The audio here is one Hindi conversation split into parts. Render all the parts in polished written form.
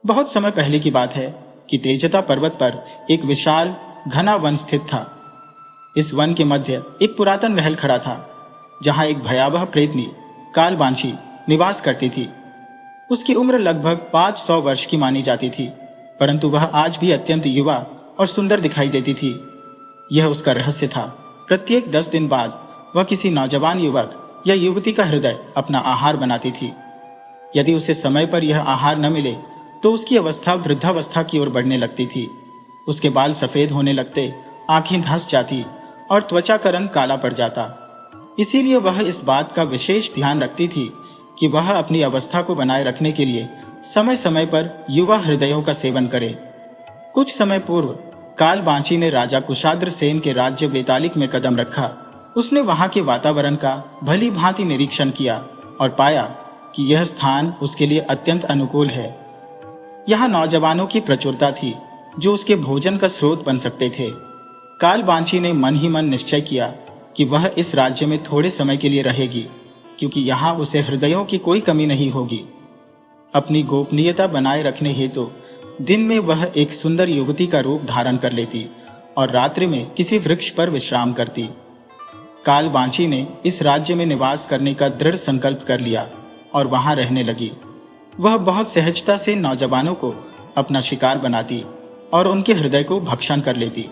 बहुत समय पहले की बात है कि तेजता पर्वत पर एक विशाल घना वन स्थित था। इस वन के मध्य एक पुरातन महल खड़ा था, जहां एक भयावह प्रेतनी कालबांशी निवास करती थी। उसकी उम्र लगभग 500 वर्ष की मानी जाती थी, परंतु वह आज भी अत्यंत युवा और सुंदर दिखाई देती थी। यह उसका रहस्य था। प्रत्येक 10 दिन बाद वह किसी नौजवान युवक या युवती का हृदय अपना आहार बनाती थी। यदि उसे समय पर यह आहार न मिले तो उसकी अवस्था वृद्धावस्था की ओर बढ़ने लगती थी। उसके बाल सफेद होने लगते, आंखें धंस जाती और त्वचा का रंग काला पड़ जाता। इसीलिए वह इस बात का विशेष ध्यान रखती थी कि वह अपनी अवस्था को बनाए रखने के लिए समय समय पर युवा हृदयों का सेवन करे। कुछ समय पूर्व कालबांशी ने राजा कुशाग्र सेन के राज्य वेतालिक में कदम रखा। उसने वहां के वातावरण का भली भांति निरीक्षण किया और पाया कि यह स्थान उसके लिए अत्यंत अनुकूल है। यहाँ नौजवानों की प्रचुरता थी जो उसके भोजन का स्रोत बन सकते थे। कालबांशी ने मन ही मन निश्चय किया कि वह इस राज्य में थोड़े समय के लिए रहेगी, क्योंकि यहाँ उसे हृदयों की कोई कमी नहीं होगी। अपनी गोपनीयता बनाए रखने हेतु दिन में वह एक सुंदर युवती का रूप धारण कर लेती और रात्रि में किसी वृक्ष पर विश्राम करती। कालबांशी ने इस राज्य में निवास करने का दृढ़ संकल्प कर लिया और वहां रहने लगी। वह बहुत सहजता से नौजवानों को अपना शिकार बनाती और उनके हृदय को भक्षण कर लेती।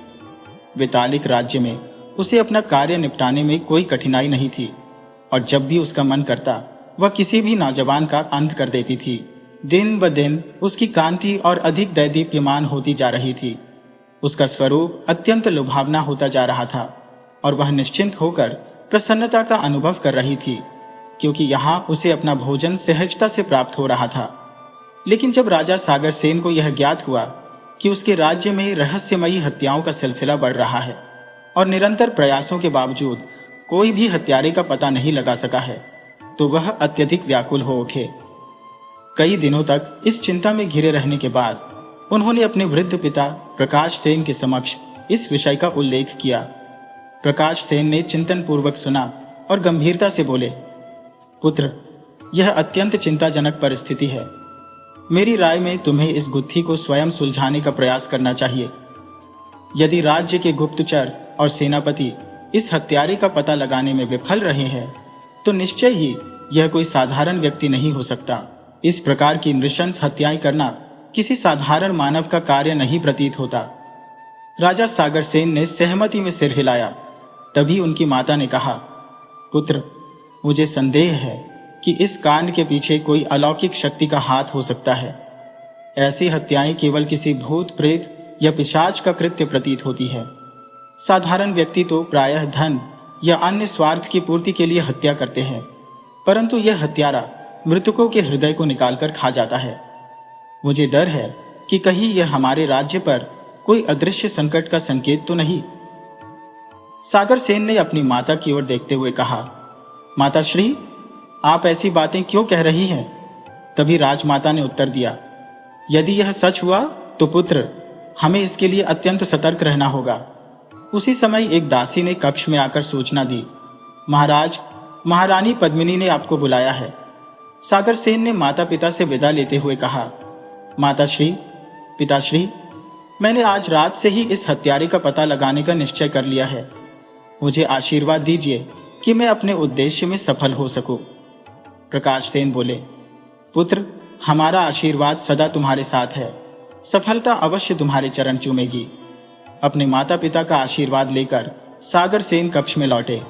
वेतालिक राज्य में उसे अपना कार्य निपटाने में कोई कठिनाई नहीं थी और जब भी उसका मन करता वह किसी भी नौजवान का अंत कर देती थी। दिन ब दिन उसकी कांति और अधिक दैदीप्यमान होती जा रही थी। उसका स्वरूप अत्यंत लुभावना होता जा रहा था और वह निश्चिंत होकर प्रसन्नता का अनुभव कर रही थी, क्योंकि यहाँ उसे अपना भोजन सहजता से प्राप्त हो रहा था। लेकिन जब राजा सागर सेन को यह ज्ञात हुआ कि उसके राज्य में रहस्यमयी हत्याओं का सिलसिला बढ़ रहा है और निरंतर प्रयासों के बावजूद कोई भी हत्यारे का पता नहीं लगा सका है, तो वह अत्यधिक व्याकुल हो उठे। कई दिनों तक इस चिंता में घिरे रहने के बाद उन्होंने अपने वृद्ध पिता प्रकाश सेन के समक्ष इस विषय का उल्लेख किया। प्रकाश सेन ने चिंतन पूर्वक सुना और गंभीरता से बोले, पुत्र, यह अत्यंत चिंताजनक परिस्थिति है। मेरी राय में तुम्हें इस गुत्थी को स्वयं सुलझाने का प्रयास करना चाहिए। यदि राज्य के गुप्तचर और सेनापति इस हत्यारे का पता लगाने में विफल रहे हैं, तो निश्चय ही यह कोई साधारण व्यक्ति नहीं हो सकता। इस प्रकार की नृशंस हत्याएं करना किसी साधारण मानव का कार्य नहीं प्रतीत होता। राजा सागर सेन ने सहमति में सिर हिलाया। तभी उनकी माता ने कहा, पुत्र, मुझे संदेह है कि इस कांड के पीछे कोई अलौकिक शक्ति का हाथ हो सकता है। ऐसी हत्याएं केवल किसी भूत प्रेत या पिशाच का कृत्य प्रतीत होती है। साधारण व्यक्ति तो प्रायः धन या अन्य स्वार्थ की पूर्ति के लिए हत्या करते हैं, परंतु यह हत्यारा मृतकों के हृदय को निकालकर खा जाता है। मुझे डर है कि कहीं यह हमारे राज्य पर कोई अदृश्य संकट का संकेत तो नहीं। सागर सेन ने अपनी माता की ओर देखते हुए कहा, माताश्री, आप ऐसी बातें क्यों कह रही हैं? तभी राजमाता ने उत्तर दिया, यदि यह सच हुआ तो पुत्र, हमें इसके लिए अत्यंत सतर्क रहना होगा। उसी समय एक दासी ने कक्ष में आकर सूचना दी, महाराज, महारानी पद्मिनी ने आपको बुलाया है। सागर सेन ने माता पिता से विदा लेते हुए कहा, माताश्री, पिताश्री, मैंने आज रात से ही इस हत्यारे का पता लगाने का निश्चय कर लिया है। मुझे आशीर्वाद दीजिए कि मैं अपने उद्देश्य में सफल हो सकूं। प्रकाश सेन बोले, पुत्र, हमारा आशीर्वाद सदा तुम्हारे साथ है। सफलता अवश्य तुम्हारे चरण चूमेगी। अपने माता पिता का आशीर्वाद लेकर सागर सेन कक्ष में लौटे,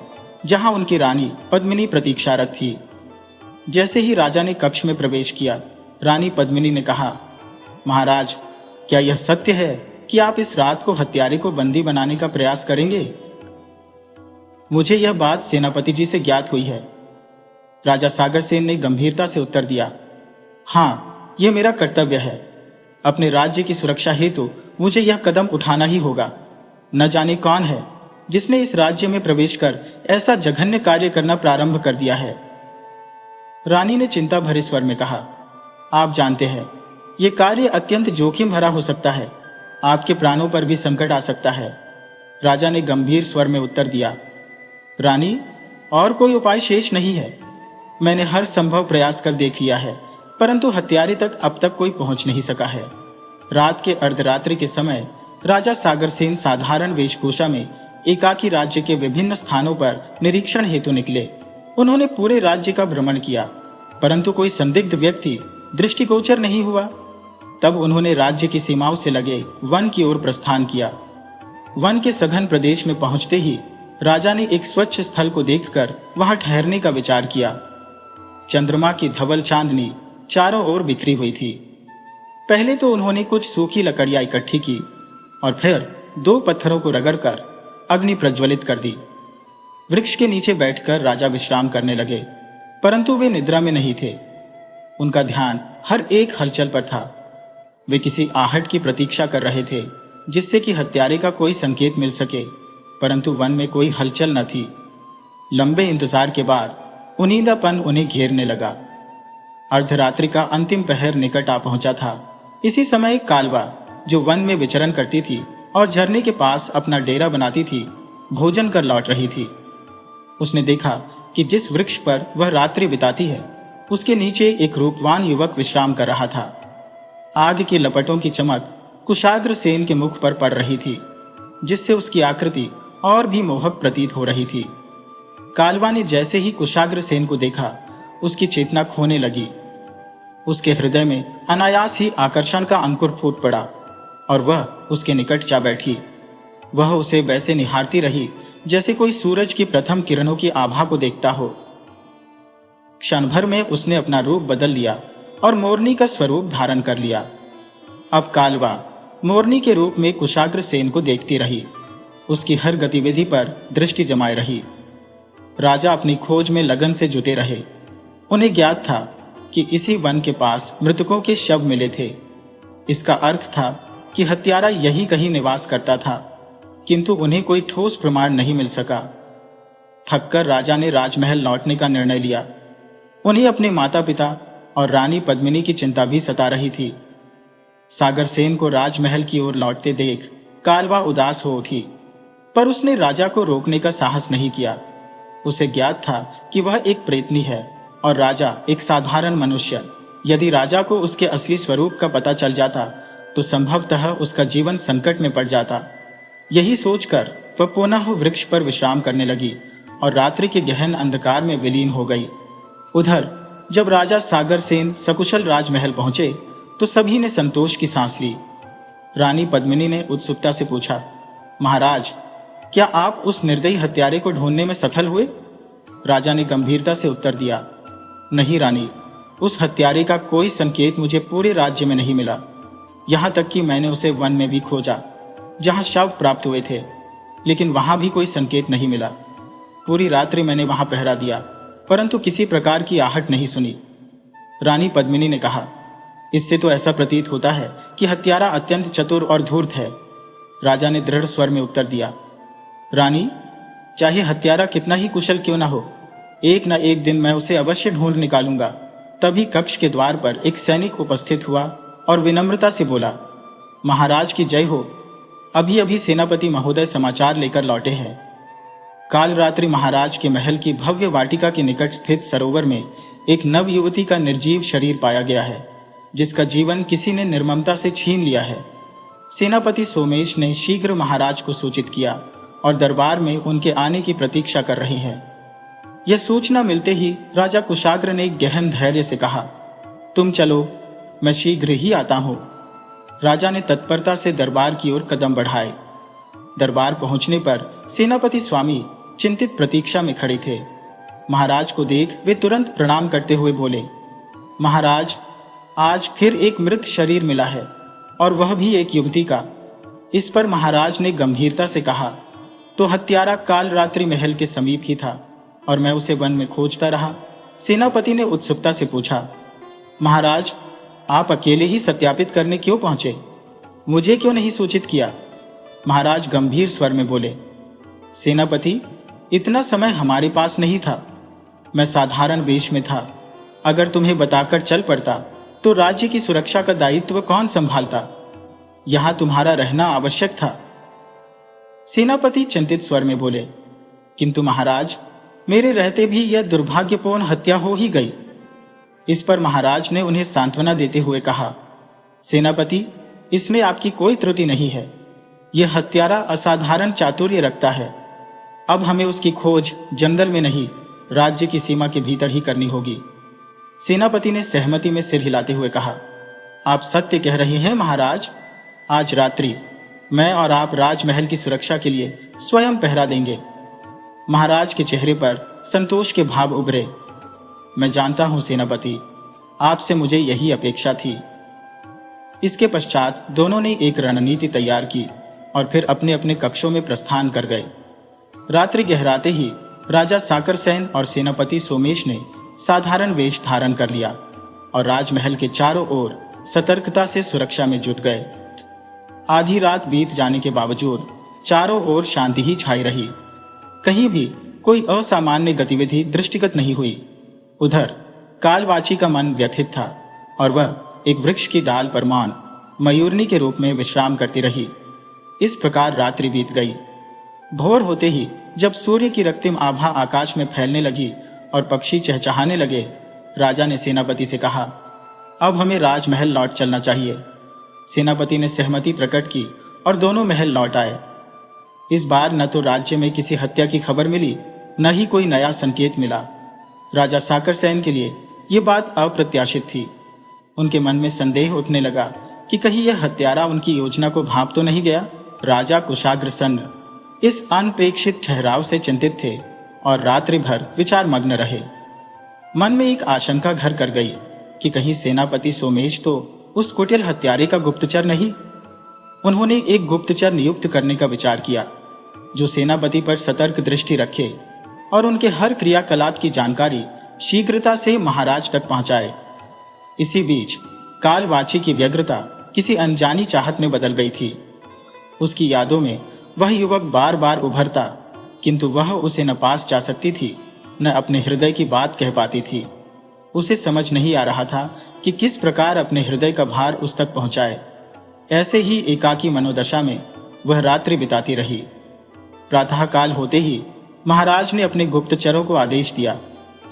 जहां उनकी रानी पद्मिनी प्रतीक्षारत थी। जैसे ही राजा ने कक्ष में प्रवेश किया, रानी पद्मिनी ने कहा, महाराज, क्या यह सत्य है कि आप इस रात को हत्यारे को बंदी बनाने का प्रयास करेंगे? मुझे यह बात सेनापति जी से ज्ञात हुई है। राजा सागर सेन ने गंभीरता से उत्तर दिया, हाँ, यह मेरा कर्तव्य है। अपने राज्य की सुरक्षा हेतु मुझे यह कदम उठाना ही होगा। न जाने कौन है जिसने इस राज्य में प्रवेश कर ऐसा जघन्य कार्य करना प्रारंभ कर दिया है। रानी ने चिंता भरे स्वर में कहा, आप जानते हैं, यह कार्य अत्यंत जोखिम भरा हो सकता है। आपके प्राणों पर भी संकट आ सकता है। राजा ने गंभीर स्वर में उत्तर दिया, रानी, और कोई उपाय शेष नहीं है। मैंने हर संभव प्रयास कर देख लिया है, परंतु हत्यारे तक अब तक कोई पहुंच नहीं सका है। रात के अर्धरात्रि के समय राजा सागरसेन साधारण वेशभूषा में एकाकी राज्य के विभिन्न स्थानों पर निरीक्षण हेतु निकले। उन्होंने पूरे राज्य का भ्रमण किया, परंतु कोई संदिग्ध व्यक्ति दृष्टिगोचर नहीं हुआ। तब उन्होंने राज्य की सीमाओं से लगे वन की ओर प्रस्थान किया। वन के सघन प्रदेश में पहुंचते ही राजा ने एक स्वच्छ स्थल को देखकर वहां ठहरने का विचार किया। चंद्रमा की धवल चांदनी चारों ओर बिखरी हुई थी। पहले तो उन्होंने कुछ सूखी लकड़ियां इकट्ठी की और फिर 2 पत्थरों को रगड़कर अग्नि प्रज्वलित कर दी। वृक्ष के नीचे बैठकर राजा विश्राम करने लगे, परंतु वे निद्रा में नहीं थे। उनका ध्यान हर एक हलचल पर था। वे किसी आहट की प्रतीक्षा कर रहे थे, जिससे कि हत्यारे का कोई संकेत मिल सके, परंतु वन में कोई हलचल न थी। लंबे इंतजार के बाद उनींदापन उन्हें घेरने लगा। अर्धरात्रि का अंतिम पहर निकट आ पहुंचा था। इसी समय एक कालवा, जो वन में विचरण करती थी और झरने के पास अपना डेरा बनाती थी, भोजन कर लौट रही थी। उसने देखा कि जिस वृक्ष पर वह रात्रि बिताती है, उसके नीचे एक रूपवान युवक विश्राम कर रहा था। आग की लपटों की चमक कुशाग्र सेन के मुख पर पड़ रही थी, जिससे उसकी आकृति और भी मोहक प्रतीत हो रही थी। कालवा ने जैसे ही कुशाग्र सेन को देखा, उसकी चेतना खोने लगी। उसके हृदय में अनायास ही आकर्षण का अंकुर फूट पड़ा और वह उसके निकट जा बैठी। वह उसे वैसे निहारती रही जैसे कोई सूरज की प्रथम किरणों की आभा को देखता हो। क्षण भर में उसने अपना रूप बदल लिया और मोरनी का स्वरूप धारण कर लिया। अब कालवा मोरनी के रूप में कुशाग्र सेन को देखती रही, उसकी हर गतिविधि पर दृष्टि जमाए रही। राजा अपनी खोज में लगन से जुटे रहे। उन्हें ज्ञात था कि इसी वन के पास मृतकों के शव मिले थे। इसका अर्थ था कि हत्यारा यही कहीं निवास करता था, किंतु उन्हें कोई ठोस प्रमाण नहीं मिल सका। थककर राजा ने राजमहल लौटने का निर्णय लिया। उन्हें अपने माता पिता और रानी पद्मिनी की चिंता भी सता रही थी। सागरसेन को राजमहल की ओर लौटते देख कालवा उदास हो उठी, पर उसने राजा को रोकने का साहस नहीं किया। उसे ज्ञात था कि वह एक प्रेतनी है और राजा एक साधारण मनुष्य। यदि राजा को उसके असली स्वरूप का पता चल जाता तो संभवतः उसका जीवन संकट में पड़ जाता। यही सोचकर वह पुनः वृक्ष पर विश्राम करने लगी और रात्रि के गहन अंधकार में विलीन हो गई। उधर जब राजा सागरसेन सकुशल राजमहल पहुंचे तो सभी ने संतोष की सांस ली। रानी पद्मिनी ने उत्सुकता से पूछा, महाराज, क्या आप उस निर्दयी हत्यारे को ढूंढने में सफल हुए? राजा ने गंभीरता से उत्तर दिया, नहीं रानी, उस हत्यारे का कोई संकेत मुझे पूरे राज्य में नहीं मिला। यहां तक कि मैंने उसे वन में भी खोजा, जहां शव प्राप्त हुए थे, लेकिन वहां भी कोई संकेत नहीं मिला। पूरी रात्रि मैंने वहां पहरा दिया, परंतु किसी प्रकार की आहट नहीं सुनी। रानी पद्मिनी ने कहा, इससे तो ऐसा प्रतीत होता है कि हत्यारा अत्यंत चतुर और धूर्त है। राजा ने दृढ़ स्वर में उत्तर दिया, रानी, चाहे हत्यारा कितना ही कुशल क्यों न हो, एक न एक दिन मैं उसे अवश्य ढूंढ निकालूंगा। तभी कक्ष के द्वार पर एक सैनिक उपस्थित हुआ और विनम्रता से बोला, महाराज की जय हो, अभी अभी सेनापति महोदय समाचार लेकर लौटे हैं। काल रात्रि महाराज के महल की भव्य वाटिका के निकट स्थित सरोवर में एक नव युवती का निर्जीव शरीर पाया गया है, जिसका जीवन किसी ने निर्ममता से छीन लिया है। सेनापति सोमेश ने शीघ्र महाराज को सूचित किया और दरबार में उनके आने की प्रतीक्षा कर रहे हैं। यह सूचना मिलते ही राजा कुशाग्र ने गहन धैर्य से कहा, तुम चलो, मैं शीघ्र ही आता हूं। राजा ने तत्परता से दरबार की ओर कदम बढ़ाए। दरबार पहुंचने पर सेनापति स्वामी चिंतित प्रतीक्षा में खड़े थे। महाराज को देख वे तुरंत प्रणाम करते हुए बोले, महाराज, आज फिर एक मृत शरीर मिला है और वह भी एक युवती का। इस पर महाराज ने गंभीरता से कहा, तो हत्यारा काल रात्रि महल के समीप ही था और मैं उसे वन में खोजता रहा। सेनापति ने उत्सुकता से पूछा, महाराज, आप अकेले ही सत्यापित करने क्यों पहुंचे? मुझे क्यों नहीं सूचित किया? महाराज गंभीर स्वर में बोले, सेनापति, इतना समय हमारे पास नहीं था। मैं साधारण वेश में था। अगर तुम्हें बताकर चल पड़ता तो राज्य की सुरक्षा का दायित्व कौन संभालता? यहां तुम्हारा रहना आवश्यक था। सेनापति चिंतित स्वर में बोले, किंतु महाराज, मेरे रहते भी यह दुर्भाग्यपूर्ण हत्या हो ही गई। इस पर महाराज ने उन्हें सांत्वना देते हुए कहा, सेनापति, इसमें आपकी कोई त्रुटि नहीं है। यह हत्यारा असाधारण चातुर्य रखता है। अब हमें उसकी खोज जंगल में नहीं, राज्य की सीमा के भीतर ही करनी होगी। सेनापति ने सहमति में सिर हिलाते हुए कहा, आप सत्य कह रहे हैं महाराज। आज रात्रि मैं और आप राजमहल की सुरक्षा के लिए स्वयं पहरा देंगे। महाराज के चेहरे पर संतोष के भाव उभरे। मैं जानता हूं सेनापति, आपसे मुझे यही अपेक्षा थी। इसके पश्चात दोनों ने एक रणनीति तैयार की और फिर अपने अपने कक्षों में प्रस्थान कर गए। रात्रि गहराते ही राजा साकरसेन और सेनापति सोमेश ने साधारण वेश धारण कर लिया और राजमहल के चारों ओर सतर्कता से सुरक्षा में जुट गए। आधी रात बीत जाने के बावजूद चारों ओर शांति ही छाई रही। कहीं भी कोई असामान्य गतिविधि दृष्टिगत नहीं हुई। उधर कालवाची का मन व्यथित था और वह एक वृक्ष की डाल पर मौन मयूरनी के रूप में विश्राम करती रही। इस प्रकार रात्रि बीत गई। भोर होते ही जब सूर्य की रक्तिम आभा आकाश में फैलने लगी और पक्षी चहचहाने लगे, राजा ने सेनापति से कहा, अब हमें राजमहल लौट चलना चाहिए। सेनापति ने सहमति प्रकट की और दोनों महल लौट आए। इस बार न तो राज्य में किसी हत्या की खबर मिली, न ही कोई नया संकेत मिला। राजा साकरसेन के लिए यह बात अप्रत्याशित थी। उनके मन में संदेह उठने लगा कि कहीं यह हत्यारा उनकी योजना को भांप तो नहीं गया। राजा कुशाग्रसेन इस अनपेक्षित ठहराव से चिंतित थे और रात्रि भर विचार मग्न रहे। मन में एक आशंका घर कर गई कि कहीं सेनापति सोमेश तो उस कुटिल हत्यारे का गुप्तचर नहीं। उन्होंने एक गुप्तचर नियुक्त करने का विचार किया जो सेनापति पर सतर्क दृष्टि रखे और उनके हर क्रियाकलाप की जानकारी शीघ्रता से महाराज तक पहुंचाए। इसी बीच कालवाची की व्यग्रता किसी अनजानी चाहत में बदल गई थी। उसकी यादों में वह युवक बार बार उभरता, किंतु वह उसे न पास जा सकती थी, न अपने हृदय की बात कह पाती थी। उसे समझ नहीं आ रहा था कि किस प्रकार अपने हृदय का भार उस तक पहुंचाए। ऐसे ही एकाकी मनोदशा में वह रात्रि बिताती रही। प्रातःकाल होते ही महाराज ने अपने गुप्तचरों को आदेश दिया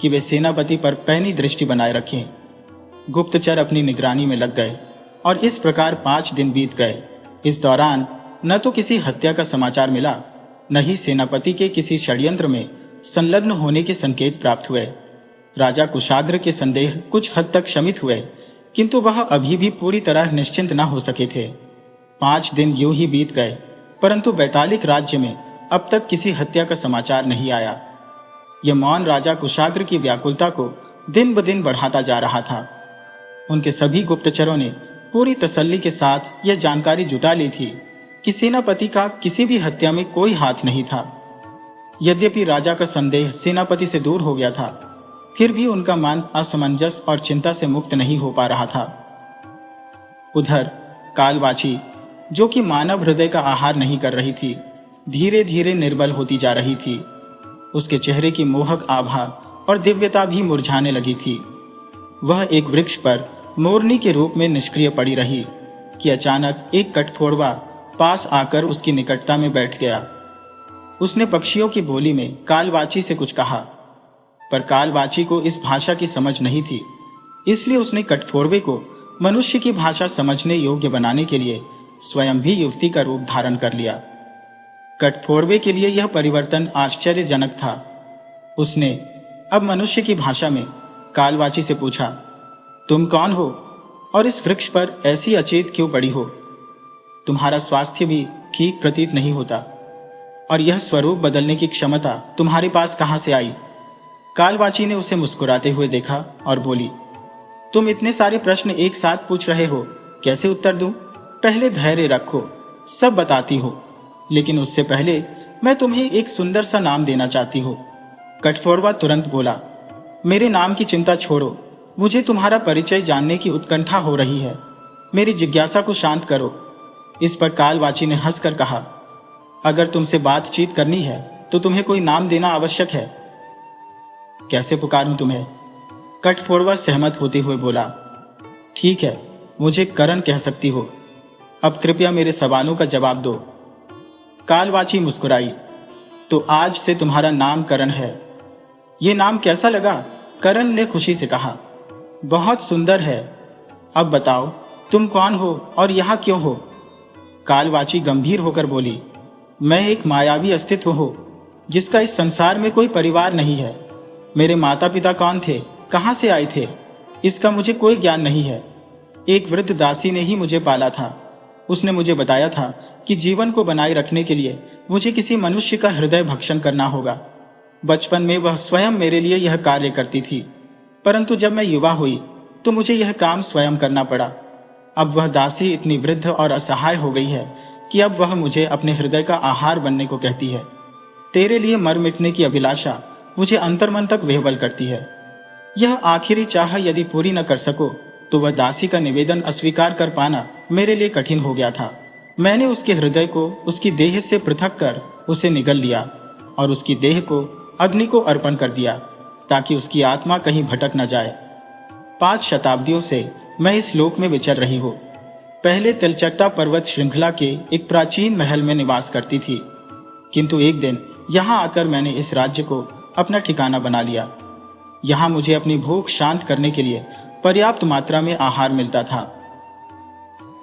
कि वे सेनापति पर पैनी दृष्टि बनाए रखें। गुप्तचर अपनी निगरानी में लग गए और इस प्रकार 5 दिन बीत गए। इस दौरान न तो किसी हत्या का समाचार मिला, न ही सेनापति के किसी षड्यंत्र में संलग्न होने के संकेत प्राप्त हुए। राजा कुशाग्र के संदेह कुछ हद तक शमित हुए, किंतु वह अभी भी पूरी तरह निश्चिंत न हो सके थे। 5 दिन यूं ही बीत गए, परंतु बैतालिक राज्य में अब तक किसी हत्या का समाचार नहीं आया। यह मौन राजा कुशाग्र की व्याकुलता को दिन ब दिन बढ़ाता जा रहा था। उनके सभी गुप्तचरों ने पूरी तसल्ली के साथ यह जानकारी जुटा ली थी कि सेनापति का किसी भी हत्या में कोई हाथ नहीं था। यद्यपि राजा का संदेह सेनापति से दूर हो गया था, फिर भी उनका मन असमंजस और चिंता से मुक्त नहीं हो पा रहा था। उधर कालवाची, जो कि मानव हृदय का आहार नहीं कर रही थी, धीरे धीरे निर्बल होती जा रही थी। उसके चेहरे की मोहक आभा और दिव्यता भी मुरझाने लगी थी। वह एक वृक्ष पर मोरनी के रूप में निष्क्रिय पड़ी रही कि अचानक एक कठफोड़वा पास आकर उसकी निकटता में बैठ गया। उसने पक्षियों की बोली में कालवाची से कुछ कहा, पर कालवाची को इस भाषा की समझ नहीं थी। इसलिए उसने कठफोड़वे को मनुष्य की भाषा समझने योग्य बनाने के लिए स्वयं भी युवती का रूप धारण कर लिया। कठफोड़वे के लिए यह परिवर्तन आश्चर्यजनक था। उसने अब मनुष्य की भाषा में कालवाची से पूछा, तुम कौन हो और इस वृक्ष पर ऐसी अचेत क्यों पड़ी हो? तुम्हारा स्वास्थ्य भी ठीक प्रतीत नहीं होता, और यह स्वरूप बदलने की क्षमता तुम्हारे पास कहां से आई? कालवाची ने उसे मुस्कुराते हुए देखा और बोली, तुम इतने सारे प्रश्न एक साथ पूछ रहे हो, कैसे उत्तर दूं? पहले धैर्य रखो, सब बताती हो। लेकिन उससे पहले मैं तुम्हें एक सुंदर सा नाम देना चाहती हूँ। कठफोड़वा तुरंत बोला, मेरे नाम की चिंता छोड़ो, मुझे तुम्हारा परिचय जानने की उत्कंठा हो रही है। मेरी जिज्ञासा को शांत करो। इस पर कालवाची ने हंसकर कहा, अगर तुमसे बातचीत करनी है तो तुम्हें कोई नाम देना आवश्यक है। कैसे पुकारूं तुम्हें? कठफोड़वा सहमत होते हुए बोला, ठीक है, मुझे करण कह सकती हो। अब कृपया मेरे सवालों का जवाब दो। कालवाची मुस्कुराई, तो आज से तुम्हारा नाम करण है। ये नाम कैसा लगा? करण ने खुशी से कहा। बहुत सुंदर है। अब बताओ तुम कौन हो और यहाँ क्यों हो? कालवाची गंभीर होकर बोली, मैं एक मायावी अस्तित्व हूँ जिसका इस संसार में कोई परिवार नहीं है। मेरे माता पिता कौन थे, कहाँ से आए थे, इसका मुझे कोई ज्ञान नहीं है। एक वृद्ध दासी ने ही मुझे पाला था। उसने मुझे बताया था कि जीवन को बनाए रखने के लिए मुझे किसी मनुष्य का हृदय भक्षण करना होगा। बचपन में वह स्वयं मेरे लिए यह कार्य करती थी, परंतु जब मैं युवा हुई तो मुझे यह काम स्वयं करना पड़ा। अब वह दासी इतनी वृद्ध और असहाय हो गई है कि अब वह मुझे अपने हृदय का आहार बनने को कहती है। तेरे लिए मर मिटने की अभिलाषा मुझे अंतर्मन तक वेहबल करती है। यह आखिरी चाह यदि पूरी न कर सको तो वह दासी का निवेदन अस्वीकार कर पाना मेरे लिए कठिन हो गया था। मैंने उसके हृदय को उसकी देह से पृथक कर उसे निगल लिया और उसकी देह को अग्नि को अर्पण कर दिया ताकि उसकी आत्मा कहीं भटक न जाए। 5 शताब्दियों से मैं इस लोक में विचर रही हूँ। पहले तिलचट्टा पर्वत श्रृंखला के एक प्राचीन महल में निवास करती थी, किंतु एक दिन यहाँ आकर मैंने इस राज्य को अपना ठिकाना बना लिया। यहाँ मुझे अपनी भूख शांत करने के लिए पर्याप्त मात्रा में आहार मिलता था।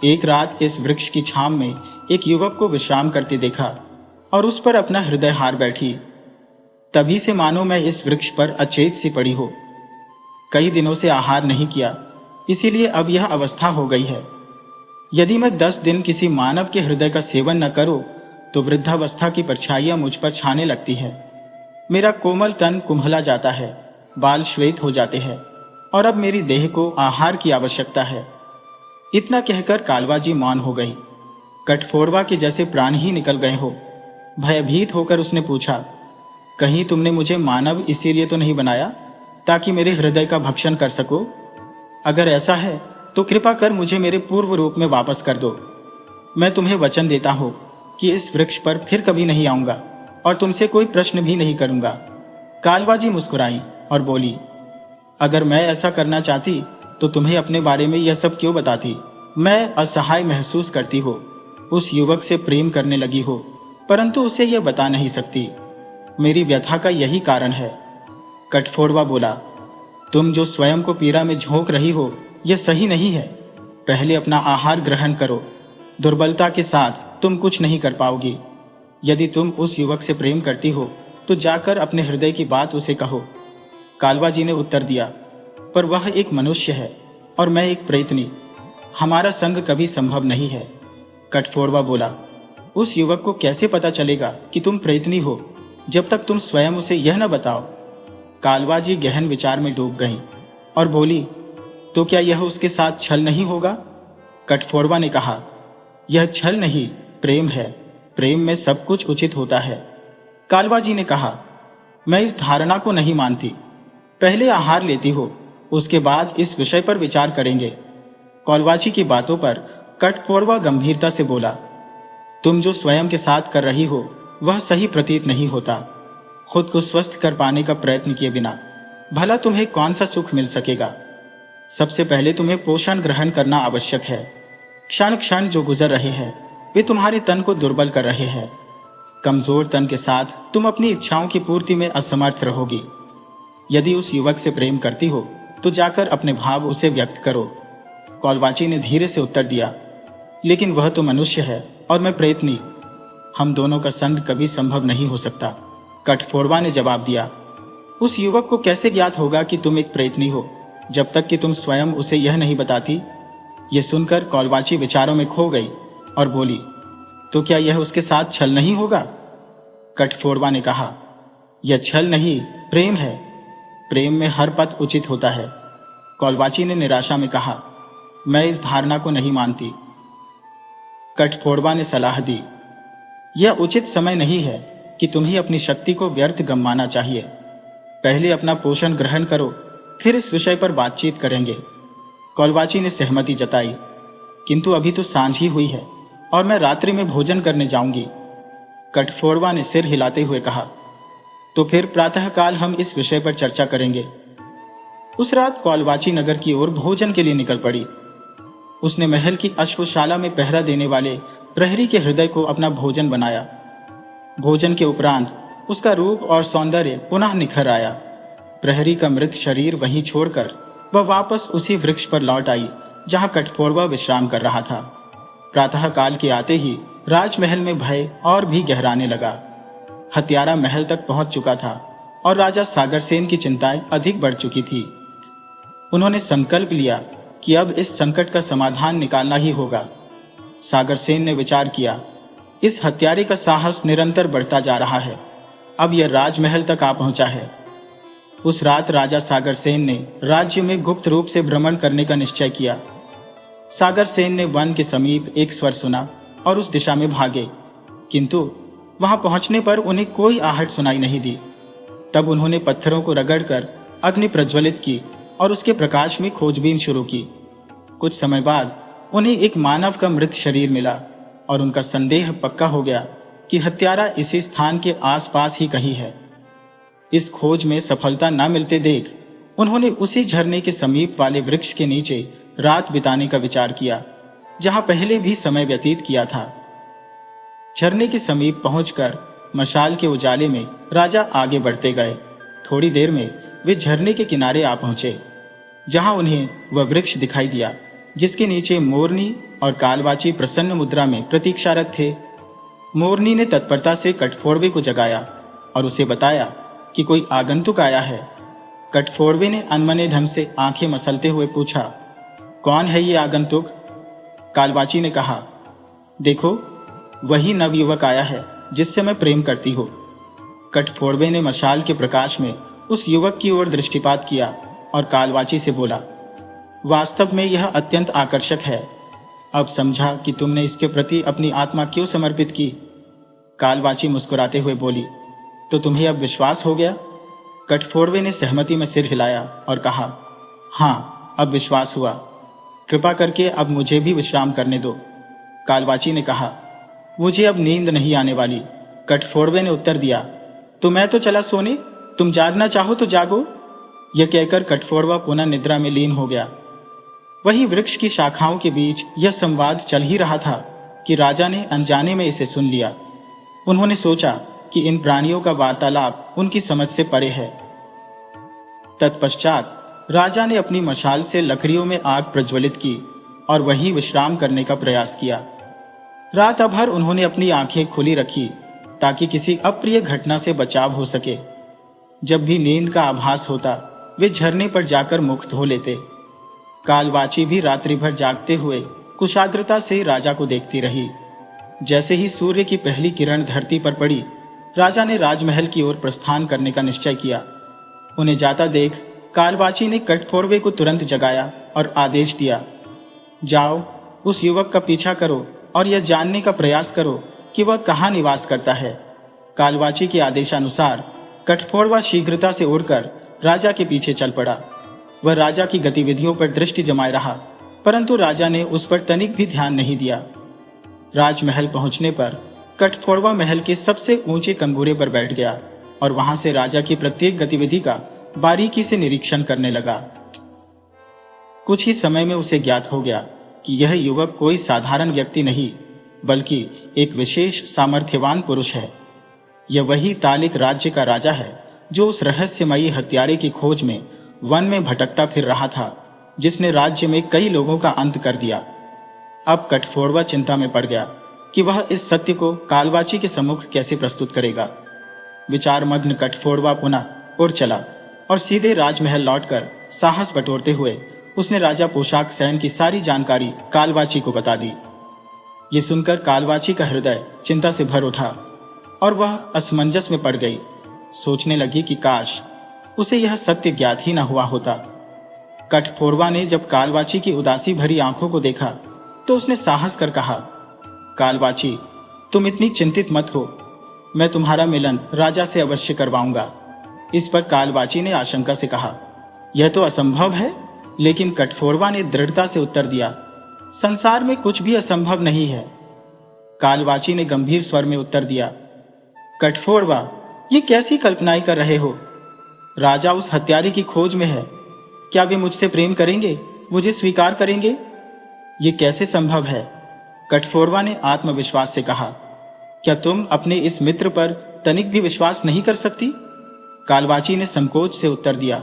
एक रात इस वृक्ष की छांव में एक युवक को विश्राम करते देखा और उस पर अपना हृदय हार बैठी। तभी से मानो मैं इस वृक्ष पर अचेत सी पड़ी हो। कई दिनों से आहार नहीं किया, इसीलिए अब यह अवस्था हो गई है। यदि मैं 10 दिन किसी मानव के हृदय का सेवन न करूं तो वृद्धावस्था की परछाइयां मुझ पर छाने लगती है। मेरा कोमल तन कुम्हला जाता है, बाल श्वेत हो जाते हैं और अब मेरी देह को आहार की आवश्यकता है। इतना कहकर कालवाजी मौन हो गई। कठफोड़वा के जैसे प्राण ही निकल गए हो। भयभीत होकर उसने पूछा, कहीं तुमने मुझे मानव इसीलिए तो नहीं बनाया ताकि मेरे हृदय का भक्षण कर सको? अगर ऐसा है तो कृपा कर मुझे मेरे पूर्व रूप में वापस कर दो। मैं तुम्हें वचन देता हूं कि इस वृक्ष पर फिर कभी नहीं आऊंगा और तुमसे कोई प्रश्न भी नहीं करूंगा। कालवाजी मुस्कुराई और बोली, अगर मैं ऐसा करना चाहती तो तुम्हें अपने बारे में यह सब क्यों बताती? मैं असहाय महसूस करती हो, उस युवक से प्रेम करने लगी हो, परंतु उसे यह बता नहीं सकती। मेरी व्यथा का यही कारण है। कठफोड़वा बोला, तुम जो स्वयं को पीड़ा में झोंक रही हो यह सही नहीं है। पहले अपना आहार ग्रहण करो। दुर्बलता के साथ तुम कुछ नहीं कर पाओगी। यदि तुम उस युवक से प्रेम करती हो तो जाकर अपने हृदय की बात उसे कहो। कालवाजी ने उत्तर दिया, पर वह एक मनुष्य है और मैं एक प्रेतनी। हमारा संग कभी संभव नहीं है। कठफोड़वा बोला, उस युवक को कैसे पता चलेगा कि तुम प्रेतनी हो जब तक तुम स्वयं उसे यह न बताओ? कालवाजी गहन विचार में डूब गई और बोली, तो क्या यह उसके साथ छल नहीं होगा? कठफोड़वा ने कहा, यह छल नहीं, प्रेम है। प्रेम में सब कुछ उचित होता है। कालवाजी ने कहा, मैं इस धारणा को नहीं मानती। पहले आहार लेती हो, उसके बाद इस विषय पर विचार करेंगे। कालवाजी की बातों पर कठफोड़वा गंभीरता से बोला, तुम जो स्वयं के साथ कर रही हो वह सही प्रतीत नहीं होता। खुद को स्वस्थ कर पाने का प्रयत्न किए बिना भला तुम्हें कौन सा सुख मिल सकेगा? सबसे पहले तुम्हें पोषण ग्रहण करना आवश्यक है। क्षण क्षण जो गुजर रहे हैं वे तुम्हारे तन को दुर्बल कर रहे हैं। कमजोर तन के साथ तुम अपनी इच्छाओं की पूर्ति में असमर्थ रहोगी। यदि उस युवक से प्रेम करती हो तो जाकर अपने भाव उसे व्यक्त करो। कालवाची ने धीरे से उत्तर दिया, लेकिन वह तो मनुष्य है और मैं प्रेतनी। हम दोनों का संग कभी संभव नहीं हो सकता। कठफोड़वा ने जवाब दिया, उस युवक को कैसे ज्ञात होगा कि तुम एक प्रेतनी हो जब तक कि तुम स्वयं उसे यह नहीं बताती? यह सुनकर कालवाची विचारों में खो गई और बोली, तो क्या यह उसके साथ छल नहीं होगा? कठफोड़वा ने कहा, यह छल नहीं, प्रेम है। प्रेम में हर पथ उचित होता है। कालवाची ने निराशा में कहा, मैं इस धारणा को नहीं मानती। कठफोड़वा ने सलाह दी, यह उचित समय नहीं है कि तुम्हें अपनी शक्ति को व्यर्थ गंवाना चाहिए। पहले अपना पोषण ग्रहण करो, फिर इस विषय पर बातचीत करेंगे। कालवाची ने सहमति जताई, किंतु अभी तो सांझ ही हुई है और मैं रात्रि में भोजन करने जाऊंगी। कठफोड़वा ने सिर हिलाते हुए कहा, तो फिर प्रातःकाल हम इस विषय पर चर्चा करेंगे। उस रात कालवाची नगर की ओर भोजन के लिए निकल पड़ी। उसने महल की अश्वशाला में पहरा देने वाले प्रहरी के हृदय को अपना भोजन बनाया। भोजन के उपरांत उसका रूप और सौंदर्य पुनः निखर आया। प्रहरी का मृत शरीर वहीं छोड़कर वह वापस उसी वृक्ष पर लौट आई जहां कठफोड़वा विश्राम कर रहा था। प्रातः काल के आते ही राजमहल में भय और भी गहराने लगा। हत्यारा महल तक पहुंच चुका था और राजा सागरसेन की चिंताएं अधिक बढ़ चुकी थी। उन्होंने संकल्प लिया कि अब इस संकट का समाधान निकालना ही होगा। सागरसेन ने विचार किया, इस हत्यारे का साहस निरंतर बढ़ता जा रहा है, अब यह राजमहल तक आ पहुंचा है। उस रात राजा सागरसेन ने राज्य में गुप्त रूप से भ्रमण करने का निश्चय किया। सागरसेन ने वन के समीप एक स्वर सुना और उस दिशा में भागे, किंतु वहां पहुंचने पर उन्हें कोई आहट सुनाई नहीं दी। तब उन्होंने पत्थरों को रगड़कर अग्नि प्रज्वलित की और उसके प्रकाश में खोजबीन शुरू की। कुछ समय बाद उन्हें एक मानव का मृत शरीर मिला और उनका संदेह पक्का हो गया कि हत्यारा इसी स्थान के आसपास ही कहीं है। इस खोज में सफलता न मिलते देख उन्होंने उसी झरने के समीप वाले वृक्ष के नीचे रात बिताने का विचार किया, जहां पहले भी समय व्यतीत किया था। झरने के समीप पहुंचकर मशाल के उजाले में राजा आगे बढ़ते गए। थोड़ी देर में वे झरने के किनारे आ पहुंचे, जहां उन्हें वह वृक्ष दिखाई दिया जिसके नीचे मोरनी और कालवाची प्रसन्न मुद्रा में प्रतीक्षारत थे। मोरनी ने तत्परता से कठफोड़वे को जगाया और उसे बताया कि कोई आगंतुक आया है। कठफोड़वे ने अनमने ढंग से आंखें मसलते हुए पूछा, कौन है ये आगंतुक? कालवाची ने कहा, देखो, वही नवयुवक आया है जिससे मैं प्रेम करती हूँ। कठफोड़वे ने मशाल के प्रकाश में उस युवक की ओर दृष्टिपात किया और कालवाची से बोला, वास्तव में यह अत्यंत आकर्षक है। अब समझा कि तुमने इसके प्रति अपनी आत्मा क्यों समर्पित की। कालवाची मुस्कुराते हुए बोली, तो तुम्हें अब विश्वास हो गया? कठफोड़वे ने सहमति में सिर हिलाया और कहा, हाँ, अब विश्वास हुआ। कृपा करके अब मुझे भी विश्राम करने दो। कालवाची ने कहा, मुझे अब नींद नहीं आने वाली। कठफोड़वे ने उत्तर दिया, तो मैं तो चला सोने, तुम जागना चाहो तो जागो। यह कहकर कठफोड़वा पुनः निद्रा में लीन हो गया। वही वृक्ष की शाखाओं के बीच यह संवाद चल ही रहा था कि राजा ने अनजाने में इसे सुन लिया। उन्होंने सोचा कि इन प्राणियों का वार्तालाप उनकी समझ से परे है। तत्पश्चात राजा ने अपनी मशाल से लकड़ियों में आग प्रज्वलित की और वहीं विश्राम करने का प्रयास किया। रात भर उन्होंने अपनी आंखें खुली रखी ताकि किसी अप्रिय घटना से बचाव हो सके। जब भी नींद का आभास होता, वे झरने पर जाकर मुख धो लेते। कालवाची भी रात्रि भर जागते हुए कुशाग्रता से राजा को देखती रही। जैसे ही सूर्य की पहली किरण धरती पर पड़ी, राजा ने राजमहल की ओर प्रस्थान करने का निश्चय किया। उन्हें जाता देख कालवाची ने कठफोड़वे को तुरंत जगाया और आदेश दिया, जाओ, उस युवक का पीछा करो और यह जानने का प्रयास करो कि वह कहाँ निवास करता है। कालवाची के आदेशानुसार कठफोड़वा शीघ्रता से उड़कर राजा के पीछे चल पड़ा। वह राजा की गतिविधियों पर दृष्टि जमाए रहा, परंतु राजा ने उस पर तनिक भी ध्यान नहीं दिया। राजमहल पहुंचने पर कठफोड़वा महल के सबसे ऊंचे कंगूरे पर बैठ गया और वहां से राजा की प्रत्येक गतिविधि का बारीकी से निरीक्षण करने लगा। कुछ ही समय में उसे ज्ञात हो गया कि यह युवक कोई साधारण व्यक्ति नहीं, बल्कि एक विशेष सामर्थ्यवान पुरुष है। यह वही तालिक राज्य का राजा है जो उस रहस्यमयी हत्यारे की खोज में वन में भटकता फिर रहा था, जिसने राज्य में कई लोगों का अंत कर दिया। अब कठफोड़वा चिंता में पड़ गया कि वह इस सत्य को कालवाची के सम्मुख कैसे प्रस्तुत करेगा। विचारमग्न कठफोड़वा पुनः उड़ चला और सीधे राजमहल लौटकर साहस बटोरते हुए उसने राजा पोशाक सैन की सारी जानकारी कालवाची को बता दी। ये सुनकर कालवाची का हृदय चिंता से भर उठा और वह असमंजस में पड़ गई। सोचने लगी कि काश उसे यह सत्य ज्ञात ही न हुआ होता। कठफोड़वा ने जब कालवाची की उदासी भरी आंखों को देखा तो उसने साहस कर कहा, कालवाची, तुम इतनी चिंतित मत हो, मैं तुम्हारा मिलन राजा से अवश्य करवाऊंगा। इस पर कालवाची ने आशंका से कहा, यह तो असंभव है। लेकिन कठफोड़वा ने दृढ़ता से उत्तर दिया, संसार में कुछ भी असंभव नहीं है। कालवाची ने गंभीर स्वर में उत्तर दिया, कठफोड़वा, ये कैसी कल्पनाएं कर रहे हो? राजा उस हत्यारे की खोज में है। क्या वे मुझसे प्रेम करेंगे, मुझे स्वीकार करेंगे? ये कैसे संभव है? कठफोड़वा ने आत्मविश्वास से कहा, क्या तुम अपने इस मित्र पर तनिक भी विश्वास नहीं कर सकती? कालवाची ने संकोच से उत्तर दिया,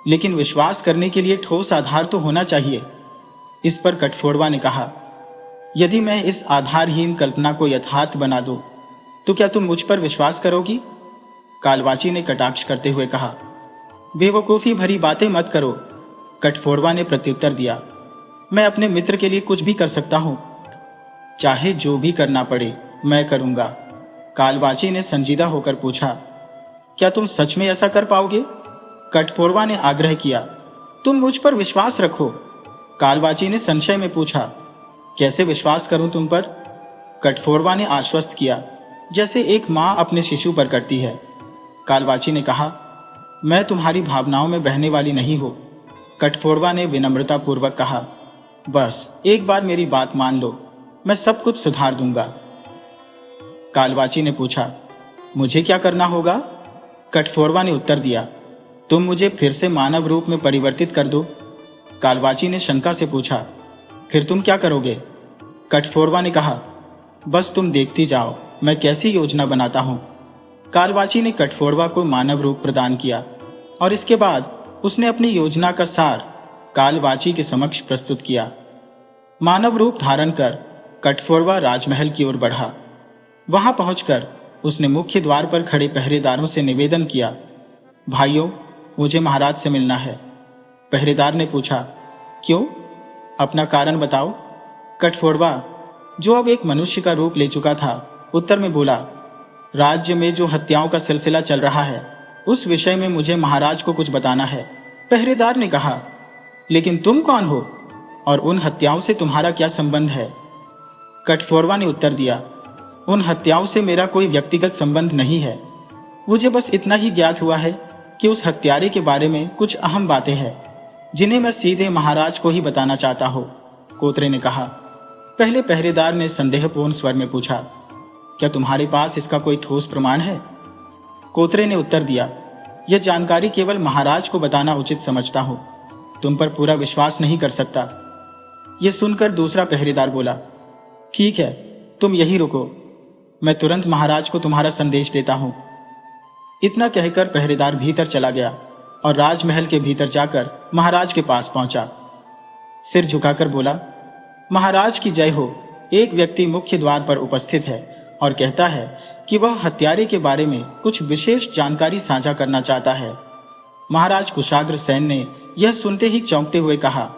लेकिन विश्वास करने के लिए ठोस आधार तो होना चाहिए। इस पर कठफोड़वा ने कहा, यदि मैं इस आधारहीन कल्पना को यथार्थ बना दूं, तो क्या तुम मुझ पर विश्वास करोगी? कालवाची ने कटाक्ष करते हुए कहा। बेवकूफी भरी बातें मत करो, कठफोड़वा ने प्रत्युत्तर दिया। मैं अपने मित्र के लिए कुछ भी कर सकता हूं, चाहे जो भी करना पड़े मैं करूंगा। कालवाची ने संजीदा होकर पूछा, क्या तुम सच में ऐसा कर पाओगे? कठफोड़वा ने आग्रह किया। तुम मुझ पर विश्वास रखो। कालवाची ने संशय में पूछा, कैसे विश्वास करूं तुम पर? कठफोड़वा ने आश्वस्त किया, जैसे एक मां अपने शिशु पर करती है। कालवाची ने कहा, मैं तुम्हारी भावनाओं में बहने वाली नहीं हूं। कठफोड़वा ने विनम्रता पूर्वक कहा, बस एक बार मेरी बात मान लो, मैं सब कुछ सुधार दूंगा। कालवाची ने पूछा, मुझे क्या करना होगा? कठफोड़वा ने उत्तर दिया, तुम मुझे फिर से मानव रूप में परिवर्तित कर दो। कालवाची ने शंका से पूछा, फिर तुम क्या करोगे? कठफोड़वा ने कहा, बस तुम देखती जाओ मैं कैसी योजना बनाता हूं। कालवाची ने कठफोड़वा को मानव रूप प्रदान किया और इसके बाद उसने अपनी योजना का सार कालवाची के समक्ष प्रस्तुत किया। मानव रूप धारण कर कठफोड़वा राजमहल की ओर बढ़ा। वहां पहुंचकर उसने मुख्य द्वार पर खड़े पहरेदारों से निवेदन किया, भाइयों, मुझे महाराज से मिलना है। पहरेदार ने पूछा, क्यों? अपना कारण बताओ। कठफोड़वा, जो अब एक मनुष्य का रूप ले चुका था, उत्तर में बोला, राज्य में जो हत्याओं का सिलसिला चल रहा है उस विषय में मुझे महाराज को कुछ बताना है। पहरेदार ने कहा, लेकिन तुम कौन हो और उन हत्याओं से तुम्हारा क्या संबंध है? कठफोड़वा ने उत्तर दिया, उन हत्याओं से मेरा कोई व्यक्तिगत संबंध नहीं है। मुझे बस इतना ही ज्ञात हुआ है कि उस हत्यारे के बारे में कुछ अहम बातें हैं जिन्हें मैं सीधे महाराज को ही बताना चाहता हूं। कोतरे ने कहा। पहले पहरेदार ने संदेहपूर्ण स्वर में पूछा, क्या तुम्हारे पास इसका कोई ठोस प्रमाण है? कोतरे ने उत्तर दिया, यह जानकारी केवल महाराज को बताना उचित समझता हूं, तुम पर पूरा विश्वास नहीं कर सकता। यह सुनकर दूसरा पहरेदार बोला, ठीक है, तुम यही रुको, मैं तुरंत महाराज को तुम्हारा संदेश देता हूं। इतना कहकर पहरेदार भीतर चला गया और राजमहल के भीतर जाकर महाराज के पास पहुंचा। सिर झुकाकर बोला, महाराज की जय हो। एक व्यक्ति मुख्य द्वार पर उपस्थित है और कहता है कि वह हत्यारे के बारे में कुछ विशेष जानकारी साझा करना चाहता है। महाराज कुशाग्र सेन ने यह सुनते ही चौंकते हुए कहा,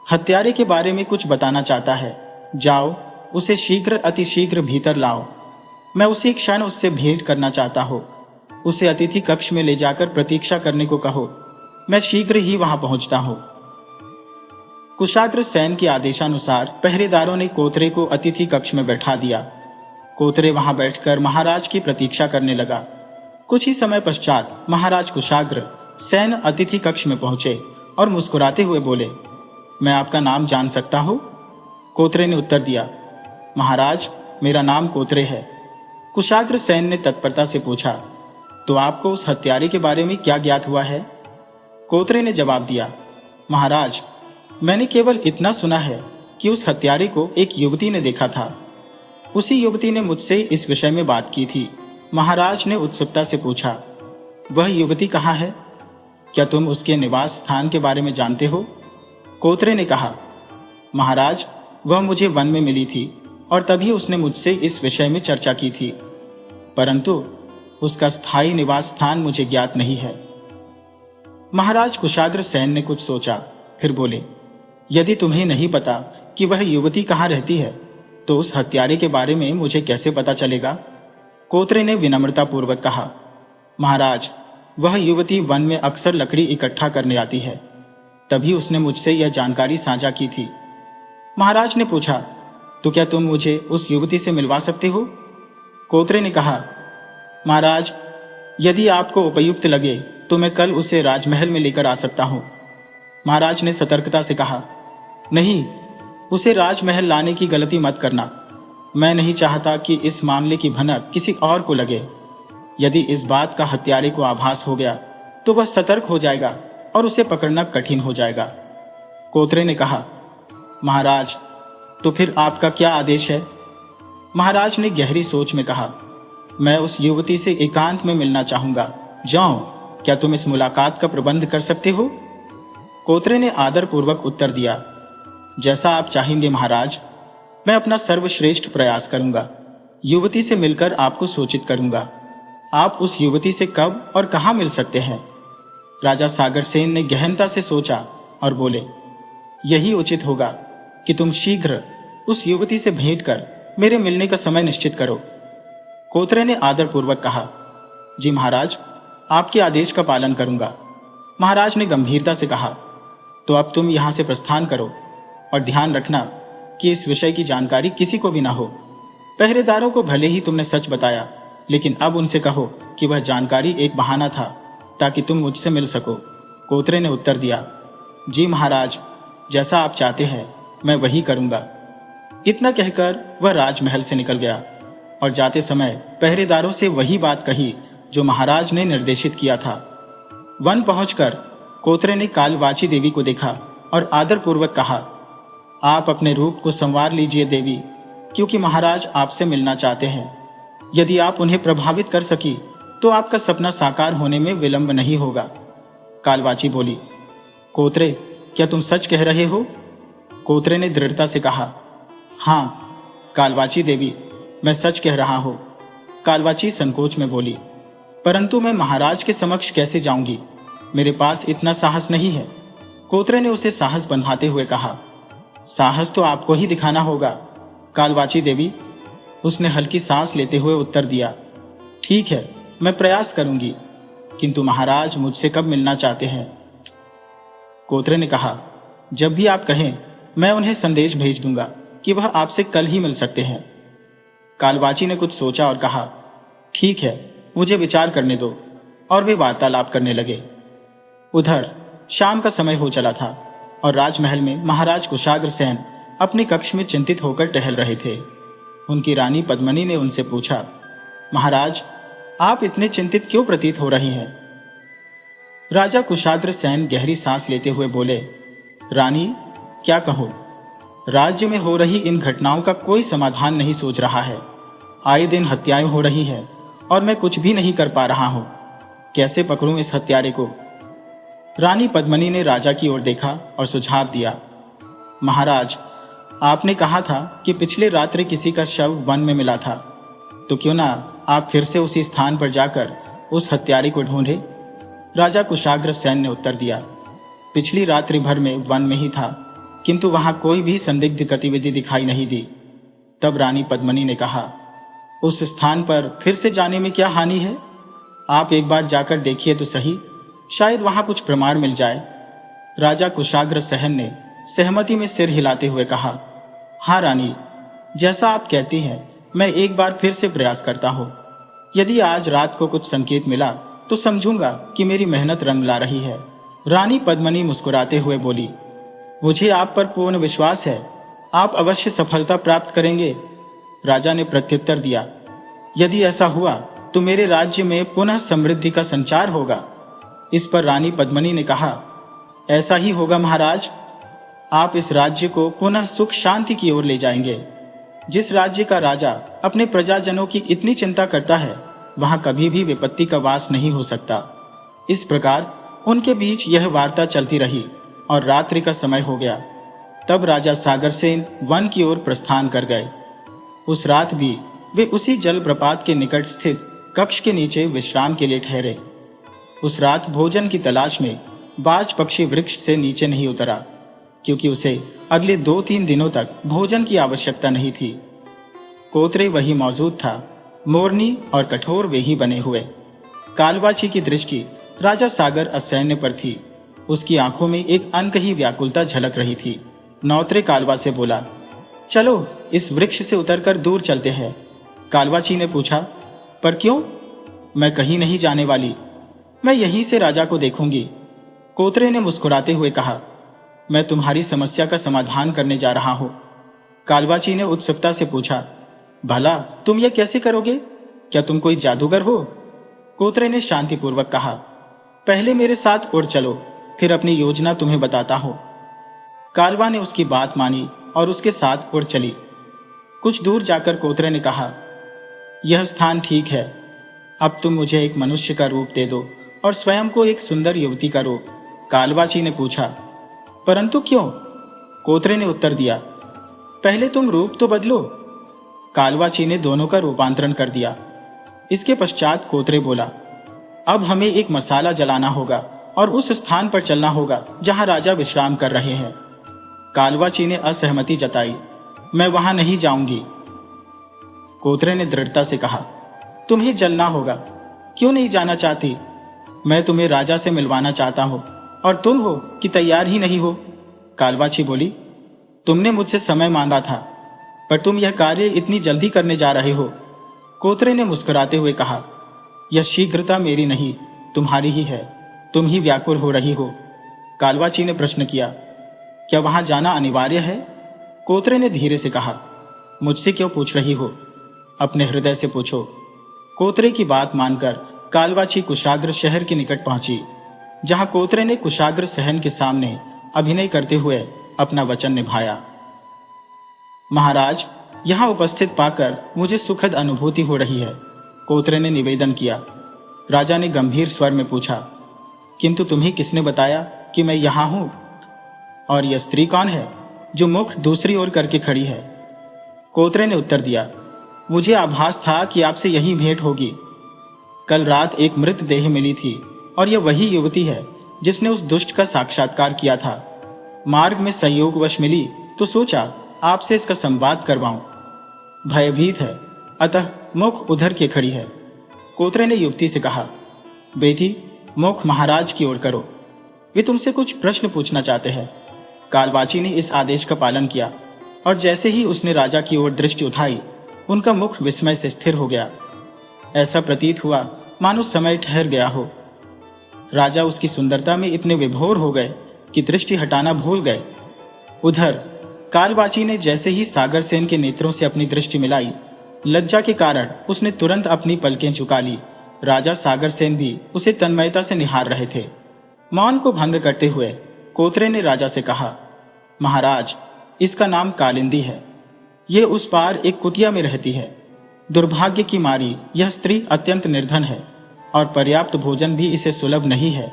हत्यारे के बारे में कुछ बताना चाहता है, जाओ उसे शीघ्र अतिशीघ्र भीतर लाओ। मैं उसी क्षण उससे भेंट करना चाहता हूं। उसे अतिथि कक्ष में ले जाकर प्रतीक्षा करने को कहो, मैं शीघ्र ही वहां पहुंचता हूं। कुशाग्र सेन के आदेशानुसार पहरेदारों ने कोतरे को अतिथि कक्ष में बैठा दिया। कोतरे वहां बैठकर महाराज की प्रतीक्षा करने लगा। कुछ ही समय पश्चात महाराज कुशाग्र सेन अतिथि कक्ष में पहुंचे और मुस्कुराते हुए बोले, मैं आपका नाम जान सकता हूं? कोतरे ने उत्तर दिया, महाराज, मेरा नाम कोतरे है। कुशाग्र सेन ने तत्परता से पूछा, तो आपको उस हत्यारे के बारे में क्या ज्ञात हुआ है? कोतरे ने जवाब दिया, महाराज, मैंने केवल इतना सुना है कि उस हत्यारे को एक युवती ने देखा था। उसी युवती ने मुझसे इस विषय में बात की थी। महाराज ने उत्सुकता से पूछा, वह युवती कहाँ है? क्या तुम उसके निवास स्थान के बारे में जानते हो? कोतरे ने कहा, महाराज, वह मुझे वन में मिली थी और तभी उसने मुझसे इस विषय में चर्चा की थी, परंतु उसका स्थायी निवास स्थान मुझे ज्ञात नहीं है। महाराज कुशाग्र सेन ने कुछ सोचा, फिर बोले, यदि तुम्हें नहीं पता कि वह युवती कहाँ रहती है, तो उस हत्यारे के बारे में मुझे कैसे पता चलेगा? कोतरे ने विनम्रता पूर्वक कहा, महाराज, वह युवती वन में अक्सर लकड़ी इकट्ठा करने आती है, तभी उसने मुझसे यह जानकारी साझा की थी। महाराज ने पूछा, तो क्या तुम मुझे उस युवती से मिलवा सकते हो? कोतरे ने कहा, महाराज, यदि आपको उपयुक्त लगे तो मैं कल उसे राजमहल में लेकर आ सकता हूं। महाराज ने सतर्कता से कहा, नहीं, उसे राजमहल लाने की गलती मत करना। मैं नहीं चाहता कि इस मामले की भनक किसी और को लगे। यदि इस बात का हत्यारे को आभास हो गया तो वह सतर्क हो जाएगा और उसे पकड़ना कठिन हो जाएगा। कोतरे ने कहा, महाराज, तो फिर आपका क्या आदेश है? महाराज ने गहरी सोच में कहा, मैं उस युवती से एकांत में मिलना चाहूंगा। जाओ, क्या तुम इस मुलाकात का प्रबंध कर सकते हो? कोतरे ने आदरपूर्वक उत्तर दिया, जैसा आप चाहेंगे महाराज। मैं अपना सर्वश्रेष्ठ प्रयास करूंगा। युवती से मिलकर आपको सूचित करूंगा। आप उस युवती से कब और कहां मिल सकते हैं? राजा सागरसेन ने गहनता से सोचा और बोले, यही उचित होगा कि तुम शीघ्र उस युवती से भेंट कर मेरे मिलने का समय निश्चित करो। कोतरे ने आदरपूर्वक कहा, जी महाराज, आपके आदेश का पालन करूंगा। महाराज ने गंभीरता से कहा, तो अब तुम यहां से प्रस्थान करो और ध्यान रखना कि इस विषय की जानकारी किसी को भी ना हो। पहरेदारों को भले ही तुमने सच बताया, लेकिन अब उनसे कहो कि वह जानकारी एक बहाना था ताकि तुम मुझसे मिल सको। कोतरे ने उत्तर दिया, जी महाराज, जैसा आप चाहते हैं मैं वही करूंगा। इतना कहकर वह राजमहल से निकल गया और जाते समय पहरेदारों से वही बात कही जो महाराज ने निर्देशित किया था। वन पहुंचकर कोतरे ने कालवाची देवी को देखा और आदरपूर्वक कहा, आप अपने रूप को संवार लीजिए देवी, क्योंकि महाराज आपसे मिलना चाहते हैं। यदि आप उन्हें प्रभावित कर सकी तो आपका सपना साकार होने में विलंब नहीं होगा। कालवाची बोली, कोतरे, क्या तुम सच कह रहे हो? कोतरे ने दृढ़ता से कहा, हाँ कालवाची देवी, मैं सच कह रहा हूं। कालवाची संकोच में बोली, परंतु मैं महाराज के समक्ष कैसे जाऊंगी? मेरे पास इतना साहस नहीं है। कोतरे ने उसे साहस बंधाते हुए कहा, साहस तो आपको ही दिखाना होगा कालवाची देवी। उसने हल्की सांस लेते हुए उत्तर दिया, ठीक है, मैं प्रयास करूंगी, किंतु महाराज मुझसे कब मिलना चाहते हैं? कोतरे ने कहा, जब भी आप कहें मैं उन्हें संदेश भेज दूंगा कि वह आपसे कल ही मिल सकते हैं। कालवाची ने कुछ सोचा और कहा, ठीक है, मुझे विचार करने दो, और वे वार्तालाप करने लगे। उधर शाम का समय हो चला था और राजमहल में महाराज कुशाग्रसेन अपने कक्ष में चिंतित होकर टहल रहे थे। उनकी रानी पद्मिनी ने उनसे पूछा, महाराज, आप इतने चिंतित क्यों प्रतीत हो रही हैं? राजा कुशाग्रसेन गहरी सांस लेते हुए बोले, रानी, क्या कहूं, राज्य में हो रही इन घटनाओं का कोई समाधान नहीं सोच रहा है। आए दिन हत्याएं हो रही हैं और मैं कुछ भी नहीं कर पा रहा हूं। कैसे पकड़ूं इस हत्यारे को? रानी पद्मिनी ने राजा की ओर देखा और सुझाव दिया, महाराज, आपने कहा था कि पिछले रात्रि किसी का शव वन में मिला था, तो क्यों ना आप फिर से उसी स्थान पर जाकर उस हत्यारे को ढूंढे? राजा कुशाग्रसेन ने उत्तर दिया, पिछली रात्रि भर में वन में ही था, किंतु वहां कोई भी संदिग्ध गतिविधि दिखाई नहीं दी। तब रानी पद्मिनी ने कहा, उस स्थान पर फिर से जाने में क्या हानि है? आप एक बार जाकर देखिए तो सही, शायद वहां कुछ प्रमाण मिल जाए। राजा कुशाग्रसेन ने सहमति में सिर हिलाते हुए कहा, हाँ रानी, जैसा आप कहती हैं मैं एक बार फिर से प्रयास करता हूं। यदि आज रात को कुछ संकेत मिला तो समझूंगा कि मेरी मेहनत रंग ला रही है। रानी पद्मिनी मुस्कुराते हुए बोली, मुझे आप पर पूर्ण विश्वास है, आप अवश्य सफलता प्राप्त करेंगे। राजा ने प्रत्युत्तर दिया, यदि ऐसा हुआ तो मेरे राज्य में पुनः समृद्धि का संचार होगा। इस पर रानी पद्मिनी ने कहा, ऐसा ही होगा महाराज, आप इस राज्य को पुनः सुख शांति की ओर ले जाएंगे। जिस राज्य का राजा अपने प्रजाजनों की इतनी चिंता करता है, वहां कभी भी विपत्ति का वास नहीं हो सकता। इस प्रकार उनके बीच यह वार्ता चलती रही और रात्रि का समय हो गया। तब राजा सागरसेन वन की ओर प्रस्थान कर गए। उस रात भी वे उसी जलप्रपात के निकट स्थित कक्ष के नीचे विश्राम के लिए ठहरे। उस रात भोजन की तलाश में बाज पक्षी वृक्ष से नीचे नहीं उतरा, क्योंकि उसे अगले 2-3 दिनों तक भोजन की आवश्यकता नहीं थी। कोतरे वही मौजूद था, मोरनी और कठोर वे ही बने हुए। कालवाची की दृष्टि राजा सागर असैन्य पर थी। उसकी आंखों में एक अनकही व्याकुलता झलक रही थी। नौत्रे कालवा से बोला, चलो इस वृक्ष से उतरकर दूर चलते हैं। कालवाची ने पूछा, पर क्यों? मैं कहीं नहीं जाने वाली, मैं यहीं से राजा को देखूंगी। कोतरे ने मुस्कुराते हुए कहा, मैं तुम्हारी समस्या का समाधान करने जा रहा हूं। कालवाची ने उत्सुकता से पूछा, भला तुम यह कैसे करोगे? क्या तुम कोई जादूगर हो? कोतरे ने शांतिपूर्वक कहा, पहले मेरे साथ उड़ चलो, फिर अपनी योजना तुम्हें बताता हूं। कालवा ने उसकी बात मानी और उसके साथ उड़ चली। कुछ दूर जाकर कोतरे ने कहा, यह स्थान ठीक है, अब तुम मुझे एक मनुष्य का रूप दे दो और स्वयं को एक सुंदर युवती का रूप। कालवाची ने पूछा, परंतु क्यों? कोतरे ने उत्तर दिया, पहले तुम रूप तो बदलो। कालवाची ने दोनों का रूपांतरण कर दिया। इसके पश्चात कोतरे बोला, अब हमें एक मसाला जलाना होगा और उस स्थान पर चलना होगा जहां राजा विश्राम कर रहे हैं। कालवाची ने असहमति जताई, मैं वहां नहीं जाऊंगी। कोतरे ने दृढ़ता से कहा, तुम्हें जलना होगा। क्यों नहीं जाना चाहती? मैं तुम्हें राजा से मिलवाना चाहता हूं और तुम हो कि तैयार ही नहीं हो। कालवाची बोली, तुमने मुझसे समय मांगा था, पर तुम यह कार्य इतनी जल्दी करने जा रहे हो। कोतरे ने मुस्कुराते हुए कहा, यह शीघ्रता मेरी नहीं, तुम्हारी ही है। तुम ही व्याकुल हो रही हो। कालवाची ने प्रश्न किया, क्या वहां जाना अनिवार्य है? कोतरे ने धीरे से कहा, मुझसे क्यों पूछ रही हो? अपने हृदय से पूछो। कोतरे की बात मानकर कालवाची कुशाग्र शहर के निकट पहुंची, जहां कोतरे ने कुशाग्र सहन के सामने अभिनय करते हुए अपना वचन निभाया। महाराज, यहां उपस्थित पाकर मुझे सुखद अनुभूति हो रही है, कोतरे ने निवेदन किया। राजा ने गंभीर स्वर में पूछा, किंतु तुम्हें किसने बताया कि मैं यहां हूं? और यह स्त्री कौन है जो मुख दूसरी ओर करके खड़ी है? कोतरे ने उत्तर दिया, मुझे आभास था कि आपसे यही भेंट होगी। कल रात एक मृत देह मिली थी और यह वही युवती है जिसने उस दुष्ट का साक्षात्कार किया था। मार्ग में संयोगवश मिली तो सोचा आपसे इसका संवाद करवाऊं। भयभीत है, अतः मुख उधर के खड़ी है। कोतरे ने युवती से कहा, बेटी, मुख महाराज की ओर करो, वे तुमसे कुछ प्रश्न पूछना चाहते हैं। कालवाची ने इस आदेश का पालन किया और जैसे ही उसने राजा की ओर दृष्टि उठाई, उनका मुख विस्मय से स्थिर हो गया। ऐसा प्रतीत हुआ मानो समय ठहर गया हो। राजा उसकी सुंदरता में इतने विभोर हो गए कि दृष्टि हटाना भूल गए। उधर कालवाची ने जैसे ही सागर सेन के नेत्रों से अपनी दृष्टि मिलाई, लज्जा के कारण उसने तुरंत अपनी पलकें झुका ली। राजा सागर सेन भी उसे तन्मयता से निहार रहे थे। मौन को भंग करते हुए कोतरे ने राजा से कहा, महाराज, इसका नाम कालिंदी है। यह उस पार एक कुटिया में रहती है। दुर्भाग्य की मारी यह स्त्री अत्यंत निर्धन है और पर्याप्त भोजन भी इसे सुलभ नहीं है।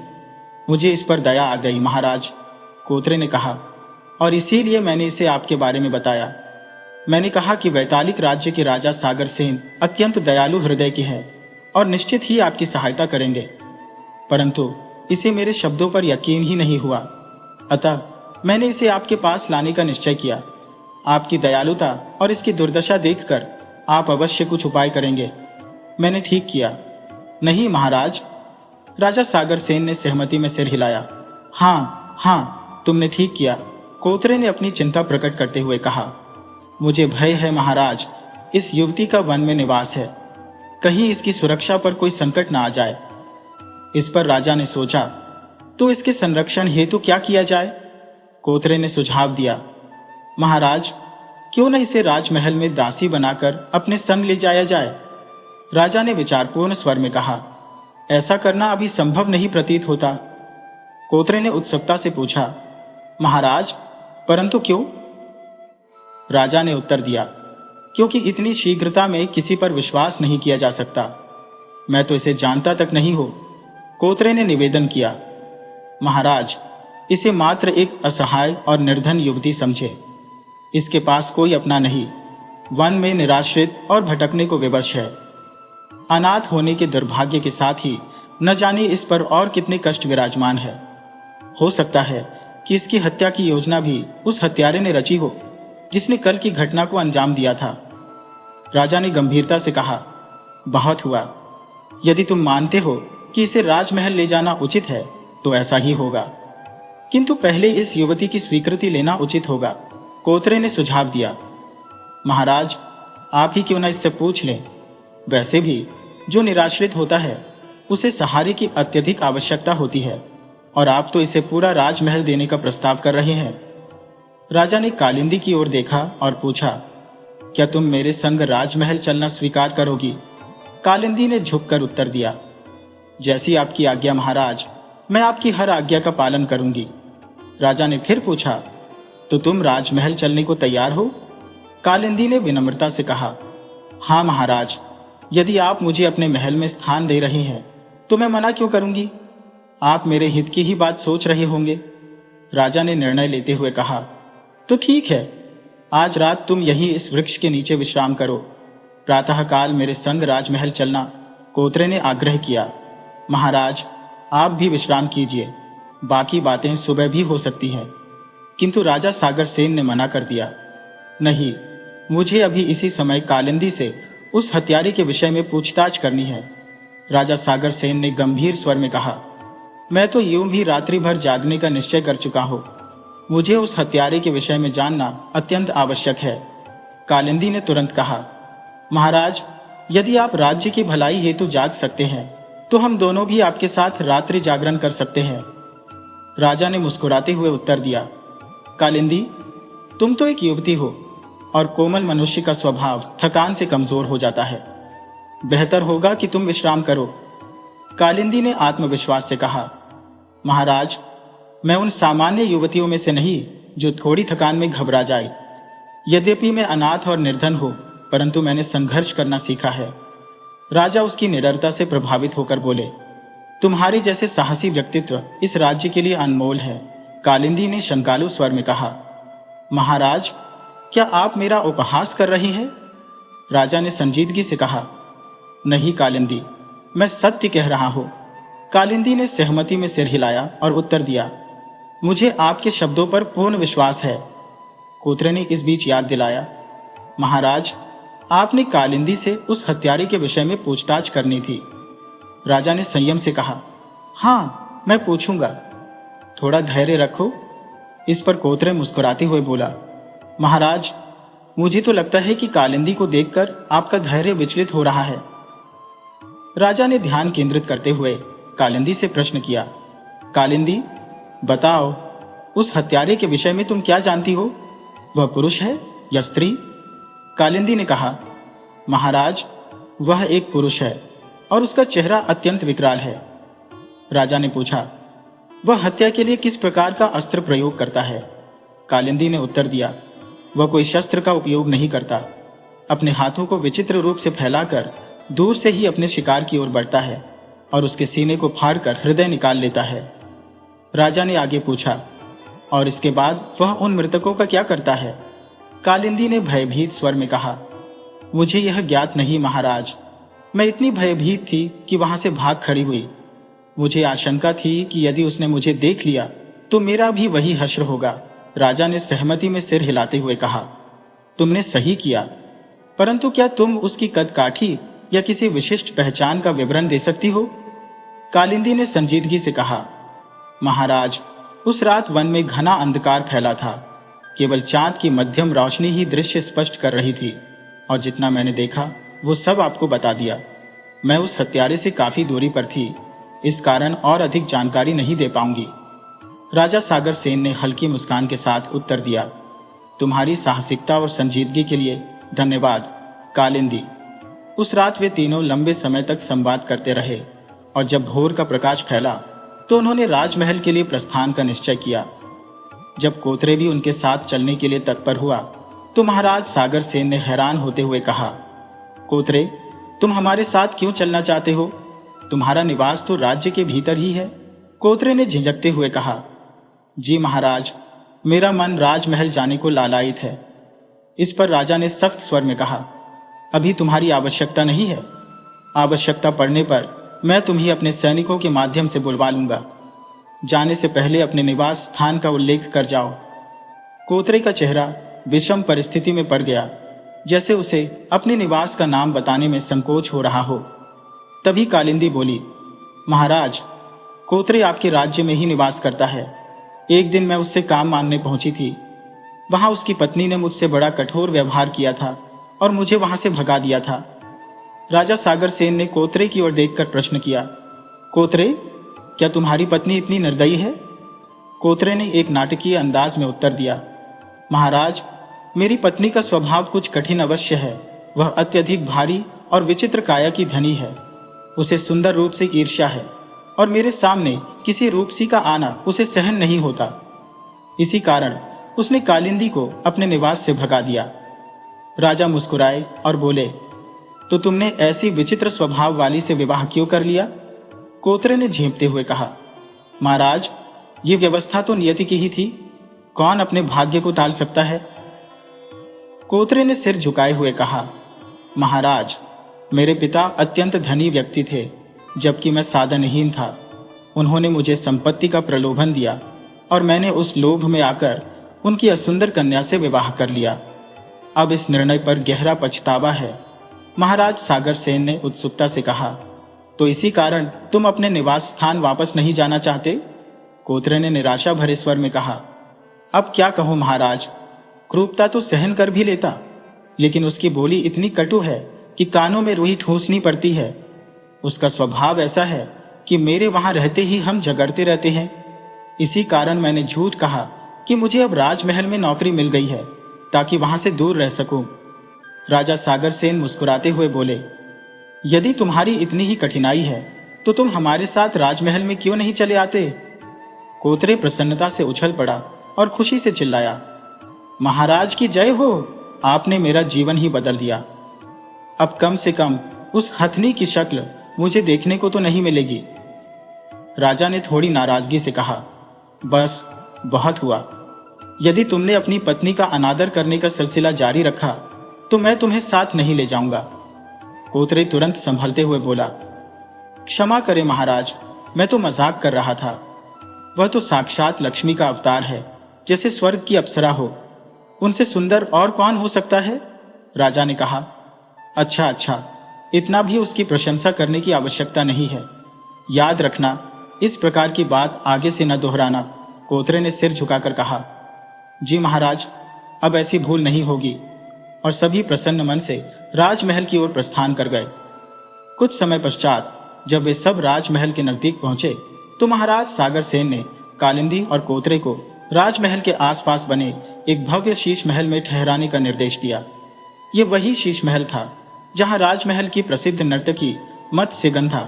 मुझे इस पर दया आ गई महाराज, कोतरे ने कहा, और इसीलिए मैंने इसे आपके बारे में बताया। मैंने कहा कि वैतालिक राज्य के राजा सागर सेन अत्यंत दयालु हृदय के हैं और निश्चित ही आपकी सहायता करेंगे, परंतु इसे मेरे शब्दों पर यकीन ही नहीं हुआ। अतः मैंने इसे आपके पास लाने का निश्चय किया। आपकी दयालुता और इसकी दुर्दशा देखकर आप अवश्य कुछ उपाय करेंगे। मैंने ठीक किया, नहीं महाराज? राजा सागर सेन ने सहमति में सिर हिलाया। हाँ हाँ, तुमने ठीक किया, कोतरे ने अपनी चिंता प्रकट करते हुए कहा। मुझे भय है महाराज, इस युवती का वन में निवास है, कहीं इसकी सुरक्षा पर कोई संकट न आ जाए। इस पर राजा ने सोचा, तो इसके संरक्षण हेतु क्या किया जाए? कोतरे ने सुझाव दिया, महाराज, क्यों न इसे राजमहल में दासी बनाकर अपने संग ले जाया जाए? राजा ने विचारपूर्ण स्वर में कहा, ऐसा करना अभी संभव नहीं प्रतीत होता। कोतरे ने उत्सुकता से पूछा, महाराज, परंतु क्यों? राजा ने उत्तर दिया, क्योंकि इतनी शीघ्रता में किसी पर विश्वास नहीं किया जा सकता। मैं तो इसे जानता तक नहीं हूं। कोतरे ने निवेदन किया, महाराज, इसे मात्र एक असहाय और निर्धन युवती समझे। इसके पास कोई अपना नहीं, वन में निराश्रित और भटकने को विवश है। अनाथ होने के दुर्भाग्य के साथ ही न जाने इस पर और कितने कष्ट विराजमान है। हो सकता है कि इसकी हत्या की योजना भी उस हत्यारे ने रची हो जिसने कल की घटना को अंजाम दिया था। राजा ने गंभीरता से कहा, बहुत हुआ। यदि तुम मानते हो कि इसे राजमहल ले जाना उचित है तो ऐसा ही होगा, किंतु पहले इस युवती की स्वीकृति लेना उचित होगा, कोतरे ने सुझाव दिया। महाराज, आप ही क्यों न इससे पूछ लें। वैसे भी जो निराश्रित होता है उसे सहारे की अत्यधिक आवश्यकता होती है, और आप तो इसे पूरा राजमहल देने का प्रस्ताव कर रहे हैं। राजा ने कालिंदी की ओर देखा और पूछा, क्या तुम मेरे संग राजमहल चलना स्वीकार करोगी? कालिंदी ने झुककर उत्तर दिया, जैसी आपकी आज्ञा महाराज, मैं आपकी हर आज्ञा का पालन करूंगी। राजा ने फिर पूछा, तो तुम राजमहल चलने को तैयार हो? कालिंदी ने विनम्रता से कहा, हाँ महाराज, यदि आप मुझे अपने महल में स्थान दे रहे हैं तो मैं मना क्यों करूंगी? आप मेरे हित की ही बात सोच रहे होंगे। राजा ने निर्णय लेते हुए कहा, तो ठीक है, आज रात तुम यहीं इस वृक्ष के नीचे विश्राम करो। प्रातःकाल मेरे संग राजमहल चलना। कोतरे ने आग्रह किया। महाराज, आप भी विश्राम कीजिए, बाकी बातें सुबह भी हो सकती हैं। किंतु राजा सागर सेन ने मना कर दिया। नहीं, मुझे अभी इसी समय कालिंदी से उस हत्यारे के विषय में पूछताछ करनी है। राजा सागर सेन ने गंभीर स्वर में कहा, मैं तो यूं भी रात्रि भर जागने का निश्चय कर चुका हूं। मुझे उस हत्यारे के विषय में जानना अत्यंत आवश्यक है। कालिंदी ने तुरंत कहा, महाराज, यदि आप राज्य की भलाई हेतु जाग सकते हैं तो हम दोनों भी आपके साथ रात्रि जागरण कर सकते हैं। राजा ने मुस्कुराते हुए उत्तर दिया, कालिंदी, तुम तो एक युवती हो और कोमल मनुष्य का स्वभाव थकान से कमजोर हो जाता है। बेहतर होगा कि तुम विश्राम करो। कालिंदी ने आत्मविश्वास से कहा, महाराज, मैं उन सामान्य युवतियों में से नहीं जो थोड़ी थकान में घबरा जाए। यद्यपि मैं अनाथ और निर्धन हूं, परंतु मैंने संघर्ष करना सीखा है। राजा उसकी निडरता से प्रभावित होकर बोले, तुम्हारे जैसे साहसी व्यक्तित्व इस राज्य के लिए अनमोल है। कालिंदी ने शंकालु स्वर में कहा, महाराज, क्या आप मेरा उपहास कर रही हैं? राजा ने संजीदगी से कहा, नहीं कालिंदी, मैं सत्य कह रहा हूं। कालिंदी ने सहमति में सिर हिलाया और उत्तर दिया, मुझे आपके शब्दों पर पूर्ण विश्वास है। कोतरे ने इस बीच याद दिलाया, महाराज, आपने कालिंदी से उस हत्यारे के विषय में पूछताछ करनी थी। राजा ने संयम से कहा, हां, मैं पूछूंगा। थोड़ा धैर्य रखो। इस पर कोतरे मुस्कुराते हुए बोला, महाराज, मुझे तो लगता है कि कालिंदी को देखकर आपका धैर्य विचलित हो रहा है। राजा ने ध्यान केंद्रित करते हुए कालिंदी से प्रश्न किया, कालिंदी, बताओ, उस हत्यारे के विषय में तुम क्या जानती हो? वह पुरुष है या स्त्री? कालिंदी ने कहा, महाराज, वह एक पुरुष है और उसका चेहरा अत्यंत विकराल है। राजा ने पूछा, वह हत्या के लिए किस प्रकार का अस्त्र प्रयोग करता है? कालिंदी ने उत्तर दिया, वह कोई शस्त्र का उपयोग नहीं करता। अपने हाथों को विचित्र रूप से फैलाकर दूर से ही अपने शिकार की ओर बढ़ता है और उसके सीने को फाड़कर हृदय निकाल लेता है। राजा ने आगे पूछा, और इसके बाद वह उन मृतकों का क्या करता है? कालिंदी ने भयभीत स्वर में कहा, मुझे यह ज्ञात नहीं महाराज। मैं इतनी भयभीत थी कि वहां से भाग खड़ी हुई। मुझे आशंका थी कि यदि उसने मुझे देख लिया तो मेरा भी वही हश्र होगा। राजा ने सहमति में सिर हिलाते हुए कहा, तुमने सही किया, परंतु क्या तुम उसकी कदकाठी या किसी विशिष्ट पहचान का विवरण दे सकती हो? कालिंदी ने संजीदगी से कहा, महाराज, उस रात वन में घना अंधकार फैला था। केवल चांद की मध्यम रोशनी ही दृश्य स्पष्ट कर रही थी और जितना मैंने देखा वो सब आपको बता दिया। मैं उस हत्यारे से काफी दूरी पर थी, इस कारण और अधिक जानकारी नहीं दे पाऊंगी। राजा सागर सेन ने हल्की मुस्कान के साथ उत्तर दिया, तुम्हारी साहसिकता और संजीदगी के लिए धन्यवाद कालिंदी। उस रात वे तीनों लंबे समय तक संवाद करते रहे और जब भोर का प्रकाश फैला तो उन्होंने राजमहल के लिए प्रस्थान का निश्चय किया। जब कोतरे भी उनके साथ चलने के लिए तत्पर हुआ तो महाराज सागर सेन ने हैरान होते हुए कहा, कोतरे, तुम हमारे साथ क्यों चलना चाहते हो? तुम्हारा निवास तो राज्य के भीतर ही है। कोतरे ने झिझकते हुए कहा, जी महाराज, मेरा मन राजमहल जाने को लालायित है। इस पर राजा ने सख्त स्वर में कहा, अभी तुम्हारी आवश्यकता नहीं है। आवश्यकता पड़ने पर मैं तुम्हें अपने सैनिकों के माध्यम से बुलवा लूंगा। जाने से पहले अपने निवास स्थान का उल्लेख कर जाओ। कोतरे का चेहरा विषम परिस्थिति में पड़ गया, जैसे उसे अपने निवास का नाम बताने में संकोच हो रहा हो। तभी कालिंदी बोली, महाराज, कोतरे आपके राज्य में ही निवास करता है। एक दिन मैं उससे काम मांगने पहुंची थी। वहां उसकी पत्नी ने मुझसे बड़ा कठोर व्यवहार किया था और मुझे वहां से भगा दिया था। राजा सागर सेन ने कोतरे की ओर देखकर प्रश्न किया, कोतरे, क्या तुम्हारी पत्नी इतनी निर्दयी है? कोतरे ने एक नाटकीय अंदाज में उत्तर दिया, महाराज, मेरी पत्नी का स्वभाव कुछ कठिन अवश्य है। वह अत्यधिक भारी और विचित्र काया की धनी है। उसे सुंदर रूप से ईर्ष्या है और मेरे सामने किसी रूपसी का आना उसे सहन नहीं होता। इसी कारण उसने कालिंदी को अपने निवास से भगा दिया। राजा मुस्कुराए और बोले, तो तुमने ऐसी विचित्र स्वभाव वाली से विवाह क्यों कर लिया? कोतरे ने झेंपते हुए कहा, महाराज, ये व्यवस्था तो नियति की ही थी, कौन अपने भाग्य को टाल सकता है? कोतरे ने सिर झुकाए हुए कहा, महाराज, मेरे पिता अत्यंत धनी व्यक्ति थे, जबकि मैं साधनहीन था। उन्होंने मुझे संपत्ति का प्रलोभन दिया और मैंने उस लोभ में आकर उनकी असुंदर कन्या से विवाह कर लिया। अब इस निर्णय पर गहरा पछतावा है। महाराज सागर सेन ने उत्सुकता से कहा, तो इसी कारण तुम अपने निवास स्थान वापस नहीं जाना चाहते? कोतरे ने निराशा भरे स्वर में कहा, अब क्या कहूं महाराज, क्रूरता तो सहन कर भी लेता, लेकिन उसकी बोली इतनी कटु है कि कानों में रुई ठूंसनी पड़ती है। उसका स्वभाव ऐसा है कि मेरे वहां रहते ही हम झगड़ते रहते हैं। इसी कारण मैंने झूठ कहा कि मुझे अब राजमहल में नौकरी मिल गई है, ताकि वहां से दूर रह सकूं। राजा सागर सेन मुस्कुराते हुए बोले, यदि तुम्हारी इतनी ही कठिनाई है तो तुम हमारे साथ राजमहल में क्यों नहीं चले आते? कोतरे प्रसन्नता से उछल पड़ा और खुशी से चिल्लाया, महाराज की जय हो, आपने मेरा जीवन ही बदल दिया। अब कम से कम उस हथनी की शक्ल मुझे देखने को तो नहीं मिलेगी। राजा ने थोड़ी नाराजगी से कहा, बस बहुत हुआ। यदि तुमने अपनी पत्नी का अनादर करने का सिलसिला जारी रखा तो मैं तुम्हें साथ नहीं ले जाऊंगा। कोतरे तुरंत संभलते हुए बोला, क्षमा करें महाराज, मैं तो मजाक कर रहा था। वह तो साक्षात लक्ष्मी का अवतार है, जैसे स्वर्ग की अप्सरा हो। उनसे सुंदर और कौन हो सकता है? राजा ने कहा, अच्छा, इतना भी उसकी प्रशंसा करने की आवश्यकता नहीं है। याद रखना, इस प्रकार की बात आगे से न दोहराना। कोतरे ने सिर झुकाकर कहा, जी महाराज, अब ऐसी भूल नहीं होगी। और सभी प्रसन्न मन से राजमहल की ओर प्रस्थान कर गए। कुछ समय पश्चात जब वे सब राजमहल के नजदीक पहुंचे तो महाराज सागर सेन ने कालिंदी और कोतरे को राजमहल के आसपास बने एक भव्य शीश महल में ठहराने का निर्देश दिया। ये वही शीश महल था जहां राजमहल की प्रसिद्ध नर्तकी मत्स्यगंधा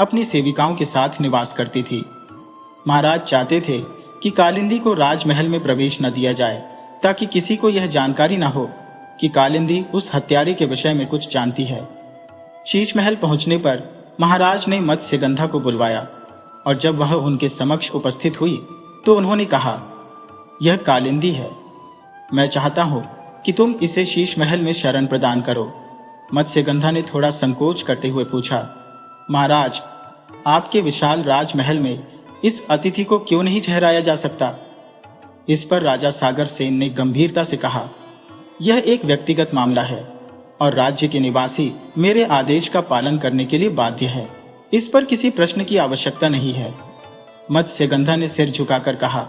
अपनी सेविकाओं के साथ निवास करती थी। महाराज चाहते थे कि कालिंदी को राजमहल में प्रवेश न दिया जाए, ताकि किसी को यह जानकारी न हो कि कालिंदी उस हत्यारे के विषय में कुछ जानती है। शीश महल पहुंचने पर महाराज ने मत्स्यगंधा को बुलवाया और जब वह उनके समक्ष उपस्थित हुई तो उन्होंने कहा, यह कालिंदी है। मैं चाहता हूं कि तुम इसे शीश महल में शरण प्रदान करो। मत्स्यगंधा ने थोड़ा संकोच करते हुए पूछा, महाराज, आपके विशाल राजमहल में इस अतिथि को क्यों नहीं ठहराया जा सकता? इस पर राजा सागर सेन ने गंभीरता से कहा, यह एक व्यक्तिगत मामला है और राज्य के निवासी मेरे आदेश का पालन करने के लिए बाध्य है। इस पर किसी प्रश्न की आवश्यकता नहीं है। मत्स्यगंधा ने सिर झुकाकर कहा,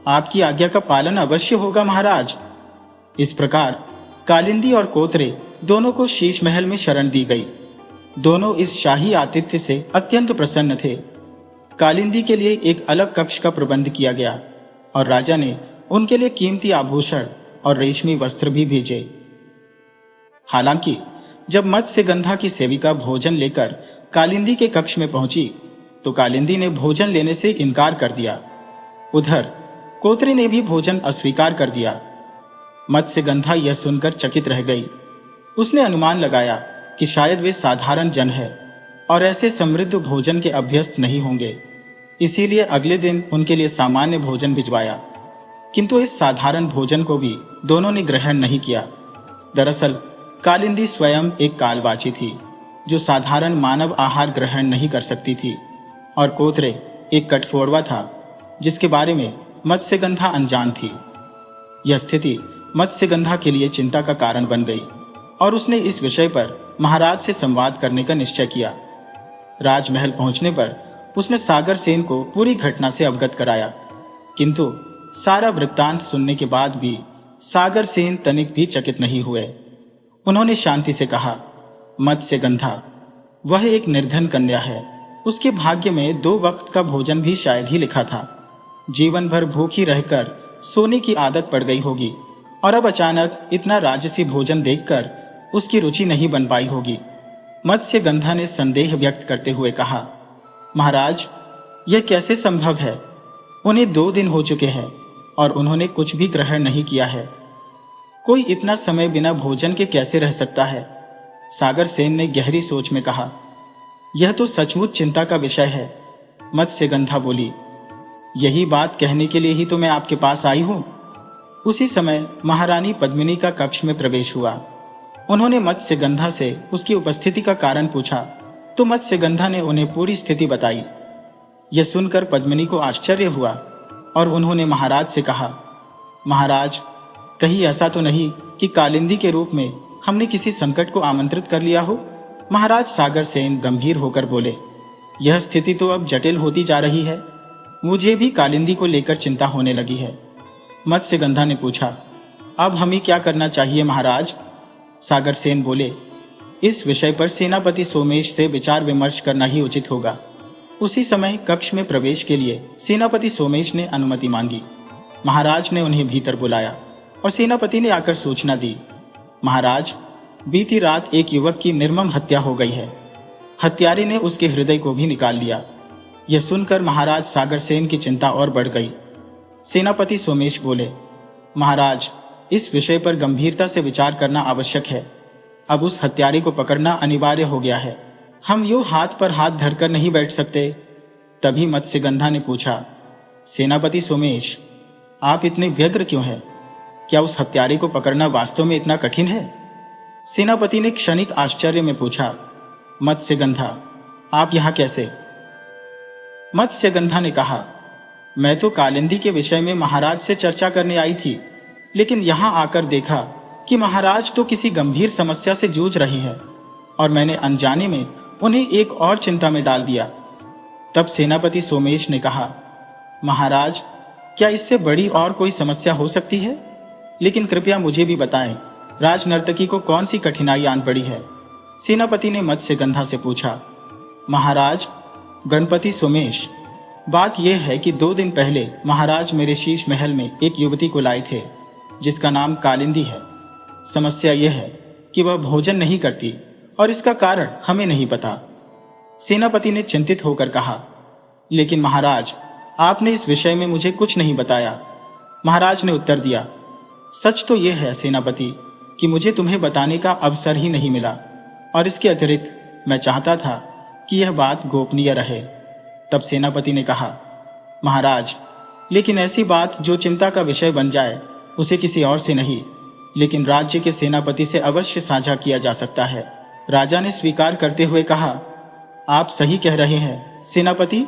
आपकी आज्ञा का पालन अवश्य होगा महाराज। इस प्रकार कालिंदी और कोतरे दोनों को शीश महल में शरण दी गई। दोनों इस शाही आतिथ्य से अत्यंत प्रसन्न थे। कालिंदी के लिए एक अलग कक्ष का प्रबंध किया गया और राजा ने उनके लिए कीमती आभूषण और रेशमी वस्त्र भी भेजे। हालांकि जब मत्स्यगंधा की सेविका भोजन लेकर कालिंदी के कक्ष में पहुंची तो कालिंदी ने भोजन लेने से इनकार कर दिया। उधर कोतरे ने भी भोजन अस्वीकार कर दिया। मत्स्यगंधा यह सुनकर चकित रह गई। उसने अनुमान लगाया कि शायद वे साधारण जन है और ऐसे समृद्ध भोजन के अभ्यस्त नहीं होंगे। इसीलिए अगले दिन उनके लिए सामान्य भोजन भिजवाया, किंतु इस साधारण भोजन को भी दोनों ने ग्रहण नहीं किया। दरअसल कालिंदी स्वयं एक कालवाची थी जो साधारण मानव आहार ग्रहण नहीं कर सकती थी, और कोतरे एक कठफोड़वा था जिसके बारे में मत्स्यगंधा अनजान थी। यह स्थिति मत्स्यगंधा के लिए चिंता का कारण बन गई और उसने इस विषय पर महाराज से संवाद करने का निश्चय किया। राजमहल पहुंचने पर उसने सागर सेन को पूरी घटना से अवगत कराया, किंतु सारा वृत्तांत सुनने के बाद भी सागर सेन तनिक भी चकित नहीं हुए। उन्होंने शांति से कहा, मत्स्यगंधा, वह एक निर्धन कन्या है। उसके भाग्य में 2 वक्त का भोजन भी शायद ही लिखा था। जीवन भर भूखी रहकर सोने की आदत पड़ गई होगी और अब अचानक इतना राजसी भोजन देखकर उसकी रुचि नहीं बन पाई होगी। मत्स्यगंधा ने संदेह व्यक्त करते हुए कहा, महाराज, यह कैसे संभव है? उन्हें 2 दिन हो चुके हैं और उन्होंने कुछ भी ग्रहण नहीं किया है। कोई इतना समय बिना भोजन के कैसे रह सकता है? सागर सेन ने गहरी सोच में कहा, यह तो सचमुच चिंता का विषय है। मत्स्यगंधा बोली, यही बात कहने के लिए ही तो मैं आपके पास आई हूं। उसी समय महारानी पद्मिनी का कक्ष में प्रवेश हुआ। उन्होंने मत्स्यगंधा से उसकी उपस्थिति का कारण पूछा तो मत्स्यगंधा ने उन्हें पूरी स्थिति बताई। यह सुनकर पद्मिनी को आश्चर्य हुआ और उन्होंने महाराज से कहा, महाराज, कहीं ऐसा तो नहीं कि कालिंदी के रूप में हमने किसी संकट को आमंत्रित कर लिया हो? महाराज सागर सेन गंभीर होकर बोले, यह स्थिति तो अब जटिल होती जा रही है। मुझे भी कालिंदी को लेकर चिंता होने लगी है। मत्स्यगंधा ने पूछा, अब हमें क्या करना चाहिए महाराज? सागर सेन बोले, इस विषय पर सेनापति सोमेश से विचार विमर्श करना ही उचित होगा। उसी समय कक्ष में प्रवेश के लिए सेनापति सोमेश ने अनुमति मांगी। महाराज ने उन्हें भीतर बुलाया और सेनापति ने आकर सूचना दी, महाराज, बीती रात एक युवक की निर्मम हत्या हो गई है। हत्यारे ने उसके हृदय को भी निकाल लिया। यह सुनकर महाराज सागर सेन की चिंता और बढ़ गई। सेनापति सोमेश बोले, महाराज, इस विषय पर गंभीरता से विचार करना आवश्यक है। अब उस हत्यारे को पकड़ना अनिवार्य हो गया है। हम यूं हाथ पर हाथ धरकर नहीं बैठ सकते। तभी मत्स्यगंधा ने पूछा, सेनापति सोमेश, आप इतने व्यग्र क्यों हैं? क्या उस हत्यारे को पकड़ना वास्तव में इतना कठिन है? सेनापति ने क्षणिक आश्चर्य में पूछा, मत्स्यगंधा, आप यहां कैसे? मत्स्यगंधा ने कहा, मैं तो कालिंदी के विषय में महाराज से चर्चा करने आई थी, लेकिन यहां आकर देखा कि महाराज तो किसी गंभीर समस्या से जूझ रहे हैं और मैंने अनजाने में उन्हें एक और चिंता में डाल दिया। तब सेनापति सोमेश ने कहा, महाराज, क्या इससे बड़ी और कोई समस्या हो सकती है? लेकिन कृपया मुझे भी बताएं, राजनर्तकी को कौन सी कठिनाई आन पड़ी है? सेनापति ने मत्स्यगंधा से पूछा। महाराज, गणपति सोमेश, बात यह है कि 2 दिन पहले महाराज मेरे शीश महल में एक युवती को लाए थे जिसका नाम कालिंदी है। समस्या यह है कि वह भोजन नहीं करती और इसका कारण हमें नहीं पता। सेनापति ने चिंतित होकर कहा, लेकिन महाराज, आपने इस विषय में मुझे कुछ नहीं बताया। महाराज ने उत्तर दिया, सच तो यह है सेनापति कि मुझे तुम्हें बताने का अवसर ही नहीं मिला और इसके अतिरिक्त मैं चाहता था कि यह बात गोपनीय रहे। तब सेनापति ने कहा, महाराज, लेकिन ऐसी बात जो चिंता का विषय बन जाए उसे किसी और से नहीं, लेकिन राज्य के सेनापति से अवश्य साझा किया जा सकता है। राजा ने स्वीकार करते हुए कहा, आप सही कह रहे हैं सेनापति।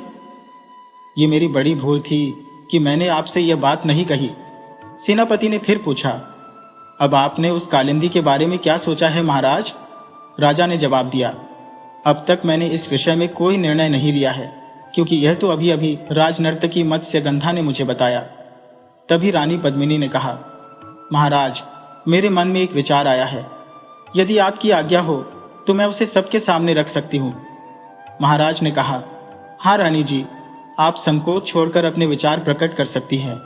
ये मेरी बड़ी भूल थी कि मैंने आपसे यह बात नहीं कही। सेनापति ने फिर पूछा, अब आपने उस कालिंदी के बारे में क्या सोचा है महाराज? राजा ने जवाब दिया, अब तक मैंने इस विषय में कोई निर्णय नहीं लिया है, क्योंकि यह तो अभी अभी राजनर्तकी मत्स्यगंधा ने मुझे बताया। तभी रानी पद्मिनी ने कहा, महाराज, मेरे मन में एक विचार आया है। यदि आपकी आज्ञा हो तो मैं उसे सबके सामने रख सकती हूँ। महाराज ने कहा, हाँ रानी जी, आप संकोच छोड़कर अपने विचार प्रकट कर सकती हैं।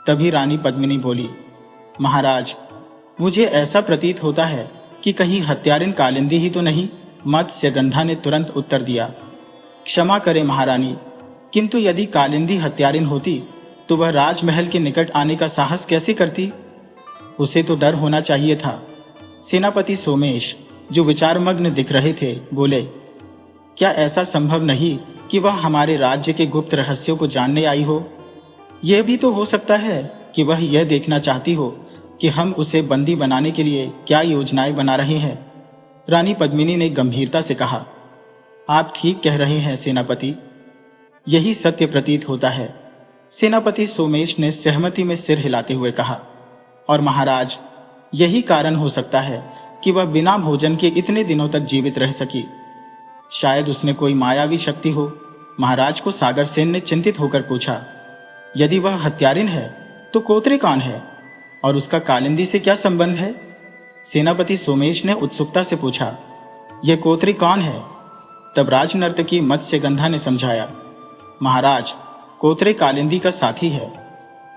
तभी रानी पद्मिनी बोली, महाराज, मुझे ऐसा प्रतीत होता है कि कहीं हत्यारिन कालिंदी ही तो नहीं। मत्स्यगंधा ने तुरंत उत्तर दिया, क्षमा करें महारानी, किंतु यदि कालिंदी हत्यारिन होती तो वह राजमहल के निकट आने का साहस कैसे करती? उसे तो डर होना चाहिए था। सेनापति सोमेश, जो विचारमग्न दिख रहे थे, बोले, क्या ऐसा संभव नहीं कि वह हमारे राज्य के गुप्त रहस्यों को जानने आई हो? यह भी तो हो सकता है कि वह यह देखना चाहती हो कि हम उसे बंदी बनाने के लिए क्या योजनाएं बना रहे हैं। रानी पद्मिनी ने गंभीरता से कहा, आप ठीक कह रहे हैं सेनापति, यही सत्य प्रतीत होता है। सेनापति सोमेश ने सहमति में सिर हिलाते हुए कहा, और महाराज, यही कारण हो सकता है कि वह बिना भोजन के इतने दिनों तक जीवित रह सकी। शायद उसमें कोई मायावी शक्ति हो। महाराज को सागर सेन ने चिंतित होकर पूछा, यदि वह हत्यारिन है तो कोतरे कौन है और उसका कालिंदी से क्या संबंध है? सेनापति सोमेश ने उत्सुकता से पूछा, यह कोतरी कौन है? तब राजनर्तकी मत्स्यगंधा ने समझाया, महाराज, कोतरे कालिंदी का साथी है।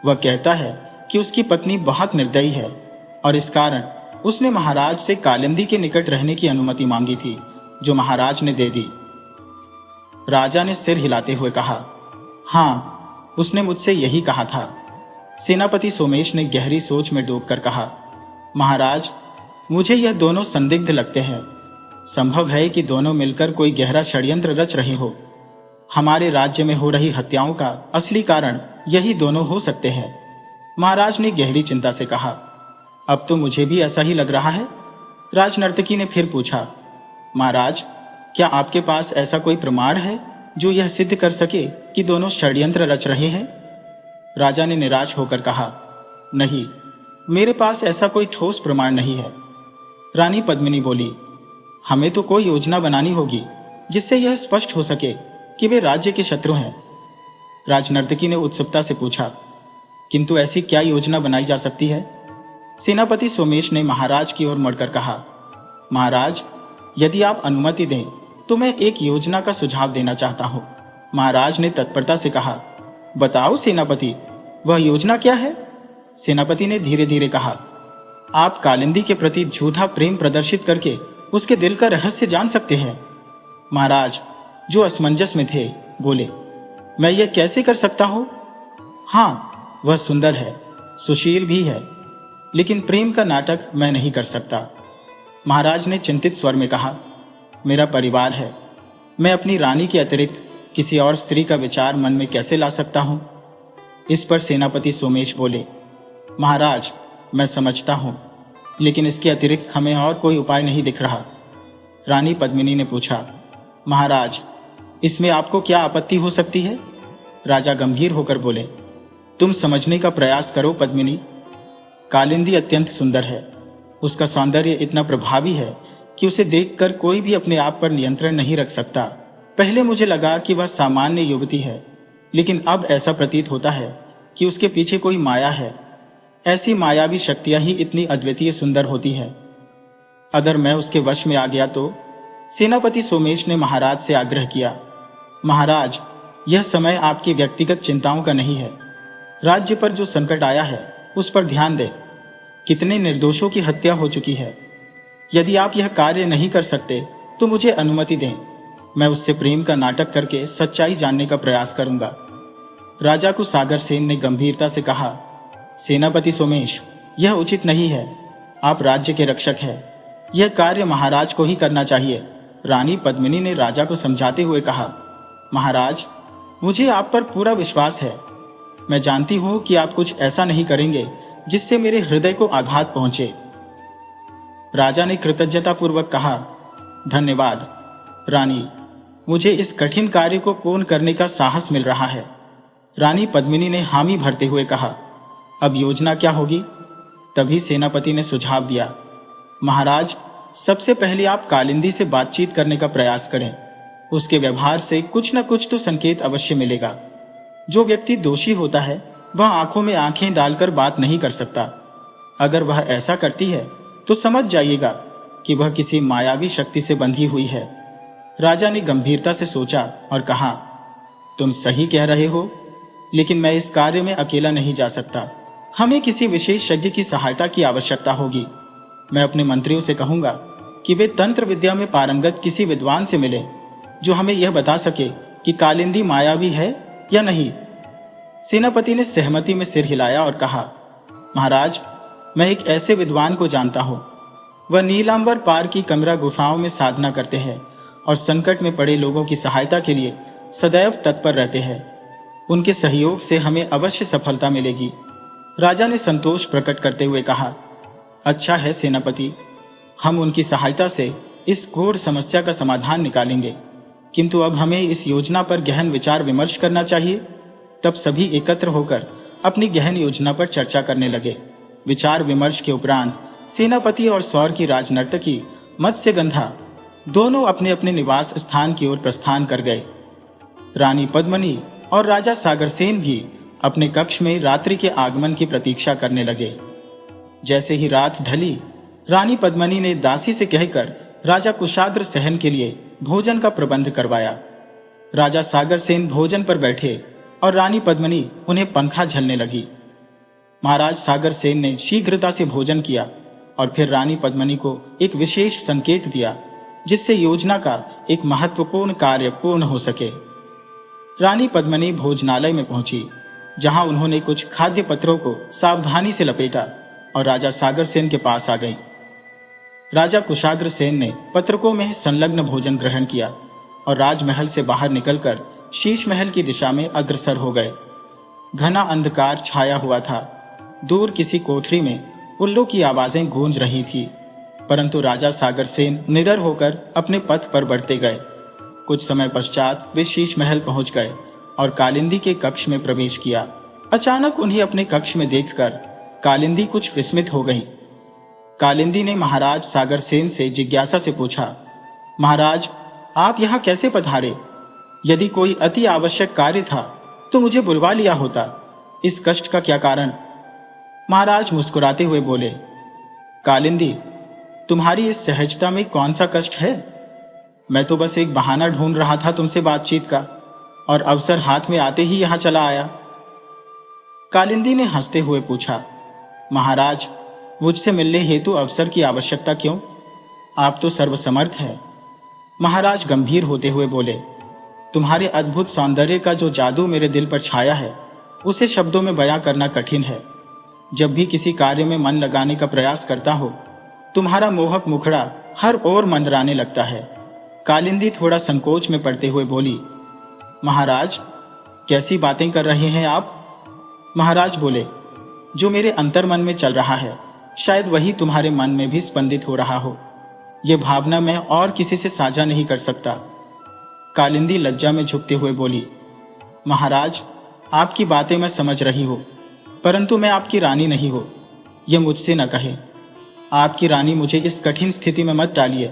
वह कहता है कि उसकी पत्नी बहुत निर्दयी है और इस कारण उसने महाराज से कालिंदी के निकट रहने की अनुमति मांगी थी, जो महाराज ने दे दी। राजा ने सिर हिलाते हुए कहा, हाँ, उसने मुझसे यही कहा था। सेनापति सोमेश ने गहरी सोच में डूबकर कहा, महाराज, मुझे यह दोनों संदिग्ध लगते हैं। संभव है कि दोनों मिलकर कोई गहरा षड्यंत्र रच रहे हो। हमारे राज्य में हो रही हत्याओं का असली कारण यही दोनों हो सकते हैं। महाराज ने गहरी चिंता से कहा। अब तो मुझे भी ऐसा ही लग रहा है। राजनर्तकी ने फिर पूछा, महाराज, क्या आपके पास ऐसा कोई प्रमाण है जो यह सिद्ध कर सके कि दोनों षड्यंत्र रच रहे हैं? राजा ने निराश होकर कहा, नहीं, मेरे पास ऐसा कोई ठोस प्रमाण नहीं है। रानी पद्मिनी बोली, हमें तो कोई योजना बनानी होगी जिससे यह स्पष्ट हो सके कि वे राज्य के शत्रु हैं। राजनर्तकी ने उत्सुकता से पूछा, किंतु ऐसी क्या योजना बनाई जा सकती है? सेनापति सोमेश ने महाराज की ओर मुड़कर कहा, महाराज, यदि आप अनुमति दें तो मैं एक योजना का सुझाव देना चाहता हूं। महाराज ने तत्परता से कहा, बताओ सेनापति, वह योजना क्या है? सेनापति ने धीरे धीरे कहा, आप कालिंदी के प्रति झूठा प्रेम प्रदर्शित करके उसके दिल का रहस्य जान सकते हैं। महाराज, जो असमंजस में थे, बोले, मैं यह कैसे कर सकता हूं? हाँ, वह सुंदर है, सुशील भी है, लेकिन प्रेम का नाटक मैं नहीं कर सकता। महाराज ने चिंतित स्वर में कहा, मेरा परिवार है, मैं अपनी रानी के अतिरिक्त किसी और स्त्री का विचार मन में कैसे ला सकता हूं? इस पर सेनापति सोमेश बोले, महाराज, मैं समझता हूं, लेकिन इसके अतिरिक्त हमें और कोई उपाय नहीं दिख रहा। रानी पद्मिनी ने पूछा, महाराज, इसमें आपको क्या आपत्ति हो सकती है? राजा गंभीर होकर बोले, तुम समझने का प्रयास करो पद्मिनी। कालिंदी अत्यंत सुंदर है, उसका सौंदर्य इतना प्रभावी है कि उसे देखकर कोई भी अपने आप पर नियंत्रण नहीं रख सकता। पहले मुझे लगा कि वह सामान्य युवती है, लेकिन अब ऐसा प्रतीत होता है कि उसके पीछे कोई माया है। ऐसी मायावी शक्तियां ही इतनी अद्वितीय सुंदर होती है। अगर मैं उसके वश में आ गया तो? सेनापति सोमेश ने महाराज से आग्रह किया, महाराज, यह समय आपकी व्यक्तिगत चिंताओं का नहीं है। राज्य पर जो संकट आया है उस पर ध्यान दें। कितने निर्दोषों की हत्या हो चुकी है। यदि आप यह कार्य नहीं कर सकते तो मुझे अनुमति दें, मैं उससे प्रेम का नाटक करके सच्चाई जानने का प्रयास करूंगा। राजा को सागर सेन ने गंभीरता से कहा, सेनापति सोमेश, यह उचित नहीं है। आप राज्य के रक्षक हैं, यह कार्य महाराज को ही करना चाहिए। रानी पद्मिनी ने राजा को समझाते हुए कहा, महाराज, मुझे आप पर पूरा विश्वास है। मैं जानती हूं कि आप कुछ ऐसा नहीं करेंगे जिससे मेरे हृदय को आघात पहुंचे। राजा ने कृतज्ञतापूर्वक कहा, धन्यवाद रानी, मुझे इस कठिन कार्य को पूर्ण करने का साहस मिल रहा है। रानी पद्मिनी ने हामी भरते हुए कहा, अब योजना क्या होगी? तभी सेनापति ने सुझाव दिया, महाराज, सबसे पहले आप कालिंदी से बातचीत करने का प्रयास करें। उसके व्यवहार से कुछ न कुछ तो संकेत अवश्य मिलेगा। जो व्यक्ति दोषी होता है वह आंखों में आंखें डालकर बात नहीं कर सकता। अगर वह ऐसा करती है तो समझ जाइएगा कि वह किसी मायावी शक्ति से बंधी हुई है। राजा ने गंभीरता से सोचा और कहा, तुम सही कह रहे हो, लेकिन मैं इस कार्य में अकेला नहीं जा सकता। हमें किसी विशेषज्ञ की सहायता की आवश्यकता होगी। मैं अपने मंत्रियों से कहूंगा कि वे तंत्र विद्या में पारंगत किसी विद्वान से मिले जो हमें यह बता सके कि कालिंदी मायावी है या नहीं। सेनापति ने सहमति में सिर हिलाया और कहा, महाराज, मैं एक ऐसे विद्वान को जानता हूं। वह नीलांबर पार की कमरा गुफाओं में साधना करते हैं और संकट में पड़े लोगों की सहायता के लिए सदैव तत्पर रहते हैं। उनके सहयोग से हमें अवश्य सफलता मिलेगी। राजा ने संतोष प्रकट करते हुए कहा, अच्छा है सेनापति, हम उनकी सहायता से इस घोर समस्या का समाधान निकालेंगे। किंतु अब हमें इस योजना पर गहन विचार विमर्श करना चाहिए। तब सभी एकत्र होकर अपनी गहन योजना पर चर्चा करने लगे। विचार विमर्श के उपरांत सेनापति और सौर की राजनर्तकी मत्स्यगंधा दोनों अपने अपने निवास स्थान की ओर प्रस्थान कर गए। रानी पद्मिनी और राजा सागरसेन भी अपने कक्ष में रात्रि के आगमन की प्रतीक्षा करने लगे। जैसे ही रात ढली, रानी पद्मिनी ने दासी से कहकर राजा कुशाग्र सहन के लिए भोजन का प्रबंध करवाया। राजा सागरसेन भोजन पर बैठे और रानी पद्मिनी उन्हें पंखा झलने लगी। महाराज सागरसेन ने शीघ्रता से भोजन किया और फिर रानी पद्मिनी को एक विशेष संकेत दिया जिससे योजना का एक महत्वपूर्ण कार्य पूर्ण हो सके। रानी पद्मिनी भोजनालय में पहुंची, जहां उन्होंने कुछ खाद्य पत्रों को सावधानी से लपेटा और राजा सागरसेन के पास आ गई। राजा कुशाग्र सेन ने पत्रकों में संलग्न भोजन ग्रहण किया और राजमहल से बाहर निकलकर शीश महल की दिशा में अग्रसर हो गए। घना अंधकार छाया हुआ था। दूर किसी कोठरी में उल्लू की आवाजें गूंज रही थी, परंतु राजा सागरसेन निडर होकर अपने पथ पर बढ़ते गए। कुछ समय पश्चात वे शीश महल पहुंच गए और कालिंदी के कक्ष में प्रवेश किया। अचानक उन्हें अपने कक्ष में देखकर कालिंदी कुछ विस्मित हो गई। कालिंदी ने महाराज सागरसेन से जिज्ञासा से पूछा, महाराज, आप यहाँ कैसे पधारे? यदि कोई अति आवश्यक कार्य था तो मुझे बुलवा लिया होता। इस कष्ट का क्या कारण? महाराज मुस्कुराते हुए बोले, कालिंदी, तुम्हारी इस सहजता में कौन सा कष्ट है? मैं तो बस एक बहाना ढूंढ रहा था तुमसे बातचीत का, और अवसर हाथ में आते ही यहां चला आया। कालिंदी ने हंसते हुए पूछा, महाराज, मुझसे मिलने हेतु अवसर की आवश्यकता क्यों? आप तो सर्वसमर्थ हैं। महाराज गंभीर होते हुए बोले, तुम्हारे अद्भुत सौंदर्य का जो जादू मेरे दिल पर छाया है, उसे शब्दों में बयां करना कठिन है। जब भी किसी कार्य में मन लगाने का प्रयास करता हो, तुम्हारा मोहक मुखड़ा हर ओर मंडराने लगता है। कालिंदी थोड़ा संकोच में पड़ते हुए बोली, महाराज, कैसी बातें कर रहे हैं आप? महाराज बोले, जो मेरे अंतर मन में चल रहा है, शायद वही तुम्हारे मन में भी स्पंदित हो रहा हो। यह भावना मैं और किसी से साझा नहीं कर सकता। कालिंदी लज्जा में झुकते हुए बोली, महाराज, आपकी बातें मैं समझ रही हूं, परंतु मैं आपकी रानी नहीं हूं। यह मुझसे न कहे। आपकी रानी मुझे इस कठिन स्थिति में मत डालिए।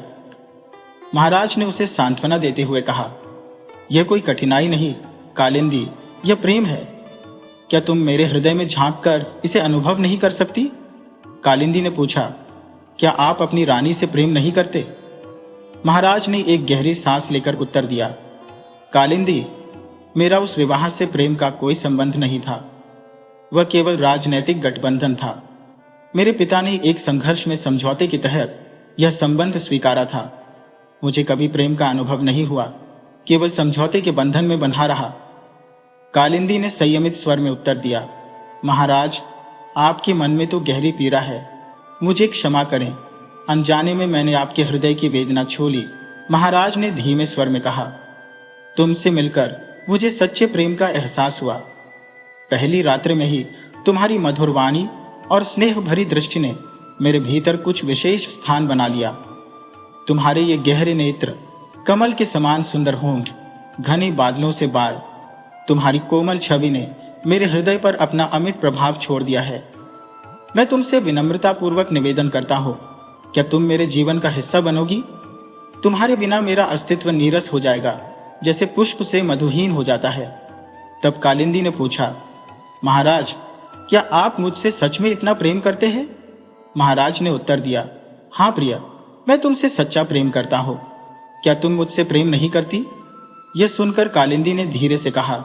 महाराज ने उसे सांत्वना देते हुए कहा, यह कोई कठिनाई नहीं कालिंदी, यह प्रेम है। क्या तुम मेरे हृदय में झांक कर इसे अनुभव नहीं कर सकती? कालिंदी ने पूछा, क्या आप अपनी रानी से प्रेम नहीं करते? महाराज ने एक गहरी सांस लेकर उत्तर दिया, कालिंदी, मेरा उस विवाह से प्रेम का कोई संबंध नहीं था। वह केवल राजनैतिक गठबंधन था। मेरे पिता ने एक संघर्ष में समझौते के तहत यह संबंध स्वीकारा था। मुझे कभी प्रेम का अनुभव नहीं हुआ, केवल समझौते के बंधन में बंधा रहा। कालिंदी ने संयमित स्वर में उत्तर दिया, महाराज, आपके मन में तो गहरी पीड़ा है। मुझे क्षमा करें, अनजाने में मैंने आपके हृदय की वेदना छू ली। महाराज ने धीमे स्वर में कहा, तुमसे मिलकर मुझे सच्चे प्रेम का एहसास हुआ। पहली रात्रि में ही तुम्हारी मधुर वाणी और स्नेह भरी दृष्टि ने मेरे भीतर कुछ विशेष स्थान बना लिया। तुम्हारे ये गहरे नेत्र, कमल के समान सुंदर होंठ, घने बादलों से बाल, तुम्हारी कोमल छवि ने मेरे हृदय पर अपना अमिट प्रभाव छोड़ दिया है। मैं तुमसे विनम्रता पूर्वक निवेदन करता हूं, क्या तुम मेरे जीवन का हिस्सा बनोगी? तुम्हारे बिना मेरा अस्तित्व नीरस हो जाएगा, जैसे पुष्प से मधुहीन हो जाता है। तब कालिंदी ने पूछा, महाराज, क्या आप मुझसे सच में इतना प्रेम करते हैं? महाराज ने उत्तर दिया, हाँ प्रिय, मैं तुमसे सच्चा प्रेम करता हूं। क्या तुम मुझसे प्रेम नहीं करती? यह सुनकर कालिंदी ने धीरे से कहा,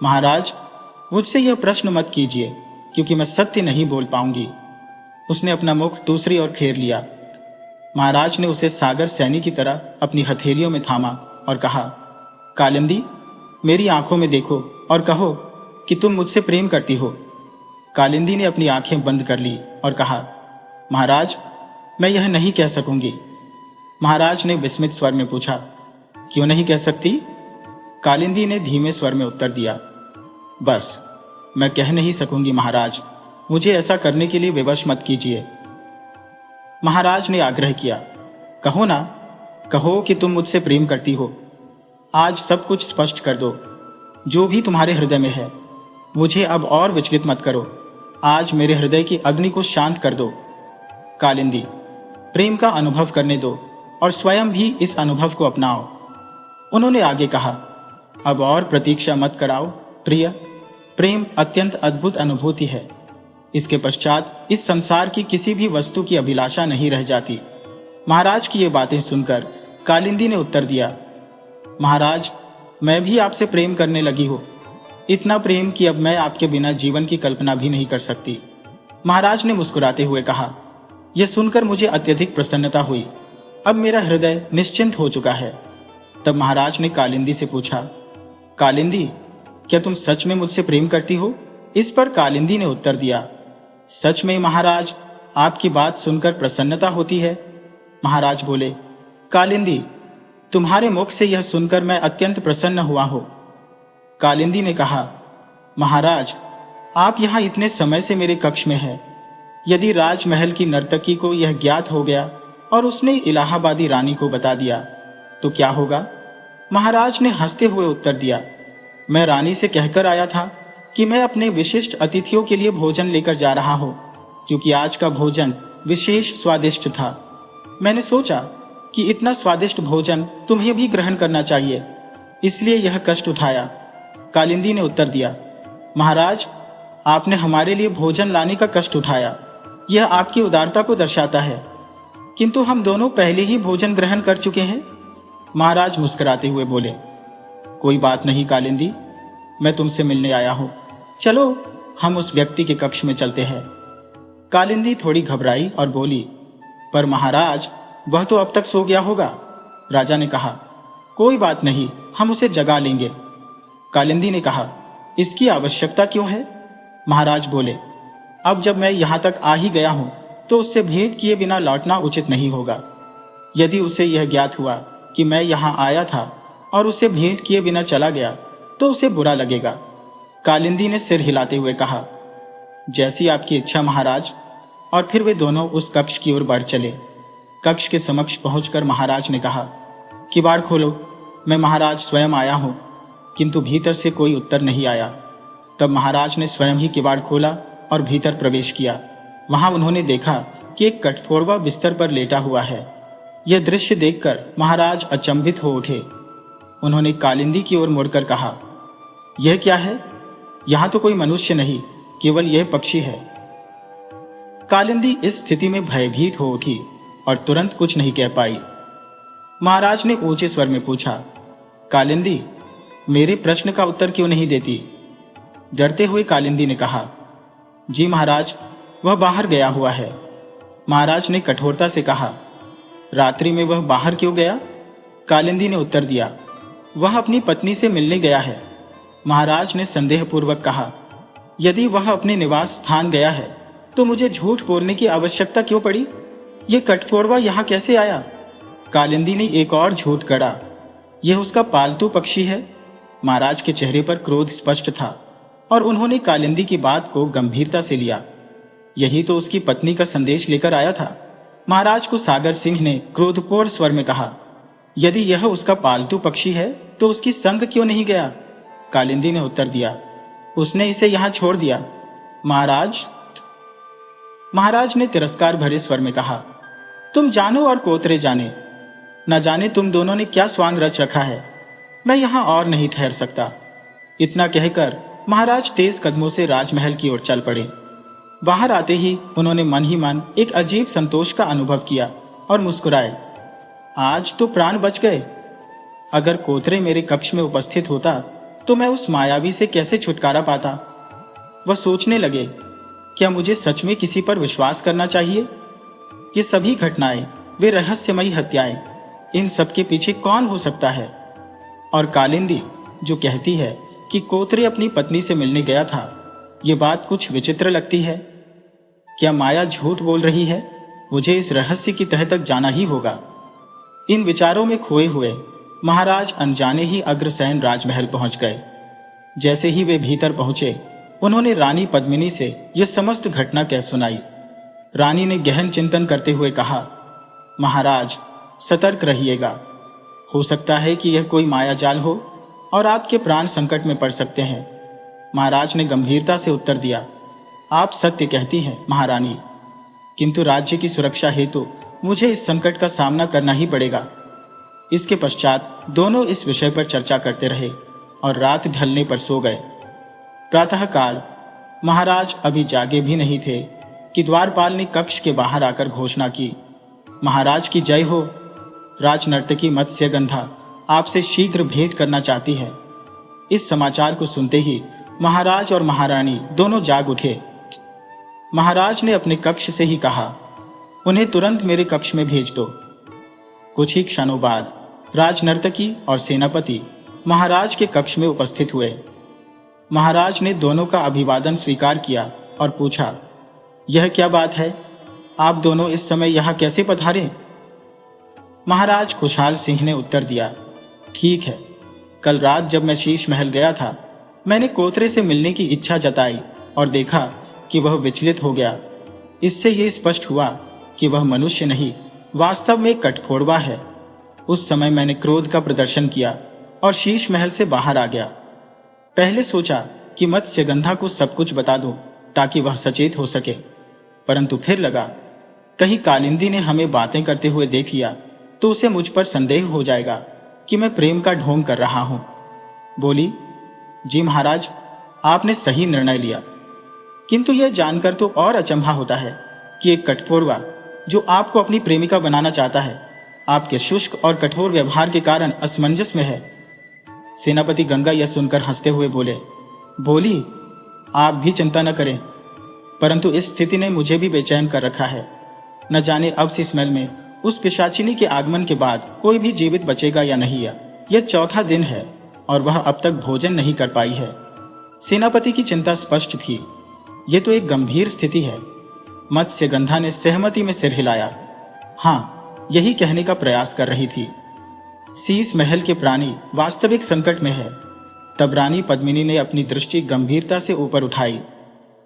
महाराज, मुझसे यह प्रश्न मत कीजिए, क्योंकि मैं सत्य नहीं बोल पाऊंगी। उसने अपना मुख दूसरी ओर फेर लिया। महाराज ने उसे सागर सैनी की तरह अपनी हथेलियों में थामा और कहा, कालिंदी, मेरी आंखों में देखो और कहो कि तुम मुझसे प्रेम करती हो। कालिंदी ने अपनी आंखें बंद कर ली और कहा, महाराज, मैं यह नहीं कह सकूंगी। महाराज ने विस्मित स्वर में पूछा, क्यों नहीं कह सकती? कालिंदी ने धीमे स्वर में उत्तर दिया, बस मैं कह नहीं सकूंगी महाराज, मुझे ऐसा करने के लिए विवश मत कीजिए। महाराज ने आग्रह किया, कहो ना, कहो कि तुम मुझसे प्रेम करती हो। आज सब कुछ स्पष्ट कर दो, जो भी तुम्हारे हृदय में है। मुझे अब और विचलित मत करो। आज मेरे हृदय की अग्नि को शांत कर दो। कालिंदी, प्रेम का अनुभव करने दो और स्वयं भी इस अनुभव को अपनाओ। उन्होंने आगे कहा, अब और प्रतीक्षा मत कराओ प्रिय, प्रेम अत्यंत अद्भुत अनुभूति है। इसके पश्चात इस संसार की किसी भी वस्तु की अभिलाषा नहीं रह जाती। महाराज की ये बातें सुनकर कालिंदी ने उत्तर दिया, महाराज, मैं भी आपसे प्रेम करने लगी हूं। इतना प्रेम कि अब मैं आपके बिना जीवन की कल्पना भी नहीं कर सकती। महाराज ने मुस्कुराते हुए कहा, यह सुनकर मुझे अत्यधिक प्रसन्नता हुई। अब मेरा हृदय निश्चिंत हो चुका है। तब महाराज ने कालिंदी से पूछा, कालिंदी, क्या तुम सच में मुझसे प्रेम करती हो? इस पर कालिंदी ने उत्तर दिया, सच में महाराज, आपकी बात सुनकर प्रसन्नता होती है। महाराज बोले, कालिंदी, तुम्हारे मुख से यह सुनकर मैं अत्यंत प्रसन्न हुआ हूं। कालिंदी ने कहा, महाराज, आप यहाँ इतने समय से मेरे कक्ष में हैं। यदि राजमहल की नर्तकी को यह ज्ञात हो गया और उसने इलाहाबादी रानी को बता दिया तो क्या होगा? महाराज ने हंसते हुए उत्तर दिया, मैं रानी से कहकर आया था कि मैं अपने विशिष्ट अतिथियों के लिए भोजन लेकर जा रहा हूं, क्योंकि आज का भोजन विशेष स्वादिष्ट था। मैंने सोचा कि इतना स्वादिष्ट भोजन तुम्हें भी ग्रहण करना चाहिए, इसलिए यह कष्ट उठाया। कालिंदी ने उत्तर दिया, महाराज, आपने हमारे लिए भोजन लाने का कष्ट उठाया, यह आपकी उदारता को दर्शाता है, किंतु हम दोनों पहले ही भोजन ग्रहण कर चुके हैं। महाराज मुस्कुराते हुए बोले, कोई बात नहीं कालिंदी, मैं तुमसे मिलने आया हूं, चलो हम उस व्यक्ति के कक्ष में चलते हैं। कालिंदी थोड़ी घबराई और बोली, पर महाराज, वह तो अब तक सो गया होगा। राजा ने कहा, कोई बात नहीं, हम उसे जगा लेंगे। कालिंदी ने कहा, इसकी आवश्यकता क्यों है? महाराज बोले, अब जब मैं यहां तक आ ही गया हूं तो उससे भेंट किए बिना लौटना उचित नहीं होगा। यदि उसे यह ज्ञात हुआ कि मैं यहां आया था और उसे भेंट किए बिना चला गया तो उसे बुरा लगेगा। कालिंदी ने सिर हिलाते हुए कहा, जैसी आपकी इच्छा महाराज। और फिर वे दोनों उस कक्ष की ओर बढ़ चले। कक्ष के समक्ष पहुंचकर महाराज ने कहा, किवाड़ खोलो, मैं महाराज स्वयं आया हूं। किंतु भीतर से कोई उत्तर नहीं आया। तब महाराज ने स्वयं ही किवाड़ खोला और भीतर प्रवेश किया। वहां उन्होंने देखा कि एक कठफोड़वा बिस्तर पर लेटा हुआ है। यह दृश्य देखकर महाराज अचंभित हो उठे। उन्होंने कालिंदी की ओर मुड़कर कहा, यह क्या है? यहां तो कोई मनुष्य नहीं, केवल यह पक्षी है। कालिंदी इस स्थिति में भयभीत हो उठी और तुरंत कुछ नहीं कह पाई। महाराज ने ऊंचे स्वर में पूछा, कालिंदी, मेरे प्रश्न का उत्तर क्यों नहीं देती? डरते हुए कालिंदी ने कहा, जी महाराज, वह बाहर गया हुआ है। महाराज ने कठोरता से कहा, रात्रि में वह बाहर क्यों गया? कालिंदी ने उत्तर दिया, वह अपनी पत्नी से मिलने गया है। महाराज ने संदेहपूर्वक कहा, यदि वह अपने निवास स्थान गया है तो मुझे झूठ बोलने की आवश्यकता क्यों पड़ी? यह कठफोड़वा यहां कैसे आया? कालिंदी ने एक और झूठ गढ़ा, यह उसका पालतू पक्षी है। महाराज के चेहरे पर क्रोध स्पष्ट था और उन्होंने कालिंदी की बात को गंभीरता से लिया। यही तो उसकी पत्नी का संदेश लेकर आया था। महाराज को सागर सिंह ने क्रोधपूर्ण स्वर में कहा, यदि यह उसका पालतू पक्षी है तो उसकी संग क्यों नहीं गया? कालिंदी ने उत्तर दिया, उसने इसे यहां छोड़ दिया। महाराज ने तिरस्कार भरे स्वर में कहा, तुम जानो और कोतरे जाने, न जाने तुम दोनों ने क्या स्वांग रच रखा है। मैं यहां और नहीं ठहर सकता। इतना कहकर महाराज तेज कदमों से राजमहल की ओर चल पड़े। बाहर आते ही उन्होंने मन ही मन एक अजीब संतोष का अनुभव किया और मुस्कुराए। आज तो प्राण बच गए। अगर कोतरे मेरे कक्ष में उपस्थित होता तो मैं उस मायावी से कैसे छुटकारा पाता। वह सोचने लगे, क्या मुझे सच में किसी पर विश्वास करना चाहिए? ये सभी घटनाएं, वे रहस्यमयी हत्याएं, इन सब के पीछे कौन हो सकता है? और कालिंदी जो कहती है कि कोतरे अपनी पत्नी से मिलने गया था, ये बात कुछ विचित्र लगती है। क्या माया झूठ बोल रही है? मुझे इस रहस्य की तह तक जाना ही होगा। इन विचारों में खोए हुए महाराज अनजाने ही अग्रसेन राजमहल पहुंच गए। जैसे ही वे भीतर पहुंचे, उन्होंने रानी पद्मिनी से यह समस्त घटना कह सुनाई। रानी ने गहन चिंतन करते हुए कहा, महाराज, सतर्क रहिएगा। हो सकता है कि यह कोई मायाजाल हो और आपके प्राण संकट में पड़ सकते हैं। महाराज ने गंभीरता से उत्तर दिया, आप सत्य कहती हैं महारानी, किंतु राज्य की सुरक्षा हेतु मुझे इस संकट का सामना करना ही पड़ेगा। इसके पश्चात दोनों इस विषय पर चर्चा करते रहे और रात ढलने पर सो गए। प्रातःकाल महाराज अभी जागे भी नहीं थे कि द्वारपाल ने कक्ष के बाहर आकर घोषणा की, महाराज की जय हो। राजनर्तकी मत्स्यगंधा आपसे शीघ्र भेंट करना चाहती है। इस समाचार को सुनते ही महाराज और महारानी दोनों जाग उठे। महाराज ने अपने कक्ष से ही कहा, उन्हें तुरंत मेरे कक्ष में भेज दो। कुछ ही क्षणों बाद राजनर्तकी और सेनापति महाराज के कक्ष में उपस्थित हुए। महाराज ने दोनों का अभिवादन स्वीकार किया और पूछा, यह क्या बात है? आप दोनों इस समय यहां कैसे पधारे? महाराज खुशहाल सिंह ने उत्तर दिया, ठीक है, कल रात जब मैं शीश महल गया था मैंने कोतरे से मिलने की इच्छा जताई और देखा कि वह विचलित हो गया। इससे ये स्पष्ट हुआ कि वह मनुष्य नहीं, वास्तव में कठफोड़वा है। उस समय मैंने क्रोध का प्रदर्शन किया और शीश महल से बाहर आ गया। पहले सोचा कि मत्स्यगंधा को सब कुछ बता दूं ताकि वह सचेत हो सके, परंतु फिर लगा कहीं कालिंदी ने हमें बातें करते हुए देख लिया तो उसे मुझ पर संदेह हो जाएगा कि मैं प्रेम का ढोंग कर रहा हूं। बोली, जी महाराज, आपने सही निर्णय लिया, किंतु यह जानकर तो और अचंभा होता है कि एक कठफोड़वा जो आपको अपनी प्रेमिका बनाना चाहता है, आपके शुष्क और कठोर व्यवहार के कारण असमंजस में है। सेनापति गंगा यह सुनकर हंसते हुए बोली, आप भी चिंता न करें, परंतु इस स्थिति ने मुझे भी बेचैन कर रखा है। न जाने अब इस महल में उस पिशाचिनी के आगमन के बाद कोई भी जीवित बचेगा या नहीं। यह चौथा दिन है और वह अब तक भोजन नहीं कर पाई है। सेनापति की चिंता स्पष्ट थी। यह तो एक गंभीर स्थिति है। मत्स्यगंधा ने सहमति में सिर हिलाया। हाँ, यही कहने का प्रयास कर रही थी। शीश महल के प्राणी वास्तविक संकट में है। तब रानी पद्मिनी ने अपनी दृष्टि गंभीरता से ऊपर उठाई।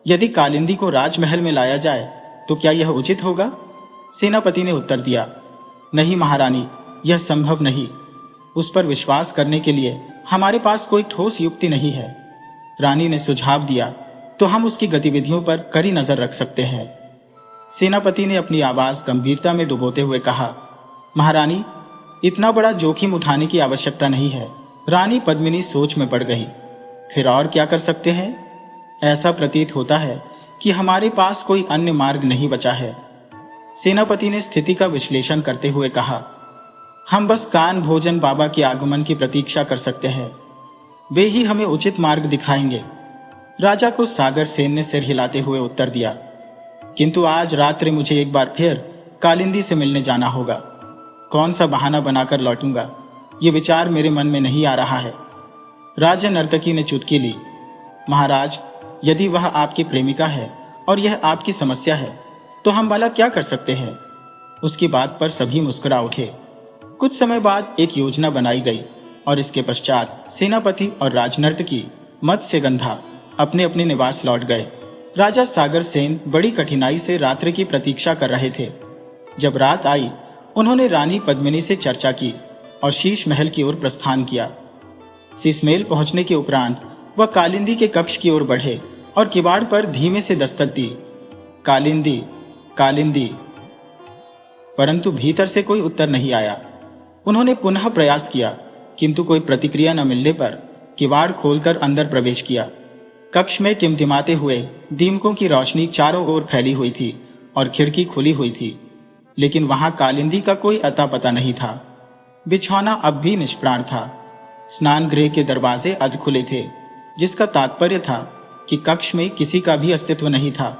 यदि कालिंदी को राजमहल में लाया जाए तो क्या यह उचित होगा? सेनापति ने उत्तर दिया, नहीं महारानी, यह संभव नहीं। उस पर विश्वास करने के लिए हमारे पास कोई ठोस युक्ति नहीं है। रानी ने सुझाव दिया, तो हम उसकी गतिविधियों पर कड़ी नजर रख सकते हैं। सेनापति ने अपनी आवाज गंभीरता में डुबोते हुए कहा, महारानी, इतना बड़ा जोखिम उठाने की आवश्यकता नहीं है। रानी पद्मिनी सोच में पड़ गई। फिर और क्या कर सकते हैं? ऐसा प्रतीत होता है कि हमारे पास कोई अन्य मार्ग नहीं बचा है। सेनापति ने स्थिति का विश्लेषण करते हुए कहा, हम बस कान भोजन बाबा के आगमन की प्रतीक्षा कर सकते हैं। वे ही हमें उचित मार्ग दिखाएंगे। राजा को सागर सेन ने सिर हिलाते हुए उत्तर दिया, किंतु आज रात्रि मुझे एक बार फिर कालिंदी से मिलने जाना होगा। कौन सा बहाना बनाकर लौटूंगा, ये विचार मेरे मन में नहीं आ रहा है। राजा नर्तकी ने चुटकी ली, महाराज, यदि वह आपकी प्रेमिका है और यह आपकी समस्या है तो हम भला क्या कर सकते हैं? उसकी बात पर सभी मुस्कुरा उठे। कुछ समय बाद एक योजना बनाई गई और इसके पश्चात सेनापति और राजनर्तकी मत्स्यगंधा अपने अपने निवास लौट गए। राजा सागर सेन बड़ी कठिनाई से रात्रि की प्रतीक्षा कर रहे थे। जब रात आई, उन्होंने रानी पद्मिनी से चर्चा की और शीश महल की ओर प्रस्थान किया। शीशमेल पहुंचने के उपरांत वह कालिंदी के कक्ष की ओर बढ़े और किवाड़ पर धीमे से दस्तक दी, कालिंदी, कालिंदी, परंतु भीतर से कोई उत्तर नहीं आया। उन्होंने पुनः प्रयास किया, किंतु कोई प्रतिक्रिया न मिलने पर किवाड़ खोलकर अंदर प्रवेश किया। कक्ष में टिमटिमाते हुए दीमकों की रोशनी चारों ओर फैली हुई थी और खिड़की खुली हुई थी, लेकिन वहां कालिंदी का कोई अता पता नहीं था। बिछौना अब भी निष्प्राण था। स्नान गृह के दरवाजे अध खुले थे, जिसका तात्पर्य था कि कक्ष में किसी का भी अस्तित्व नहीं था।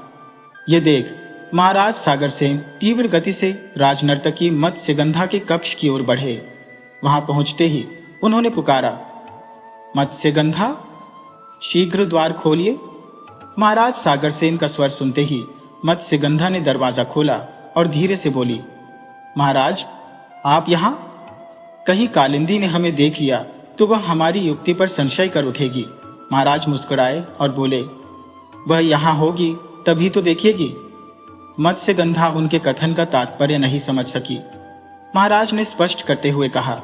ये देख महाराज सागर सेन तीव्र गति से राजनर्तकी मत्स्यगंधा के कक्ष की ओर बढ़े। वहां पहुंचते ही उन्होंने पुकारा, मत्स्यगंधा, शीघ्र द्वार खोलिए। महाराज सागर सेन का स्वर सुनते ही मत्स्यगंधा ने दरवाजा खोला और धीरे से बोली, महाराज, आप यहां? कहीं कालिंदी ने हमें देख लिया तो वह हमारी युक्ति पर संशय कर उठेगी। महाराज मुस्कुराए और बोले, वह यहां होगी तभी तो देखिएगी। मत्स्यगंधा उनके कथन का तात्पर्य नहीं समझ सकी। महाराज ने स्पष्ट करते हुए कहा,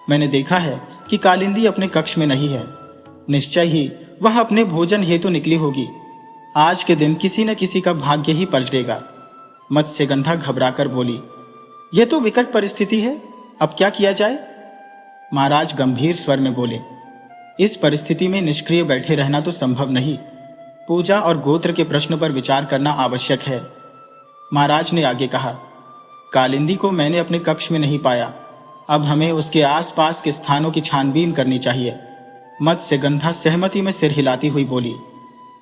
मैंने देखा है कि कालिंदी अपने कक्ष में नहीं है। निश्चय ही वह अपने भोजन हेतु निकली होगी। आज के दिन किसी न किसी का भाग्य ही पलटेगा। मत्स्यगंधा घबराकर बोली, यह तो विकट परिस्थिति है, अब क्या किया जाए? महाराज गंभीर स्वर में बोले, इस परिस्थिति में निष्क्रिय बैठे रहना तो संभव नहीं। पूजा और गोत्र के प्रश्न पर विचार करना आवश्यक है। महाराज ने आगे कहा, कालिंदी को मैंने अपने कक्ष में नहीं पाया। अब हमें उसके आसपास के स्थानों की छानबीन करनी चाहिए। मत्स्यगंधा सहमति में सिर हिलाती हुई बोली,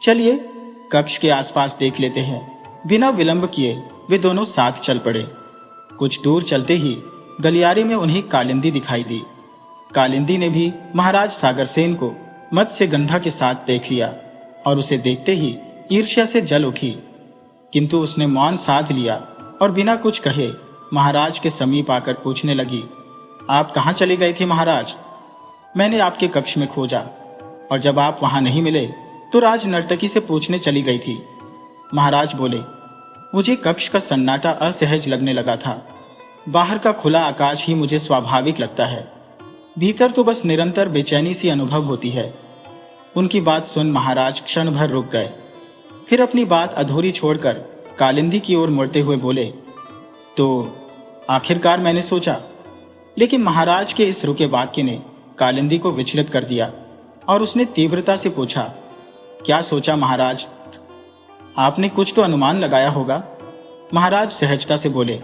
चलिए कक्ष के आसपास देख लेते हैं। बिना विलंब किए वे दोनों साथ चल पड़े। कुछ दूर चलते ही गलियारे में उन्हें कालिंदी दिखाई दी। कालिंदी ने भी महाराज सागरसेन को मत्स्यगंधा के साथ देख लिया और उसे देखते ही ईर्ष्या से जल उठी, किंतु उसने मौन साध लिया और बिना कुछ कहे महाराज के समीप आकर पूछने लगी, आप कहाँ चले गए थे महाराज? मैंने आपके कक्ष में खोजा और जब आप वहां नहीं मिले तो राज नर्तकी से पूछने चली गई थी। महाराज बोले, मुझे कक्ष का सन्नाटा असहज लगने लगा था। बाहर का खुला आकाश ही मुझे स्वाभाविक लगता है, भीतर तो बस निरंतर बेचैनी सी अनुभव होती है। उनकी बात सुन महाराज क्षण भर रुक गए, फिर अपनी बात अधूरी छोड़कर कालिंदी की ओर मुड़ते हुए बोले, तो आखिरकार मैंने सोचा। लेकिन महाराज के इस रुके वाक्य ने कालिंदी को विचलित कर दिया और उसने तीव्रता से पूछा, क्या सोचा महाराज? आपने कुछ तो अनुमान लगाया होगा। महाराज सहजता से बोले,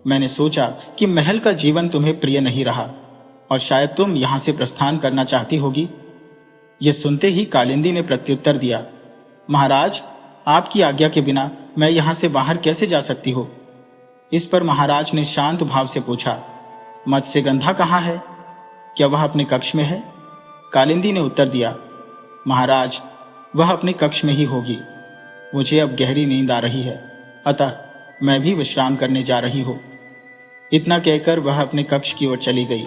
मैंने सोचा कि महल का जीवन तुम्हें प्रिय नहीं रहा और शायद तुम यहां से प्रस्थान करना चाहती होगी। यह सुनते ही कालिंदी ने प्रत्युत्तर दिया, महाराज, आपकी आज्ञा के बिना मैं यहां से बाहर कैसे जा सकती हूँ? इस पर महाराज ने शांत भाव से पूछा, मत्स्यगंधा कहाँ है? क्या वह अपने कक्ष में है? कालिंदी ने उत्तर दिया, महाराज, वह अपने कक्ष में ही होगी। मुझे अब गहरी नींद आ रही है, अतः मैं भी विश्राम करने जा रही हूँ। इतना कहकर वह अपने कक्ष की ओर चली गई,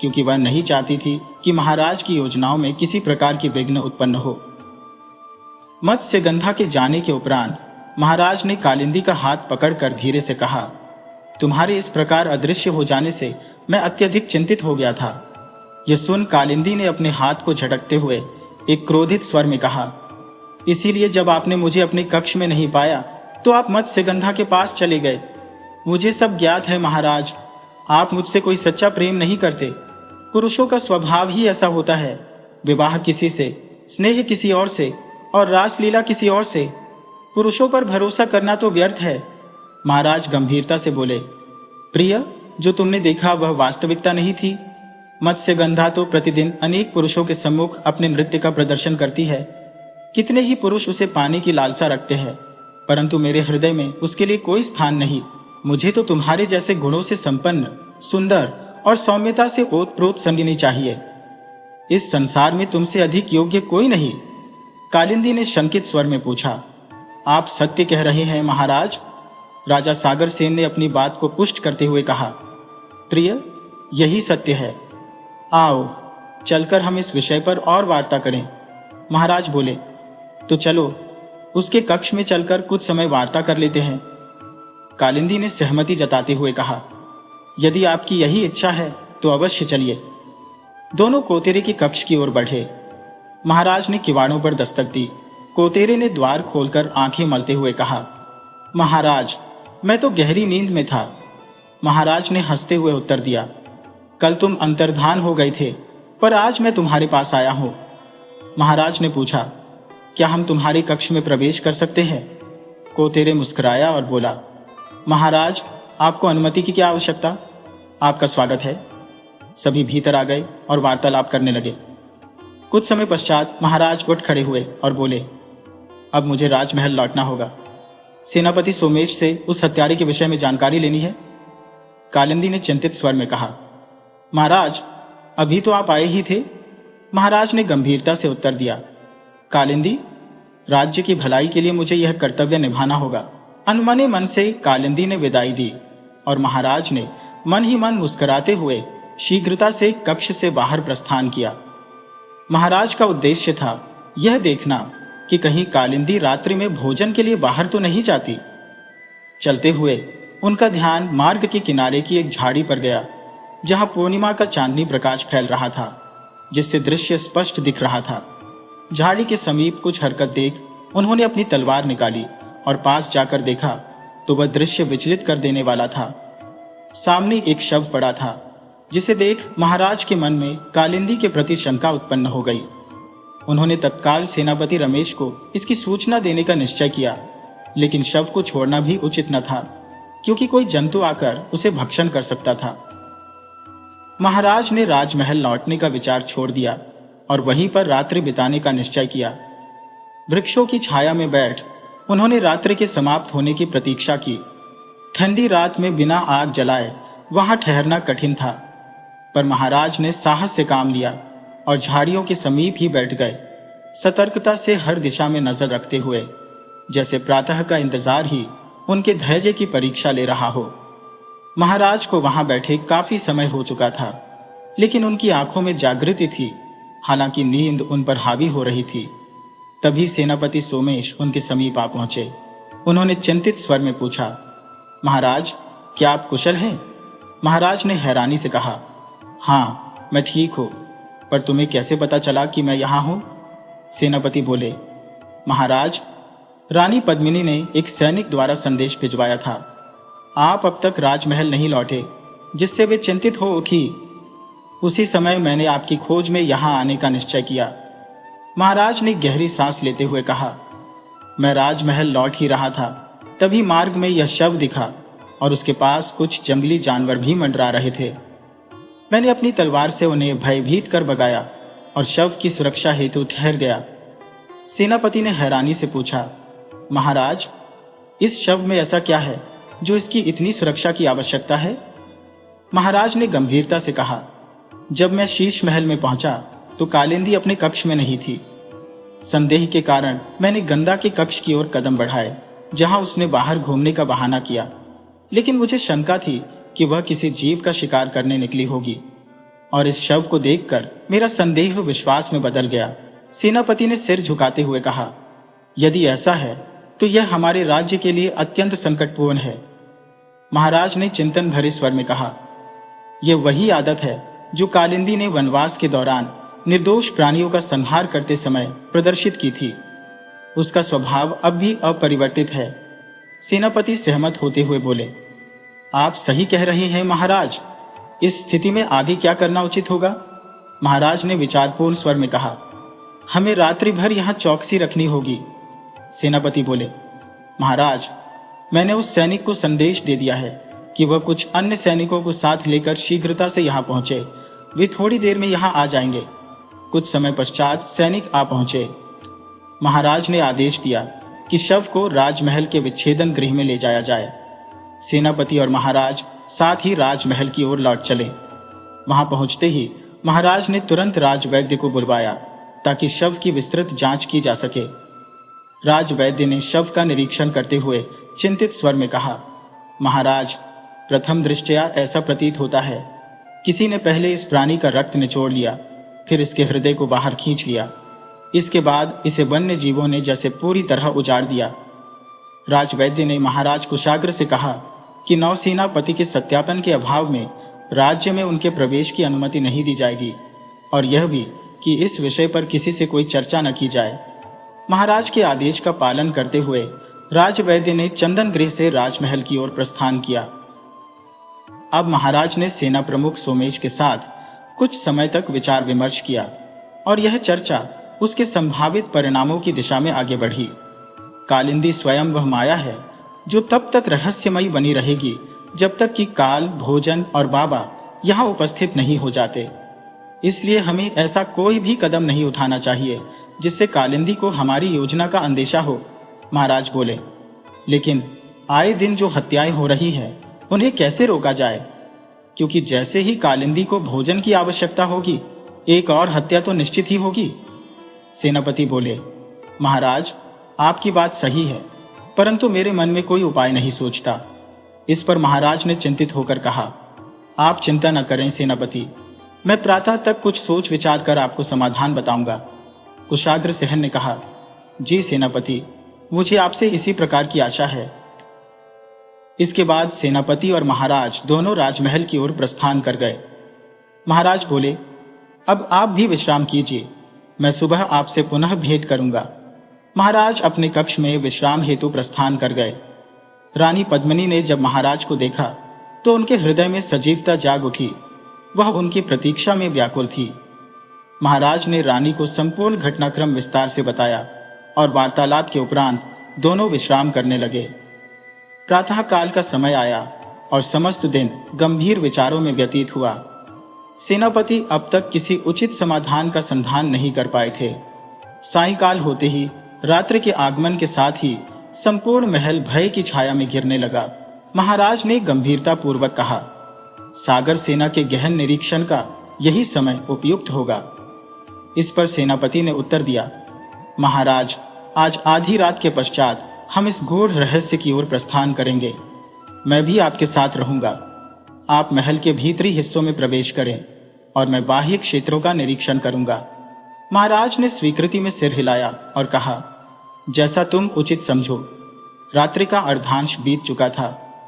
क्योंकि वह नहीं चाहती थी कि महाराज की योजनाओं में किसी प्रकार की विघ्न उत्पन्न हो। मत्स्यगंधा के जाने के उपरांत महाराज ने कालिंदी का हाथ पकड़कर धीरे से कहा, तुम्हारे इस प्रकार अदृश्य हो जाने से मैं अत्यधिक चिंतित हो गया था। यह सुन कालिंदी ने अपने हाथ को झटकते हुए एक क्रोधित स्वर में कहा, इसीलिए जब आपने मुझे अपने कक्ष में नहीं पाया तो आप मत्स्यगंधा के पास चले गए। मुझे सब ज्ञात है महाराज, आप मुझसे कोई सच्चा प्रेम नहीं करते। पुरुषों का स्वभाव ही ऐसा होता है, विवाह किसी से, स्नेह किसी और से और रासलीला किसी और से। पुरुषों पर भरोसा करना तो व्यर्थ है। महाराज गंभीरता से बोले, प्रिय, जो तुमने देखा वह वास्तविकता नहीं थी। मत्स्यगंधा तो प्रतिदिन अनेक पुरुषों के सम्मुख अपने नृत्य का प्रदर्शन करती है। कितने ही पुरुष उसे पाने की लालसा रखते हैं, परंतु मेरे हृदय में उसके लिए कोई स्थान नहीं। मुझे तो तुम्हारे जैसे गुणों से संपन्न, सुंदर और सौम्यता से ओतप्रोत संगिनी चाहिए। इस संसार में तुमसे अधिक योग्य कोई नहीं। कालिंदी ने शंकित स्वर में पूछा, आप सत्य कह रहे हैं महाराज? राजा सागर सेन ने अपनी बात को पुष्ट करते हुए कहा, प्रिय, यही सत्य है। आओ चलकर हम इस विषय पर और वार्ता करें। महाराज बोले, तो चलो उसके कक्ष में चलकर कुछ समय वार्ता कर लेते हैं। कालिंदी ने सहमति जताते हुए कहा, यदि आपकी यही इच्छा है तो अवश्य चलिए। दोनों कोतेरे के कक्ष की ओर बढ़े। महाराज ने किवाड़ों पर दस्तक दी। कोतेरे ने द्वार खोलकर आंखें मलते हुए कहा, महाराज, मैं तो गहरी नींद में था। महाराज ने हंसते हुए उत्तर दिया, कल तुम अंतर्धान हो गए थे, पर आज मैं तुम्हारे पास आया हूं। महाराज ने पूछा, क्या हम तुम्हारे कक्ष में प्रवेश कर सकते हैं? कोतेरे मुस्कुराया और बोला, महाराज, आपको अनुमति की क्या आवश्यकता? आपका स्वागत है। सभी भीतर आ गए और वार्तालाप करने लगे। कुछ समय पश्चात महाराज उठ खड़े हुए और बोले, अब मुझे राजमहल लौटना होगा। सेनापति सोमेश से उस हत्यारे के विषय में जानकारी लेनी है। कालिंदी ने चिंतित स्वर में कहा, महाराज, अभी तो आप आए ही थे। महाराज ने गंभीरता से उत्तर दिया, कालिंदी, राज्य की भलाई के लिए मुझे यह कर्तव्य निभाना होगा। अनमने मन से कालिंदी ने विदाई दी और महाराज ने मन ही मन मुस्कुराते हुए शीघ्रता से कक्ष से बाहर प्रस्थान किया। महाराज का उद्देश्य था यह देखना कि कहीं कालिंदी रात्रि में भोजन के लिए बाहर तो नहीं जाती। चलते हुए उनका ध्यान मार्ग के किनारे की एक झाड़ी पर गया, जहां पूर्णिमा का चांदनी प्रकाश फैल रहा था, जिससे दृश्य स्पष्ट दिख रहा था। झाड़ी के समीप कुछ हरकत देख उन्होंने अपनी तलवार निकाली और पास जाकर देखा तो वह दृश्य विचलित कर देने वाला था। सामने एक शव पड़ा था, जिसे देख महाराज के मन में कालिंदी के प्रति शंका उत्पन्न हो गई। उन्होंने तत्काल सेनापति रमेश को इसकी सूचना देने का निश्चय किया, लेकिन शव को छोड़ना भी उचित न था, क्योंकि कोई जंतु आकर उसे भक्षण कर सकता था। महाराज ने राजमहल लौटने का विचार छोड़ दिया और वहीं पर रात्रि बिताने का निश्चय किया। वृक्षों की छाया में बैठ उन्होंने रात्रि के समाप्त होने की प्रतीक्षा की। ठंडी रात में बिना आग जलाए वहां ठहरना कठिन था, पर महाराज ने साहस से काम लिया और झाड़ियों के समीप ही बैठ गए, सतर्कता से हर दिशा में नजर रखते हुए, जैसे प्रातः का इंतजार ही उनके धैर्य की परीक्षा ले रहा हो। महाराज को वहां बैठे काफी समय हो चुका था, लेकिन उनकी आंखों में जागृति थी हालांकि नींद उन पर हावी हो रही थी। तभी सेनापति सोमेश उनके समीप आ पहुंचे। उन्होंने चिंतित स्वर में पूछा, महाराज, क्या आप कुशल हैं? महाराज ने हैरानी से कहा, हाँ, मैं ठीक हूं, पर तुम्हें कैसे पता चला कि मैं यहां हूं? सेनापति बोले, महाराज, रानी पद्मिनी ने एक सैनिक द्वारा संदेश भिजवाया था। आप अब तक राजमहल नहीं लौटे, जिससे वे चिंतित हो उठी। उसी समय मैंने आपकी खोज में यहां आने का निश्चय किया। महाराज ने गहरी सांस लेते हुए कहा, मैं राजमहल लौट ही रहा था, तभी मार्ग में यह शव दिखा और उसके पास कुछ जंगली जानवर भी मंडरा रहे थे। मैंने अपनी तलवार से उन्हें भयभीत कर भगाया और शव की सुरक्षा हेतु ठहर गया। सेनापति ने हैरानी से पूछा, महाराज, इस शव में ऐसा क्या है जो इसकी इतनी सुरक्षा की आवश्यकता है? महाराज ने गंभीरता से कहा, जब मैं शीश महल में पहुंचा तो कालिंदी अपने कक्ष में नहीं थी। संदेह के कारण मैंने गंदा के कक्ष की ओर कदम बढ़ाए, जहां उसने बाहर घूमने का बहाना किया, लेकिन मुझे शंका थी कि वह किसी जीव का शिकार करने निकली होगी, और इस शव को देखकर मेरा संदेह विश्वास में बदल गया। सेनापति ने सिर झुकाते हुए कहा, यदि ऐसा है तो यह हमारे राज्य के लिए अत्यंत संकटपूर्ण है। महाराज ने चिंतन भरे स्वर में कहा, यह वही आदत है जो कालिंदी ने वनवास के दौरान निर्दोष प्राणियों का संहार करते समय प्रदर्शित की थी। उसका स्वभाव अब भी अपरिवर्तित है। सेनापति सहमत होते हुए बोले, आप सही कह रहे हैं महाराज। इस स्थिति में आगे क्या करना उचित होगा? महाराज ने विचारपूर्ण स्वर में कहा, हमें रात्रि भर यहां चौकसी रखनी होगी। सेनापति बोले, महाराज, मैंने उस सैनिक को संदेश दे दिया है कि वह कुछ अन्य सैनिकों को साथ लेकर शीघ्रता से यहां पहुंचे। वे थोड़ी देर में यहां आ जाएंगे। कुछ समय पश्चात सैनिक आ पहुंचे। महाराज ने आदेश दिया कि शव को राजमहल के विच्छेदन गृह में ले जाया जाए। सेनापति और महाराज साथ ही राजमहल की ओर लौट चले। वहां पहुंचते ही महाराज ने तुरंत राजवैद्य को बुलवाया ताकि शव की विस्तृत जांच की जा सके। राजवैद्य ने शव का निरीक्षण करते हुए चिंतित स्वर में कहा, महाराज, प्रथम दृष्टया ऐसा प्रतीत होता है किसी ने पहले इस प्राणी का रक्त निचोड़ लिया, फिर इसके हृदय को बाहर खींच लिया। इसके बाद इसे वन्य जीवों ने जैसे पूरी तरह उजाड़ दिया। राजवैद्य ने महाराज कुशाग्र से कहा कि नौसेनापति के सत्यापन के अभाव में राज्य में उनके प्रवेश की अनुमति नहीं दी जाएगी, और यह भी कि इस विषय पर किसी से कोई चर्चा न की जाए। महाराज के आदेश का पालन करते हुए राजवैद्य ने चंदन गृह से राजमहल की ओर प्रस्थान किया। अब महाराज ने सेना प्रमुख सोमेश के साथ कुछ समय तक विचार विमर्श किया और यह चर्चा उसके संभावित परिणामों की दिशा में आगे बढ़ी। कालिंदी स्वयं वह माया है जो तब तक रहस्यमयी बनी रहेगी जब तक कि काल, भोजन और बाबा यहां उपस्थित नहीं हो जाते। इसलिए हमें ऐसा कोई भी कदम नहीं उठाना चाहिए जिससे कालिंदी को हमारी योजना का अंदेशा हो। महाराज बोले, लेकिन आए दिन जो हत्याएं हो रही हैं, उन्हें कैसे रोका जाए? क्योंकि जैसे ही कालिंदी को भोजन की आवश्यकता होगी, एक और हत्या तो निश्चित ही होगी। सेनापति बोले, महाराज, आपकी बात सही है, परंतु मेरे मन में कोई उपाय नहीं सूझता। इस पर महाराज ने चिंतित होकर कहा, आप चिंता न करें सेनापति, मैं प्रातः तक कुछ सोच विचार कर आपको समाधान बताऊंगा। कुशाग्र सेहन ने कहा, जी सेनापति, मुझे आपसे इसी प्रकार की आशा है। इसके बाद सेनापति और महाराज दोनों राजमहल की ओर प्रस्थान कर गए। महाराज बोले, अब आप भी विश्राम कीजिए, मैं सुबह आपसे पुनः भेंट करूंगा। महाराज अपने कक्ष में विश्राम हेतु प्रस्थान कर गए। रानी पद्मिनी ने जब महाराज को देखा तो उनके हृदय में सजीवता जाग उठी। वह उनकी प्रतीक्षा में व्याकुल थी। महाराज ने रानी को संपूर्ण घटनाक्रम विस्तार से बताया और वार्तालाप के उपरांत दोनों विश्राम करने लगे। प्रातः काल का समय आया और समस्त दिन गंभीर विचारों में व्यतीत हुआ। सेनापति अब तक किसी उचित समाधान का संधान नहीं कर पाए थे। सायंकाल होते ही रात्रि के आगमन के साथ ही संपूर्ण महल भय की छाया में गिरने लगा। महाराज ने गंभीरता पूर्वक कहा, सागर सेना के गहन निरीक्षण का यही समय उपयुक्त होगा। इस पर सेनापति ने उत्तर दिया, महाराज, आज आधी रात के पश्चात हम इस गूढ़ रहस्य की ओर प्रस्थान करेंगे। मैं भी आपके साथ रहूंगा। आप महल के भीतरी हिस्सों में प्रवेश करें और मैं बाह्य क्षेत्रों का निरीक्षण करूंगा। महाराज ने स्वीकृति में सिर हिलाया और कहा, जैसा तुम उचित समझो। रात्रि का अर्धांश बीत चुका था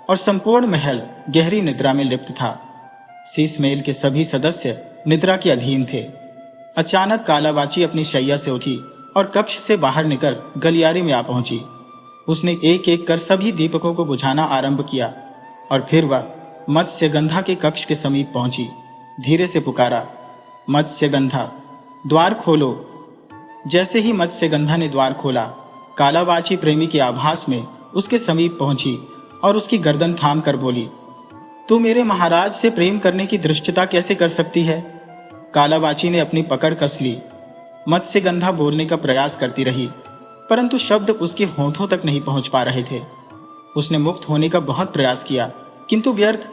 और संपूर्ण महल गहरी निद्रा में लिप्त था। शीश महल के सभी सदस्य निद्रा के अधीन थे। अचानक कालाबाची अपनी शैया से उठी और कक्ष से बाहर निकल गलियारे में आ पहुंची। उसने एक एक कर सभी दीपकों को बुझाना आरंभ किया और फिर वह मत्स्यगंधा के कक्ष के समीप पहुंची। धीरे से पुकारा, मत्स्यगंधा, द्वार खोलो। जैसे ही मत्स्यगंधा ने द्वार खोला, कालाबाची प्रेमी के आभास में उसके समीप पहुंची और उसकी गर्दन थाम कर बोली, तू मेरे महाराज से प्रेम करने की धृष्टता कैसे कर सकती है? कालाबाची ने अपनी पकड़ कस ली। मत्स्यगंधा बोलने का प्रयास करती रही, परंतु शब्द उसके होठों तक नहीं पहुंच पा रहे थे। उसने मुक्त होने का बहुत प्रयास किया, किंतु व्यर्थ।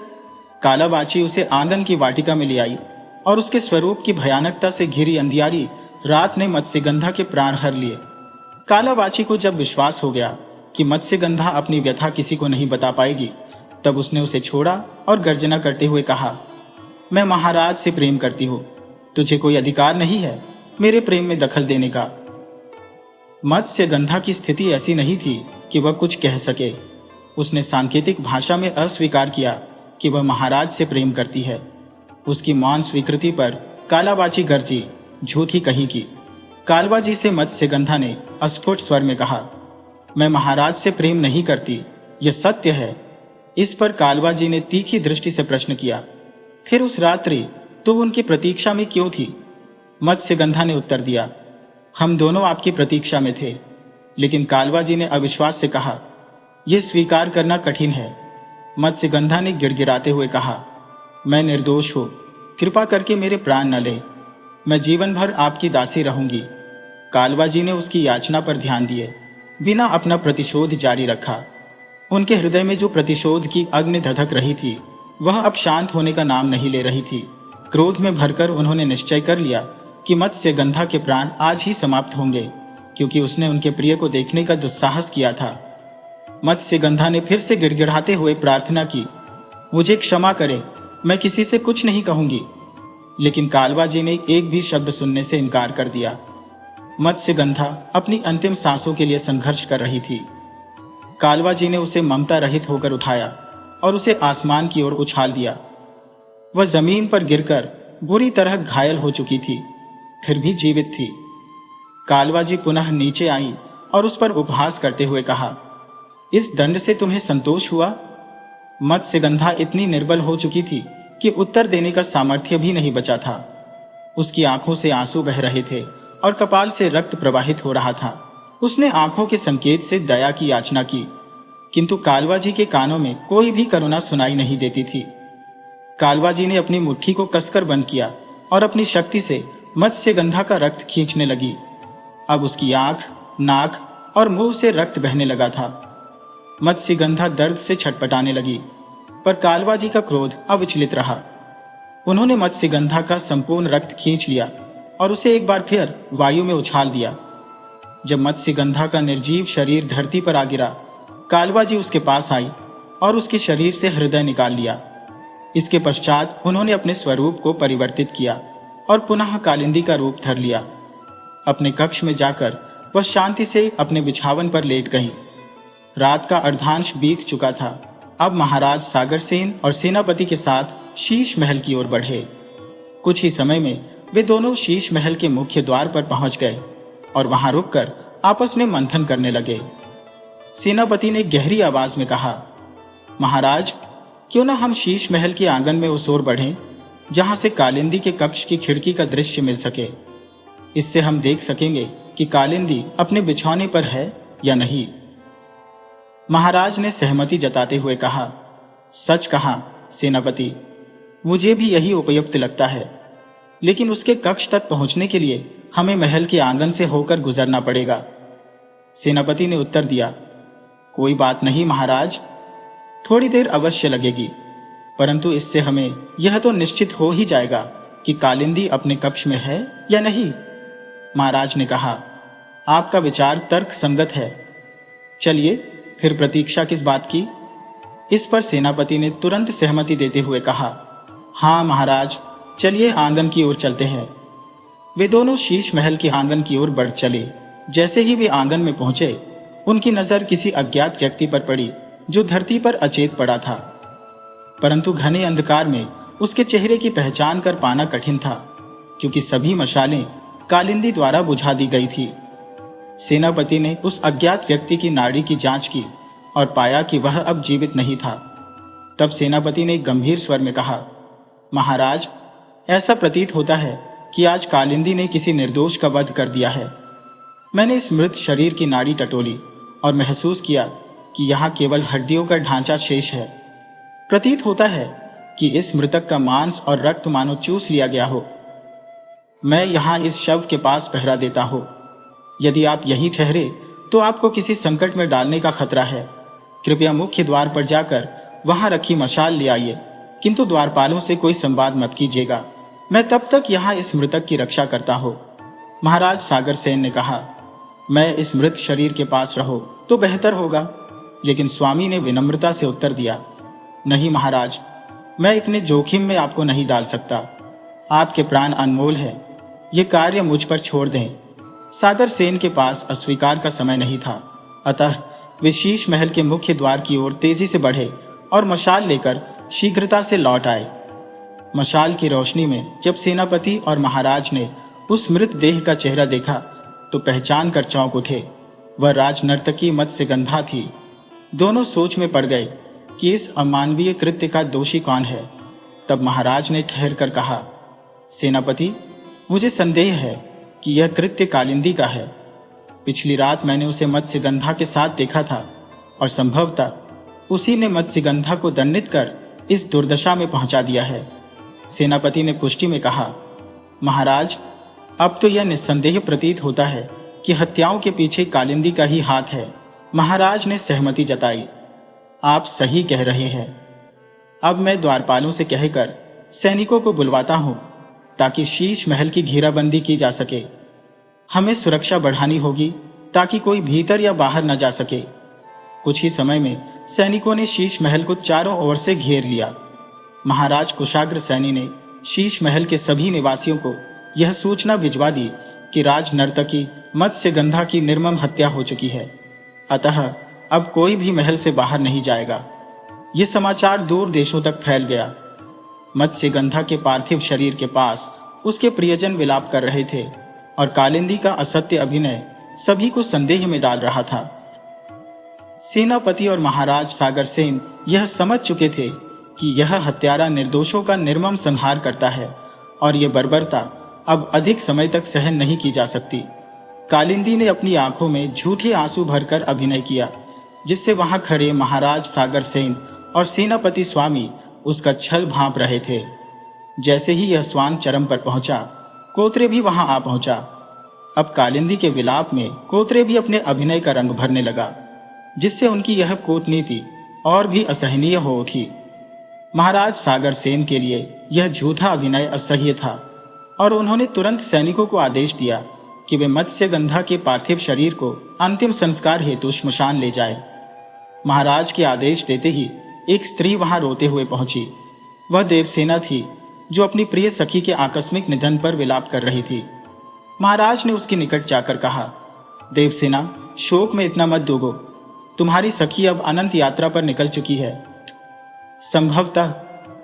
कालाबाची उसे आंगन की वाटिका में ले आई और उसके स्वरूप की भयानकता से घिरी अंधियारी रात ने मत्स्यगंधा के प्राण हर लिए। कालाबाची को जब विश्वास हो गया कि मत्स्यगंधा अपनी व्यथा किसी को नहीं बता पाएगी, तब उसने उसे छोड़ा और गर्जना करते हुए कहा, मैं महाराज से प्रेम करती हूँ, तुझे कोई अधिकार नहीं है मेरे प्रेम में दखल देने का। मत्स्यगंधा की स्थिति ऐसी नहीं थी कि वह कुछ कह सके। उसने सांकेतिक भाषा में अस्वीकार किया कि वह महाराज से प्रेम करती है। उसकी मौन स्वीकृति पर कालाबाची गर्जी, झूठी कहीं की। कालबाजी से मत्स्यगंधा ने अस्फुट स्वर में कहा, मैं महाराज से प्रेम नहीं करती, यह सत्य है। इस पर कालबाजी ने तीखी दृष्टि से प्रश्न किया, फिर उस रात्रि तू उनकी प्रतीक्षा में क्यों थी? मत्स्यगंधा ने उत्तर दिया, हम दोनों आपकी प्रतीक्षा में थे। लेकिन कालबाजी ने अविश्वास से कहा, यह स्वीकार करना कठिन है। मत्स्यगंधा ने गिड़गिड़ाते हुए कहा, मैं निर्दोष हूं, कृपा करके मेरे प्राण न ले, मैं जीवन भर आपकी दासी रहूंगी। कालबाजी ने उसकी याचना पर ध्यान दिए बिना अपना प्रतिशोध जारी रखा। उनके हृदय में जो प्रतिशोध की अग्नि धधक रही थी, वह अब शांत होने का नाम नहीं ले रही थी। क्रोध में भरकर उन्होंने निश्चय कर लिया कि मत्स्यगंधा के प्राण आज ही समाप्त होंगे, क्योंकि उसने उनके प्रिय को देखने का दुस्साहस किया था। मत्स्यगंधा ने फिर से गिड़गिड़ाते हुए प्रार्थना की, मुझे क्षमा करे, मैं किसी से कुछ नहीं कहूंगी। लेकिन कालबाजी ने एक भी शब्द सुनने से इनकार कर दिया। मत्स्यगंधा अपनी अंतिम सांसों के लिए संघर्ष कर रही थी। कालबाजी ने उसे ममता रहित होकर उठाया और उसे आसमान की ओर उछाल दिया। वह जमीन पर गिरकर बुरी तरह घायल हो चुकी थी, फिर भी जीवित थी। कालबाजी पुनः नीचे आई और उस पर उपहास करते हुए कहा, इस दंड से तुम्हें संतोष हुआ? मत्स्यगंधा इतनी निर्बल हो चुकी थी कि उत्तर देने का सामर्थ्य भी नहीं बचा था। उसकी आंखों से आंसू बह रहे थे और कपाल से रक्त प्रवाहित हो रहा था। उसने आंखों के संकेत से दया की याचना की, किंतु कालबाजी के कानों में कोई भी करुणा सुनाई नहीं देती थी। कालबाजी ने अपनी मुट्ठी को कसकर बंद किया और अपनी शक्ति से मत्स्यगंधा का रक्त खींचने लगी। अब उसकी आंख, नाक और मुंह से रक्त बहने लगा था। मत्स्यगंधा दर्द से छटपटाने लगी, पर कालबाजी का क्रोध अविचलित रहा। उन्होंने मत्स्यगंधा का संपूर्ण रक्त खींच लिया और उसे एक बार फिर वायु में उछाल दिया। जब मत्स्यगंधा का निर्जीव शरीर धरती पर आ गिरा, कालबाजी उसके पास आई और उसके शरीर से हृदय निकाल लिया। इसके पश्चात उन्होंने अपने स्वरूप को परिवर्तित किया और पुनः कालिंदी का रूप धर लिया। अपने कक्ष में जाकर वह शांति से अपने बिछावन पर लेट गईं। रात का अर्धांश बीत चुका था। अब महाराज सागरसेन और सेनापति के साथ शीश महल की ओर बढ़े। कुछ ही समय में वे दोनों शीश महल के मुख्य द्वार पर पहुंच गए और वहां रुककर आपस में मंथन करने लगे। सेनापति ने गहरी आवाज में कहा, महाराज, क्यों ना हम शीश महल के आंगन में उस ओर बढ़ें जहां से कालिंदी के कक्ष की खिड़की का दृश्य मिल सके। इससे हम देख सकेंगे कि कालिंदी अपने बिछौने पर है या नहीं। महाराज ने सहमति जताते हुए कहा, सच कहा सेनापति, मुझे भी यही उपयुक्त लगता है, लेकिन उसके कक्ष तक पहुंचने के लिए हमें महल के आंगन से होकर गुजरना पड़ेगा। सेनापति ने उत्तर दिया, कोई बात नहीं महाराज, थोड़ी देर अवश्य लगेगी, परंतु इससे हमें यह तो निश्चित हो ही जाएगा कि कालिंदी अपने कक्ष में है या नहीं। महाराज ने कहा, आपका विचार तर्क संगत है, चलिए फिर प्रतीक्षा किस बात की? इस पर सेनापति ने तुरंत सहमति देते हुए कहा, हाँ महाराज, चलिए आंगन की ओर चलते हैं। वे दोनों शीश महल के आंगन की ओर बढ़ चले। जैसे ही वे आंगन में पहुंचे, उनकी नजर किसी अज्ञात व्यक्ति पर पड़ी जो धरती पर अचेत पड़ा था, परंतु घने अंधकार में उसके चेहरे की पहचान कर पाना कठिन था, क्योंकि सभी मशालें कालिंदी द्वारा बुझा दी गई थी। सेनापति ने उस अज्ञात व्यक्ति की नाड़ी की जांच की और पाया कि वह अब जीवित नहीं था। तब सेनापति ने गंभीर स्वर में कहा, महाराज, ऐसा प्रतीत होता है कि आज कालिंदी ने किसी निर्दोष का वध कर दिया है। मैंने इस मृत शरीर की नाड़ी टटोली और महसूस किया कि यहाँ केवल हड्डियों का ढांचा शेष है। प्रतीत होता है कि इस मृतक का मांस और रक्त मानो चूस लिया गया हो। मैं यहाँ इस शव के पास पहरा देता हूँ। यदि आप यहीं ठहरे तो आपको किसी संकट में डालने का खतरा है। कृपया मुख्य द्वार पर जाकर वहां रखी मशाल ले आइए, किंतु द्वारपालों से कोई संवाद मत कीजिएगा। मैं तब तक यहाँ इस मृतक की रक्षा करता हूँ। महाराज सागर सेन ने कहा, मैं इस मृत शरीर के पास रहो तो बेहतर होगा। लेकिन स्वामी ने विनम्रता से उत्तर दिया, नहीं महाराज, मैं इतने जोखिम में आपको नहीं डाल सकता। आपके प्राण अनमोल है, ये कार्य मुझ पर छोड़ दें। सागर सेन के पास अस्वीकार का समय नहीं था, अतः वे शीश महल के मुख्य द्वार की ओर तेजी से बढ़े और मशाल लेकर शीघ्रता से लौट आए। मशाल की रोशनी में जब सेनापति और महाराज ने उस मृत देह का चेहरा देखा तो पहचान कर चौंक उठे। वह राज नर्तकी मत्स्यगंधा थी। दोनों सोच में पड़ गए कि इस अमानवीय कृत्य का दोषी कौन है। तब महाराज ने ठहर कर कहा, सेनापति, मुझे संदेह है कि यह कृत्य कालिंदी का है। पिछली रात मैंने उसे मत्स्यगंधा के साथ देखा था और संभवतः उसी ने मत्स्यगंधा को दंडित कर इस दुर्दशा में पहुंचा दिया है। सेनापति ने पुष्टि में कहा, महाराज, अब तो यह निस्संदेह प्रतीत होता है कि हत्याओं के पीछे कालिंदी का ही हाथ है। महाराज ने सहमति जताई, आप सही कह रहे हैं। अब मैं द्वारपालों से कहकर सैनिकों को बुलवाता हूं ताकि शीश महल की घेराबंदी की जा सके। हमें सुरक्षा बढ़ानी होगी ताकि कोई भीतर या बाहर न जा सके। कुछ ही समय में सैनिकों ने शीश महल को चारों ओर से घेर लिया। महाराज कुशाग्र सैनी ने शीश महल के सभी निवासियों को यह सूचना भिजवा दी कि राज नर्तकी मत्स्यगंधा की निर्मम हत्या हो चुकी है, अतः अब कोई भी महल से बाहर नहीं जाएगा। यह समाचार दूर देशों तक फैल गया। मत्स्यगंधा के पार्थिव शरीर के पास उसके प्रियजन विलाप कर रहे थे और कालिंदी का असत्य अभिनय सभी को संदेह में डाल रहा था। सेनापति और महाराज सागर सेन यह समझ चुके थे कि यह हत्यारा निर्दोषों का निर्मम संहार करता है और यह बर्बरता अब अधिक समय तक सहन नहीं की जा सकती। कालिंदी ने अपनी आंखों में झूठे आंसू भरकर अभिनय किया, जिससे वहां खड़े महाराज सागर सेन और सेनापति स्वामी उसका छल भांप रहे थे। जैसे ही यह स्वांग चरम पर पहुंचा, कोतरे भी वहां आ पहुंचा। अब कालिंदी के विलाप में कोतरे भी अपने अभिनय का रंग भरने लगा, जिससे उनकी यह कूटनीति और भी असहनीय हो उठी। महाराज सागर सेन के लिए यह झूठा अभिनय असह्य था और उन्होंने तुरंत सैनिकों को आदेश दिया कि वे मत्स्यगंधा के पार्थिव शरीर को अंतिम संस्कार हेतु श्मशान ले जाए। महाराज के आदेश देते ही एक स्त्री वहां रोते हुए पहुंची। वह देवसेना थी, जो अपनी प्रिय सखी के आकस्मिक निधन पर विलाप कर रही थी। महाराज ने उसके निकट जाकर कहा, देवसेना, शोक में इतना मत डूबो। तुम्हारी सखी अब अनंत यात्रा पर निकल चुकी है। संभवतः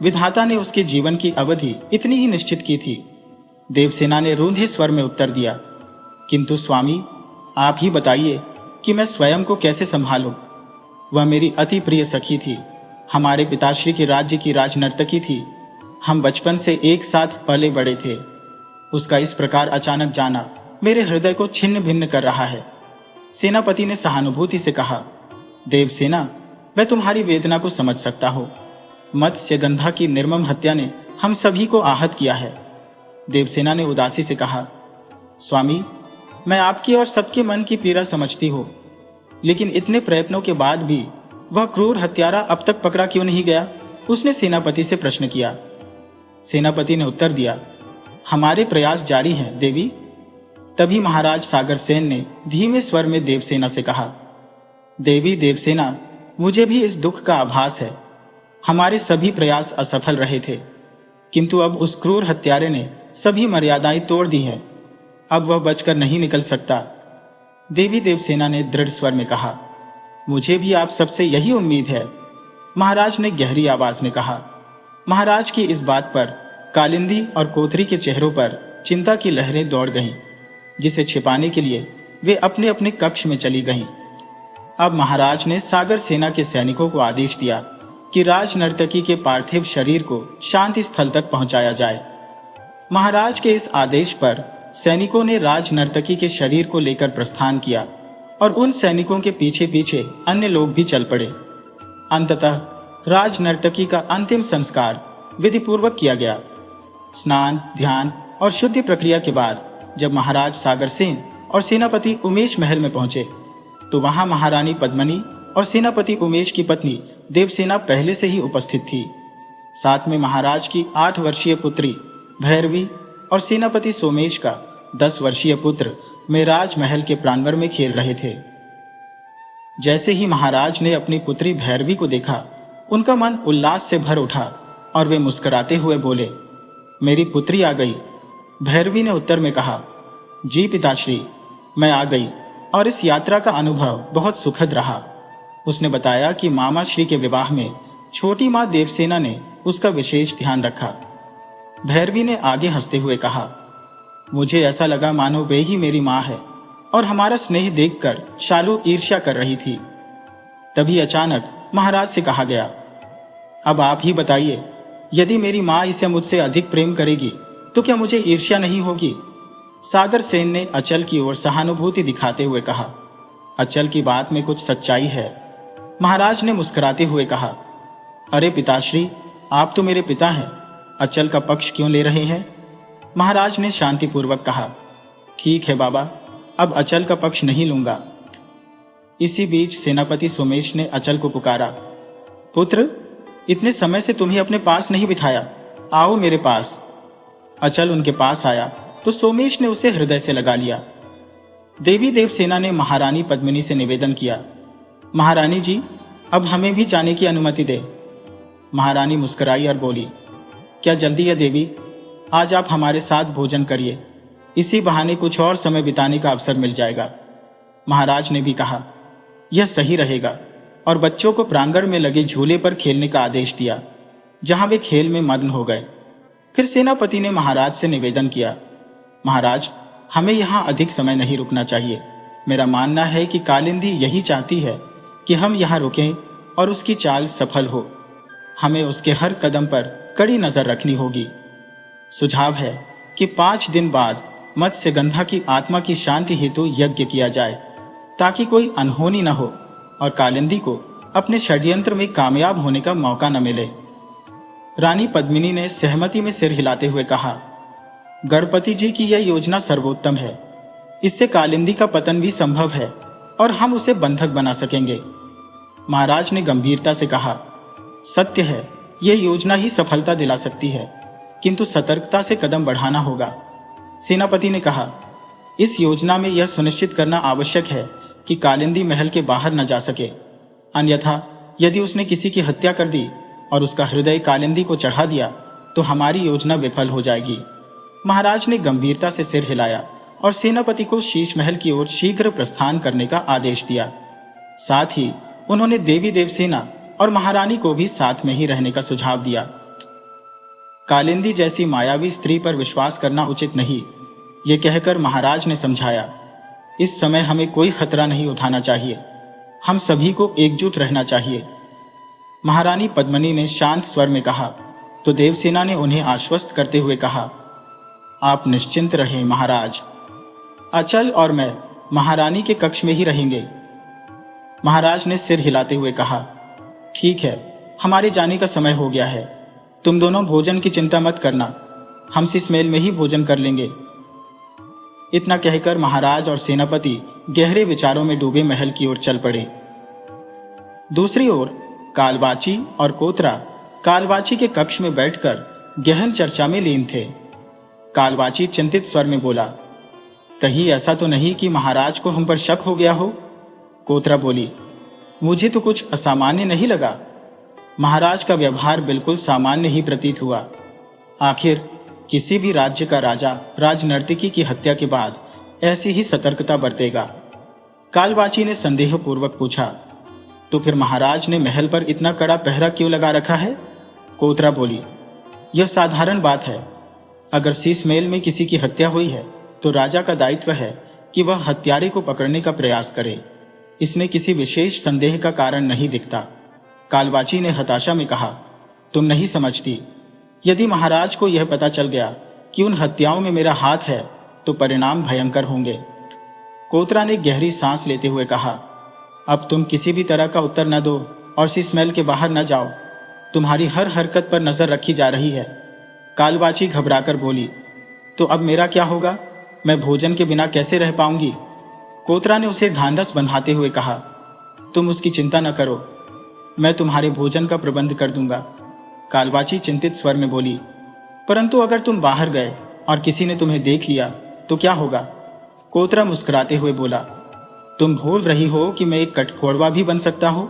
विधाता ने उसके जीवन की अवधि इतनी ही निश्चित की थी। देवसेना ने रूंधे स्वर में उत्तर दिया, किंतु स्वामी, आप ही बताइए कि मैं स्वयं को कैसे संभालूं। वह मेरी अति प्रिय सखी थी, हमारे पिताश्री के राज्य की राजनर्तकी थी। हम बचपन से एक साथ पले बड़े थे। उसका इस प्रकार अचानक जाना मेरे हृदय को छिन्न भिन्न कर रहा है। सेनापति ने सहानुभूति से कहा, देवसेना, मैं तुम्हारी वेदना को समझ सकता हूं। मत्स्यगंधा की निर्मम हत्या ने हम सभी को आहत किया है। देवसेना ने उदासी से कहा, स्वामी, मैं आपकी और सबके मन की पीड़ा समझती हूं, लेकिन इतने प्रयत्नों के बाद भी वह क्रूर हत्यारा अब तक पकड़ा क्यों नहीं गया? उसने सेनापति से प्रश्न किया। सेनापति ने उत्तर दिया, हमारे प्रयास जारी हैं देवी। तभी महाराज सागर सेन ने धीमे स्वर में देवसेना से कहा, देवी देवसेना, मुझे भी इस दुख का आभास है। हमारे सभी प्रयास असफल रहे थे, किंतु अब उस क्रूर हत्यारे ने सभी मर्यादाएं तोड़ दी हैं अब वह बचकर नहीं निकल सकता। देवी देवसेना ने दृढ़ स्वर में कहा, मुझे भी आप सबसे यही उम्मीद है, महाराज ने गहरी आवाज में कहा। महाराज की इस बात पर कालिंदी और कोतरी के चेहरों पर चिंता की लहरें दौड़ गईं, जिसे छिपाने के लिए वे अपने अपने कक्ष में चली गईं। अब महाराज ने सागर सेना के सैनिकों को आदेश दिया कि राज नर्तकी के पार्थिव शरीर को शांति स्थल तक पहुंचाया जाए। महाराज के इस आदेश पर सैनिकों ने राज नर्तकी के शरीर को लेकर प्रस्थान किया और उन सैनिकों के पीछे पीछे अन्य लोग भी चल पड़े। अंततः राज नर्तकी का अंतिम संस्कार विधिपूर्वक किया गया। स्नान, ध्यान और शुद्धि प्रक्रिया के बाद जब महाराज सागर सेन और सेनापति उमेश महल में पहुंचे तो वहां महारानी पद्मनी और सेनापति उमेश की पत्नी देवसेना पहले से ही उपस्थित थी। साथ में महाराज की 8 वर्षीय पुत्री भैरवी और सेनापति सोमेश का 10 वर्षीय पुत्र मेराज महल के प्रांगण में खेल रहे थे। जैसे ही महाराज ने अपनी पुत्री भैरवी को देखा, उनका मन उल्लास से भर उठा और वे मुस्कुराते हुए बोले, मेरी पुत्री आ गई। भैरवी ने उत्तर में कहा, जी पिताश्री, मैं आ गई और इस यात्रा का अनुभव बहुत सुखद रहा। उसने बताया कि मामा श्री के विवाह में छोटी मां देवसेना ने उसका विशेष ध्यान रखा। भैरवी ने आगे हंसते हुए कहा, मुझे ऐसा लगा मानो वे ही मेरी मां है और हमारा स्नेह देखकर शालू ईर्ष्या कर रही थी। तभी अचानक महाराज से कहा गया, अब आप ही बताइए, यदि मेरी मां इसे मुझसे अधिक प्रेम करेगी तो क्या मुझे ईर्ष्या नहीं होगी? सागर सेन ने अचल की ओर सहानुभूति दिखाते हुए कहा, अचल की बात में कुछ सच्चाई है। महाराज ने मुस्कुराते हुए कहा, अरे पिताश्री, आप तो मेरे पिता हैं, अचल का पक्ष क्यों ले रहे हैं? महाराज ने शांतिपूर्वक कहा, ठीक है बाबा, अब अचल का पक्ष नहीं लूंगा। इसी बीच सेनापति सोमेश ने अचल को पुकारा, पुत्र, इतने समय से तुम्हें अपने पास नहीं बिठाया, आओ मेरे पास। अचल उनके पास आया तो सोमेश ने उसे हृदय से लगा लिया। देवी देवसेना ने महारानी पद्मिनी से निवेदन किया, महारानी जी, अब हमें भी जाने की अनुमति दे। महारानी मुस्कुराई और बोली, क्या जल्दी है देवी, आज आप हमारे साथ भोजन करिए, इसी बहाने कुछ और समय बिताने का अवसर मिल जाएगा। महाराज ने भी कहा, यह सही रहेगा, और बच्चों को प्रांगण में लगे झूले पर खेलने का आदेश दिया, जहां वे खेल में मग्न हो गए। फिर सेनापति ने महाराज से निवेदन किया, महाराज, हमें यहां अधिक समय नहीं रुकना चाहिए। मेरा मानना है कि कालिंदी यही चाहती है कि हम यहां रुकें और उसकी चाल सफल हो। हमें उसके हर कदम पर कड़ी नजर रखनी होगी। सुझाव है कि 5 दिन बाद मत्स्यगंधा की आत्मा की शांति हेतु यज्ञ किया जाए, ताकि कोई अनहोनी न हो और कालिंदी को अपने षड्यंत्र में कामयाब होने का मौका न मिले। रानी पद्मिनी ने सहमति में सिर हिलाते हुए कहा, गणपति जी की यह योजना सर्वोत्तम है। इससे कालिंदी का पतन भी संभव है और हम उसे बंधक बना सकेंगे। महाराज ने गंभीरता से कहा, सत्य है, यह योजना ही सफलता दिला सकती है, किंतु सतर्कता से कदम बढ़ाना होगा। सेनापति ने कहा, इस योजना में यह सुनिश्चित करना आवश्यक है कि कालिंदी महल के बाहर न जा सके, अन्यथा यदि उसने किसी की हत्या कर दी और उसका हृदय कालिंदी को चढ़ा दिया तो हमारी योजना विफल हो जाएगी। महाराज ने गंभीरता से सिर हिलाया और सेनापति को शीश महल की ओर शीघ्र प्रस्थान करने का आदेश दिया। साथ ही उन्होंने देवी देवसेना और महारानी को भी साथ में ही रहने का सुझाव दिया। कालिंदी जैसी मायावी स्त्री पर विश्वास करना उचित नहीं, ये कहकर महाराज ने समझाया, इस समय हमें कोई खतरा नहीं उठाना चाहिए, हम सभी को एकजुट रहना चाहिए। महारानी पद्मिनी ने शांत स्वर में कहा तो देवसेना ने उन्हें आश्वस्त करते हुए कहा, आप निश्चिंत रहें महाराज, अचल और मैं महारानी के कक्ष में ही रहेंगे। महाराज ने सिर हिलाते हुए कहा, ठीक है, हमारे जाने का समय हो गया है, तुम दोनों भोजन की चिंता मत करना, हम शीश महल में ही भोजन कर लेंगे। इतना कहकर महाराज और सेनापति गहरे विचारों में डूबे महल की ओर चल पड़े। दूसरी ओर कालवाची और कोतरा कालवाची के कक्ष में बैठकर गहन चर्चा में लीन थे। कालवाची चिंतित स्वर में बोला, कहीं ऐसा तो नहीं कि महाराज को हम पर शक हो गया हो? कोतरा बोली, मुझे तो कुछ असामान्य नहीं लगा, महाराज का व्यवहार बिल्कुल सामान्य ही प्रतीत हुआ। आखिर किसी भी राज्य का राजा राजनर्तकी की हत्या के बाद ऐसी ही सतर्कता बरतेगा। कालबाची ने संदेहपूर्वक पूछा, तो फिर महाराज ने महल पर इतना कड़ा पहरा क्यों लगा रखा है? कोतरा बोली, यह साधारण बात है। अगर शीशमेल में किसी की हत्या हुई है तो राजा का दायित्व है कि वह हत्यारे को पकड़ने का प्रयास करे। इसमें किसी विशेष संदेह का कारण नहीं दिखता। कालबाची ने हताशा में कहा, तुम नहीं समझती। यदि महाराज को यह पता चल गया कि उन हत्याओं में मेरा हाथ है तो परिणाम भयंकर होंगे। कोतरा ने गहरी सांस लेते हुए कहा, अब तुम किसी भी तरह का उत्तर न दो और शीशमेल के बाहर न जाओ। तुम्हारी हर हरकत पर नजर रखी जा रही है। कालबाची घबराकर बोली, तो अब मेरा क्या होगा? मैं भोजन के बिना कैसे रह पाऊंगी? कोतरा ने उसे ढांढस बंधाते हुए कहा, तुम उसकी चिंता न करो, मैं तुम्हारे भोजन का प्रबंध कर दूंगा। कालबाची चिंतित स्वर में बोली, परंतु अगर तुम बाहर गए और किसी ने तुम्हें देख लिया तो क्या होगा? कोतरा मुस्कुराते हुए बोला, तुम भूल रही हो कि मैं एक कठफोड़वा भी बन सकता हूं।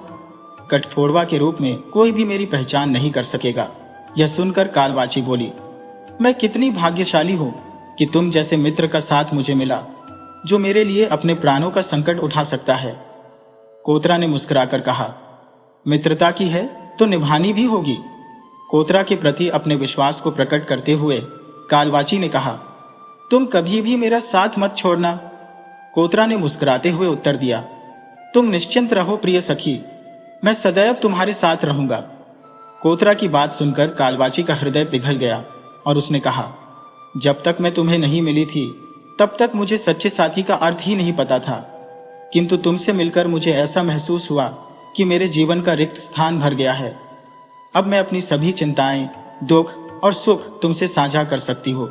कठफोड़वा के रूप में कोई भी मेरी पहचान नहीं कर सकेगा। यह सुनकर कालबाची बोली, मैं कितनी भाग्यशाली हूं कि तुम जैसे मित्र का साथ मुझे मिला, जो मेरे लिए अपने प्राणों का संकट उठा सकता है। कोतरा ने मुस्कुराकर कहा, मित्रता की है तो निभानी भी होगी। कोतरा के प्रति अपने विश्वास को प्रकट करते हुए कालबाची ने कहा, तुम कभी भी मेरा साथ मत छोड़ना। कोतरा ने मुस्कुराते हुए उत्तर दिया, तुम निश्चिंत रहो प्रिय सखी, मैं सदैव तुम्हारे साथ रहूंगा। कोतरा की बात सुनकर कालबाची का हृदय पिघल गया और उसने कहा, जब तक मैं तुम्हें नहीं मिली थी तब तक मुझे सच्चे साथी का अर्थ ही नहीं पता था, किंतु तुमसे मिलकर मुझे ऐसा महसूस हुआ कि मेरे जीवन का रिक्त स्थान भर गया है। अब मैं अपनी सभी चिंताएं, दुख और सुख तुमसे साझा कर सकती हूँ।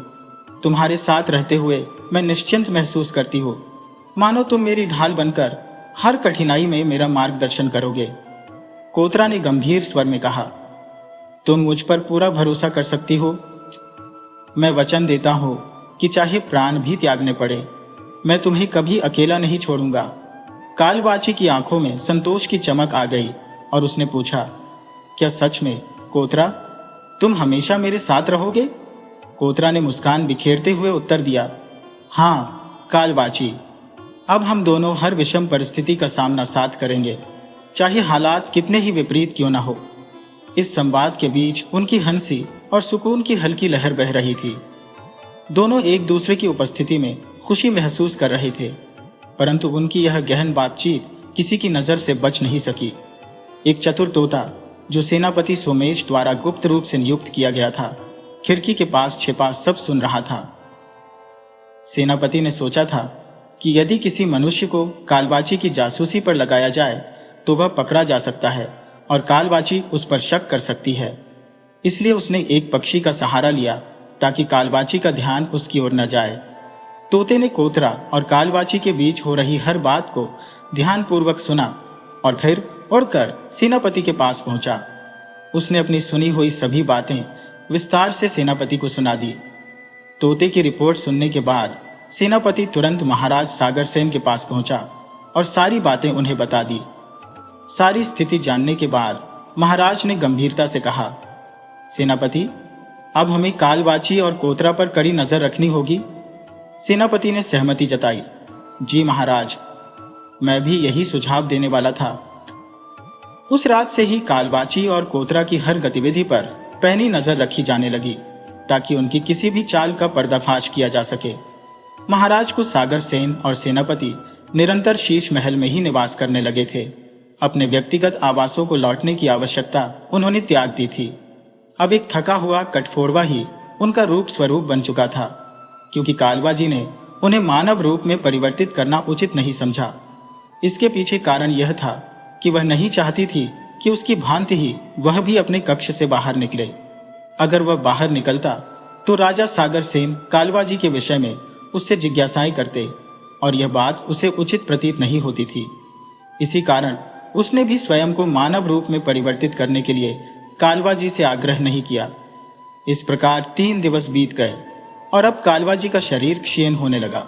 तुम्हारे साथ रहते हुए मैं निश्चिंत महसूस करती हूँ, मानो तुम मेरी ढाल बनकर हर कठिनाई में मेरा मार्गदर्शन करोगे। कोतरा ने गंभीर स्वर में कहा, तुम मुझ पर पूरा भरोसा कर सकती हो। मैं वचन देता हूं कि चाहे प्राण भी त्यागने पड़े, मैं तुम्हें कभी अकेला नहीं छोड़ूंगा। कालबाची की आंखों में संतोष की चमक आ गई और उसने पूछा, क्या सच में कोतरा, तुम हमेशा मेरे साथ रहोगे? कोतरा ने मुस्कान बिखेरते हुए उत्तर दिया, हाँ कालबाची, अब हम दोनों हर विषम परिस्थिति का सामना साथ करेंगे, चाहे हालात कितने ही विपरीत क्यों न हो। इस संवाद के बीच उनकी हंसी और सुकून की हल्की लहर बह रही थी। दोनों एक दूसरे की उपस्थिति में खुशी महसूस कर रहे थे, परंतु उनकी यह गहन बातचीत किसी की नजर से बच नहीं सकी। एक चतुर तोता, जो सेनापति सोमेश द्वारा गुप्त रूप से नियुक्त किया गया था, खिड़की के पास छिपा सब सुन रहा था। सेनापति ने सोचा था कि यदि किसी मनुष्य को कालबाची की जासूसी पर लगाया जाए तो वह पकड़ा जा सकता है और कालबाची उस पर शक कर सकती है। इसलिए उसने एक पक्षी का सहारा लिया ताकि कालबाची का ध्यान उसकी ओर न जाए। तोते ने कोतरा और कालबाची के बीच हो रही हर बात को ध्यानपूर्वक सुना और फिर उड़कर सेनापति के पास पहुंचा। उसने अपनी सुनी हुई सभी बातें विस्तार से सेनापति को सुना दी। तोते की रिपोर्ट सुनने के बाद सेनापति तुरंत महाराज सागर सेन के पास पहुंचा और सारी बातें उन्हें बता दी। सारी स्थिति जानने के बाद महाराज ने गंभीरता से कहा, सेनापति, अब हमें कालबाची और कोतरा पर कड़ी नजर रखनी होगी। सेनापति ने सहमति जताई। जी महाराज, मैं भी यही सुझाव देने वाला था। उस रात से ही कालबाची और कोतरा की हर गतिविधि पर पैनी नजर रखी जाने लगी ताकि उनकी किसी भी चाल का पर्दाफाश किया जा सके। महाराज को सागर सेन और सेनापति निरंतर शीश महल में ही निवास करने लगे थे। अपने व्यक्तिगत आवासों को लौटने की आवश्यकता उन्होंने त्याग दी थी। अब एक थका हुआ कठफोड़वा ही उनका रूप स्वरूप बन चुका था, क्योंकि कालबाजी ने उन्हें मानव रूप में परिवर्तित करना उचित नहीं समझा। इसके पीछे कारण यह था कि वह नहीं चाहती थी कि उसकी भांति ही वह भी अपने कक्ष से बाहर निकले। अगर वह बाहर निकलता तो राजा सागर सेन कालबाजी के विषय में उससे जिज्ञासाएं करते और यह बात उसे उचित प्रतीत नहीं होती थी। इसी कारण उसने भी स्वयं को मानव रूप में परिवर्तित करने के लिए कालबाजी से आग्रह नहीं किया। इस प्रकार 3 दिवस बीत गए और अब कालबाजी का शरीर क्षीण होने लगा।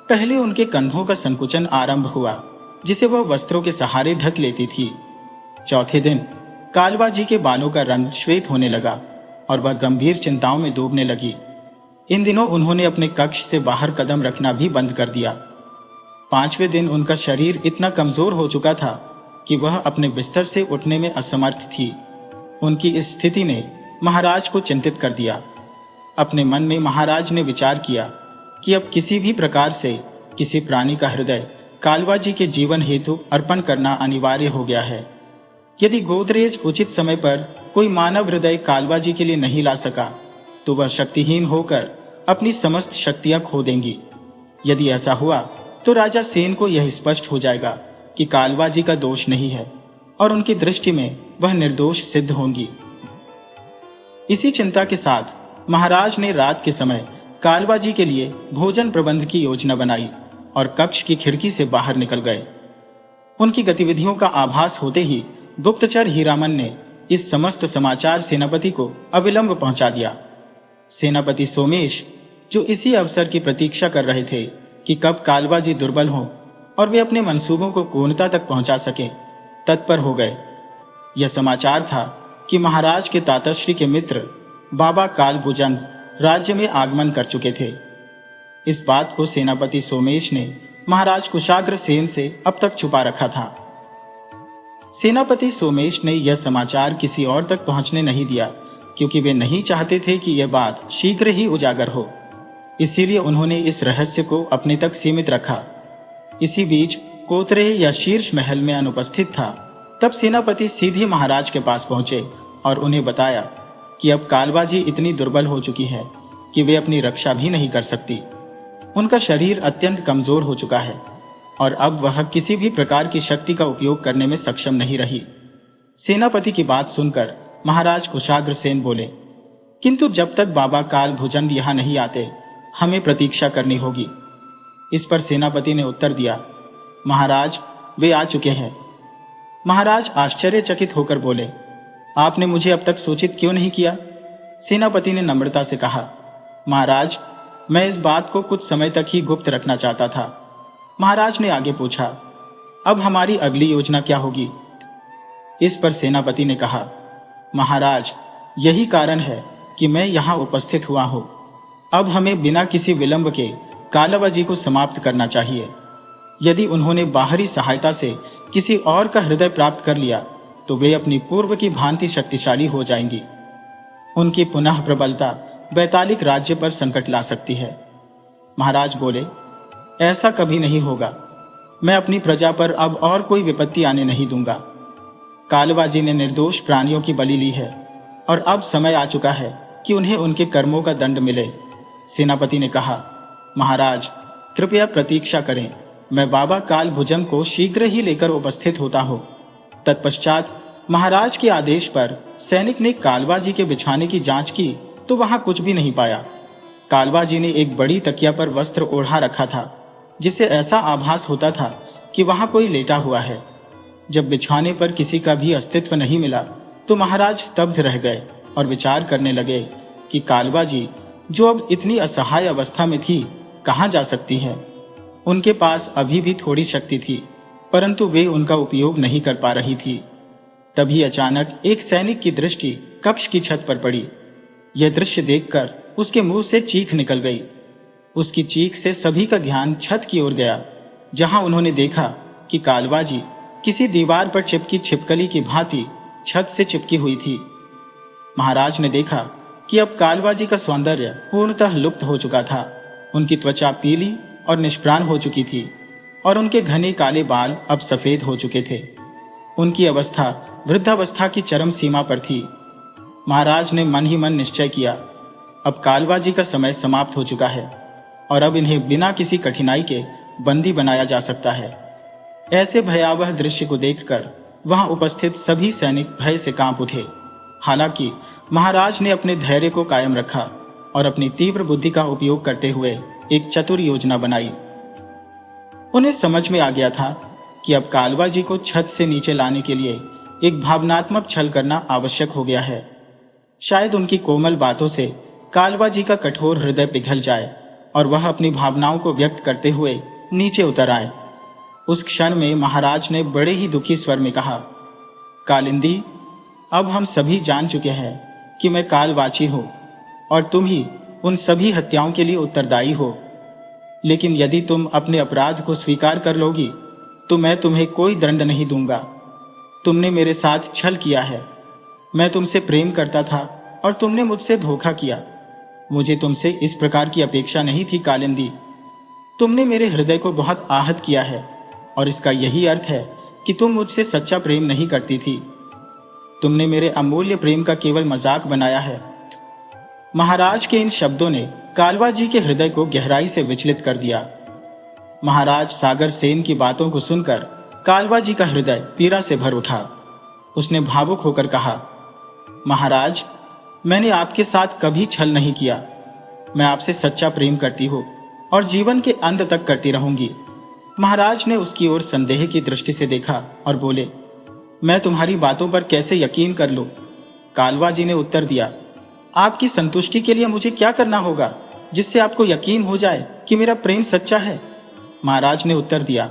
पहले उनके कंधों का संकुचन आरंभ हुआ, जिसे वह वस्त्रों के सहारे ढक लेती थी। चौथे दिन कालबाजी के बालों का रंग श्वेत होने लगा और वह गंभीर चिंताओं में डूबने लगी। इन दिनों उन्होंने अपने कक्ष से बाहर कदम रखना भी बंद कर दिया। 5वें दिन उनका शरीर इतना कमजोर हो चुका था कि वह अपने बिस्तर से उठने में असमर्थ थी। उनकी इस स्थिति ने महाराज को चिंतित कर दिया। अपने मन में महाराज ने विचार किया कि अब किसी भी प्रकार से किसी प्राणी का हृदय कालवा जी के जीवन हेतु अर्पण करना अनिवार्य हो गया है। यदि गोदरेज उचित समय पर कोई मानव हृदय कालवा जी के लिए नहीं ला सका तो वह शक्तिहीन होकर अपनी समस्त शक्तियां खो देंगी। यदि ऐसा हुआ तो राजा सेन को यह स्पष्ट हो जाएगा कि कालवा जी का दोष नहीं है और उनकी दृष्टि में वह निर्दोष सिद्ध होंगी। इसी चिंता के साथ महाराज ने रात के समय कालवा जी के लिए भोजन प्रबंध की योजना बनाई और कक्ष की खिड़की से बाहर निकल गए। उनकी गतिविधियों का आभास होते ही गुप्तचर हीरामन ने इस समस्त समाचार सेनापति को अविलंब पहुंचा दिया। सेनापति सोमेश, जो इसी अवसर की प्रतीक्षा कर रहे थे कि कब कालवा जी दुर्बल हों और वे अपने मंसूबों को पूर्णता तक पहुंचा सकें, तत्पर हो गए। यह समाचार था कि महाराज के तातश्री के मित्र बाबा कालभुजन राज्य में आगमन कर चुके थे। इस बात को सेनापति सोमेश ने महाराज कुशाग्र सेन से अब तक छुपा रखा था। सेनापति सोमेश ने यह समाचार किसी और तक पहुंचने नहीं दिया, क्योंकि वे नहीं चाहते थे कि यह बात शीघ्र ही उजागर हो। इसीलिए उन्होंने इस रहस्य को अपने तक सीमित रखा। इसी बीच कोतरे या शीर्ष महल में अनुपस्थित था। तब सेनापति सीधे महाराज के पास पहुंचे और उन्हें बताया कि अब कालवा जी इतनी दुर्बल हो चुकी है कि वे अपनी रक्षा भी नहीं कर सकती। उनका शरीर अत्यंत कमजोर हो चुका है और अब वह किसी भी प्रकार की शक्ति का उपयोग करने में सक्षम नहीं रही। सेनापति की बात सुनकर महाराज कुशाग्र सेन बोले, किंतु जब तक बाबा कालभुजन यहाँ नहीं आते हमें प्रतीक्षा करनी होगी। इस पर सेनापति ने उत्तर दिया, महाराज वे आ चुके हैं। महाराज आश्चर्यचकित होकर बोले, आपने मुझे अब तक सूचित क्यों नहीं किया? सेनापति ने नम्रता से कहा, महाराज मैं इस बात को कुछ समय तक ही गुप्त रखना चाहता था। महाराज ने आगे पूछा, अब हमारी अगली योजना क्या होगी? इस पर सेनापति ने कहा, महाराज यही कारण है कि मैं यहाँ उपस्थित हुआ हूँ। अब हमें बिना किसी विलंब के कालवा जी को समाप्त करना चाहिए। यदि उन्होंने बाहरी सहायता से किसी और का हृदय प्राप्त कर लिया तो वे अपनी पूर्व की भांति शक्तिशाली हो जाएंगी। उनकी पुनः प्रबलता बैतालिक राज्य पर संकट ला सकती है। महाराज बोले, ऐसा कभी नहीं होगा। मैं अपनी प्रजा पर अब और कोई विपत्ति आने नहीं दूंगा। कालवा जी ने निर्दोष प्राणियों की बलि ली है और अब समय आ चुका है कि उन्हें उनके कर्मों का दंड मिले। सेनापति ने कहा, महाराज कृपया प्रतीक्षा करें, मैं बाबा कालभुजन को शीघ्र ही लेकर उपस्थित होता हूँ। तत्पश्चात महाराज के आदेश पर सैनिक ने कालवा जी के बिछाने की जांच की तो वहां कुछ भी नहीं पाया। कालवा जी ने एक बड़ी तकिया पर वस्त्र ओढ़ा रखा था, जिससे ऐसा आभास होता था कि वहां कोई लेटा हुआ है। जब बिछाने पर किसी का भी अस्तित्व नहीं मिला तो महाराज स्तब्ध रह गए और विचार करने लगे कि कालवा जी, जो अब इतनी असहाय अवस्था में थी, कहाँ जा सकती है। उनके पास अभी भी थोड़ी शक्ति थी, परंतु वे उनका उपयोग नहीं कर पा रही थी। तभी अचानक एक सैनिक की दृष्टि कक्ष की छत पर पड़ी। यह दृश्य देखकर उसके मुंह से चीख निकल गई। उसकी चीख से सभी का ध्यान छत की ओर गया, जहां उन्होंने देखा कि कालवा जी किसी दीवार पर चिपकी छिपकली की भांति छत से चिपकी हुई थी। महाराज ने देखा कि अब कालवा जी का सौंदर्य पूर्णतः लुप्त हो चुका था। उनकी त्वचा पीली और निष्प्राण हो चुकी थी और उनके घने काले बाल अब सफेद हो चुके थे। उनकी अवस्था वृद्धावस्था की चरम सीमा पर थी। महाराज ने मन ही मन निश्चय किया, अब कालवा जी का समय समाप्त हो चुका है और अब इन्हें बिना किसी कठिनाई के बंदी बनाया जा सकता है। ऐसे भयावह दृश्य को देखकर वहां उपस्थित सभी सैनिक भय से कांप उठे। हालांकि महाराज ने अपने धैर्य को कायम रखा और अपनी तीव्र बुद्धि का उपयोग करते हुए एक चतुर योजना बनाई। उन्हें समझ में आ गया था कि अब कालवा जी को छत से नीचे लाने के लिए एक भावनात्मक छल करना आवश्यक हो गया है। शायद उनकी कोमल बातों से कालवा जी का कठोर हृदय पिघल जाए और वह अपनी भावनाओं को व्यक्त करते हुए नीचे उतर आए। उस क्षण में महाराज ने बड़े ही दुखी स्वर में कहा, कालिंदी, अब हम सभी जान चुके हैं कि मैं कालवाची हूं और तुम ही उन सभी हत्याओं के लिए उत्तरदायी हो। लेकिन यदि तुम अपने अपराध को स्वीकार कर लोगी तो मैं तुम्हें कोई दंड नहीं दूंगा। तुमने मेरे साथ छल किया है। मैं तुमसे प्रेम करता था और तुमने मुझसे धोखा किया। मुझे तुमसे इस प्रकार की अपेक्षा नहीं थी कालिंदी। तुमने मेरे हृदय को बहुत आहत किया है और इसका यही अर्थ है कि तुम मुझसे सच्चा प्रेम नहीं करती थी। तुमने मेरे अमूल्य प्रेम का केवल मजाक बनाया है। महाराज के इन शब्दों ने कालवा जी के हृदय को गहराई से विचलित कर दिया। महाराज सागर सेन की बातों को सुनकर कालवा जी का हृदय पीड़ा से भर उठा। उसने भावुक होकर कहा, महाराज, मैंने आपके साथ कभी छल नहीं किया। मैं आपसे सच्चा प्रेम करती हूँ और जीवन के अंत तक करती रहूंगी। महाराज ने उसकी ओर संदेह की दृष्टि से देखा और बोले, मैं तुम्हारी बातों पर कैसे यकीन कर लूं? कालवा जी ने उत्तर दिया, आपकी संतुष्टि के लिए मुझे क्या करना होगा जिससे आपको यकीन हो जाए कि मेरा प्रेम सच्चा है? महाराज ने उत्तर दिया,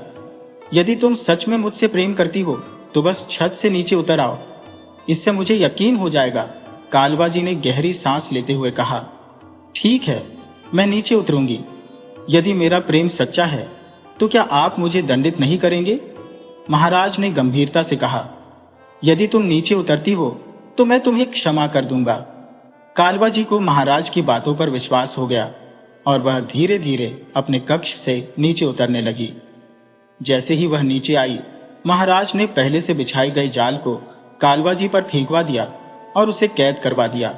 यदि तुम सच में मुझसे प्रेम करती हो तो बस छत से नीचे उतर आओ, इससे मुझे यकीन हो जाएगा। कालवा जी ने गहरी सांस लेते हुए कहा, ठीक है, मैं नीचे उतरूंगी। यदि मेरा प्रेम सच्चा है तो क्या आप मुझे दंडित नहीं करेंगे? महाराज ने गंभीरता से कहा, यदि तुम नीचे उतरती हो तो मैं तुम्हें क्षमा कर दूंगा। कालवा जी को महाराज की बातों पर विश्वास हो गया और वह धीरे धीरे अपने कक्ष से नीचे उतरने लगी। जैसे ही वह नीचे आई, महाराज ने पहले से बिछाई गई जाल को कालवा जी पर फेंकवा दिया और उसे कैद करवा दिया।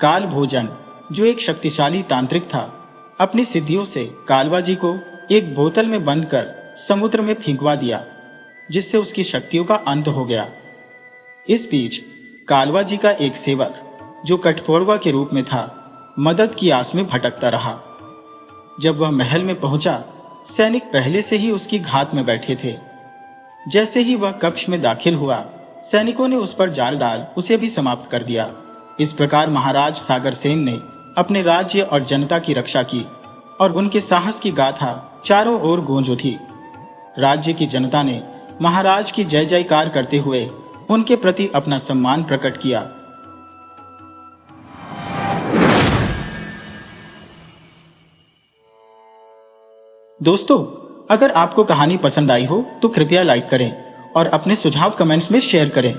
काल भोजन, जो एक शक्तिशाली तांत्रिक था, अपनी सिद्धियों से कालवा जी को एक बोतल में बंद कर समुद्र में फेंकवा दिया, जिससे उसकी शक्तियों का अंत हो गया। इस बीच कालवा जी का एक सेवक, जो कठफोड़वा के रूप में था, मदद की आस में भटकता रहा। जब वह महल में पहुंचा, सैनिक पहले से ही उसकी घात में बैठे थे। जैसे ही वह कक्ष में दाखिल हुआ, सैनिकों ने उस पर जाल डाल उसे भी समाप्त कर दिया। इस प्रकार महाराज सागर सेन ने अपने राज्य और जनता की रक्षा की और उनके साहस की गाथा चारों ओर गूंज उठी। राज्य की जनता ने महाराज की जय जयकार करते हुए उनके प्रति अपना सम्मान प्रकट किया। दोस्तों, अगर आपको कहानी पसंद आई हो तो कृपया लाइक करें और अपने सुझाव कमेंट्स में शेयर करें।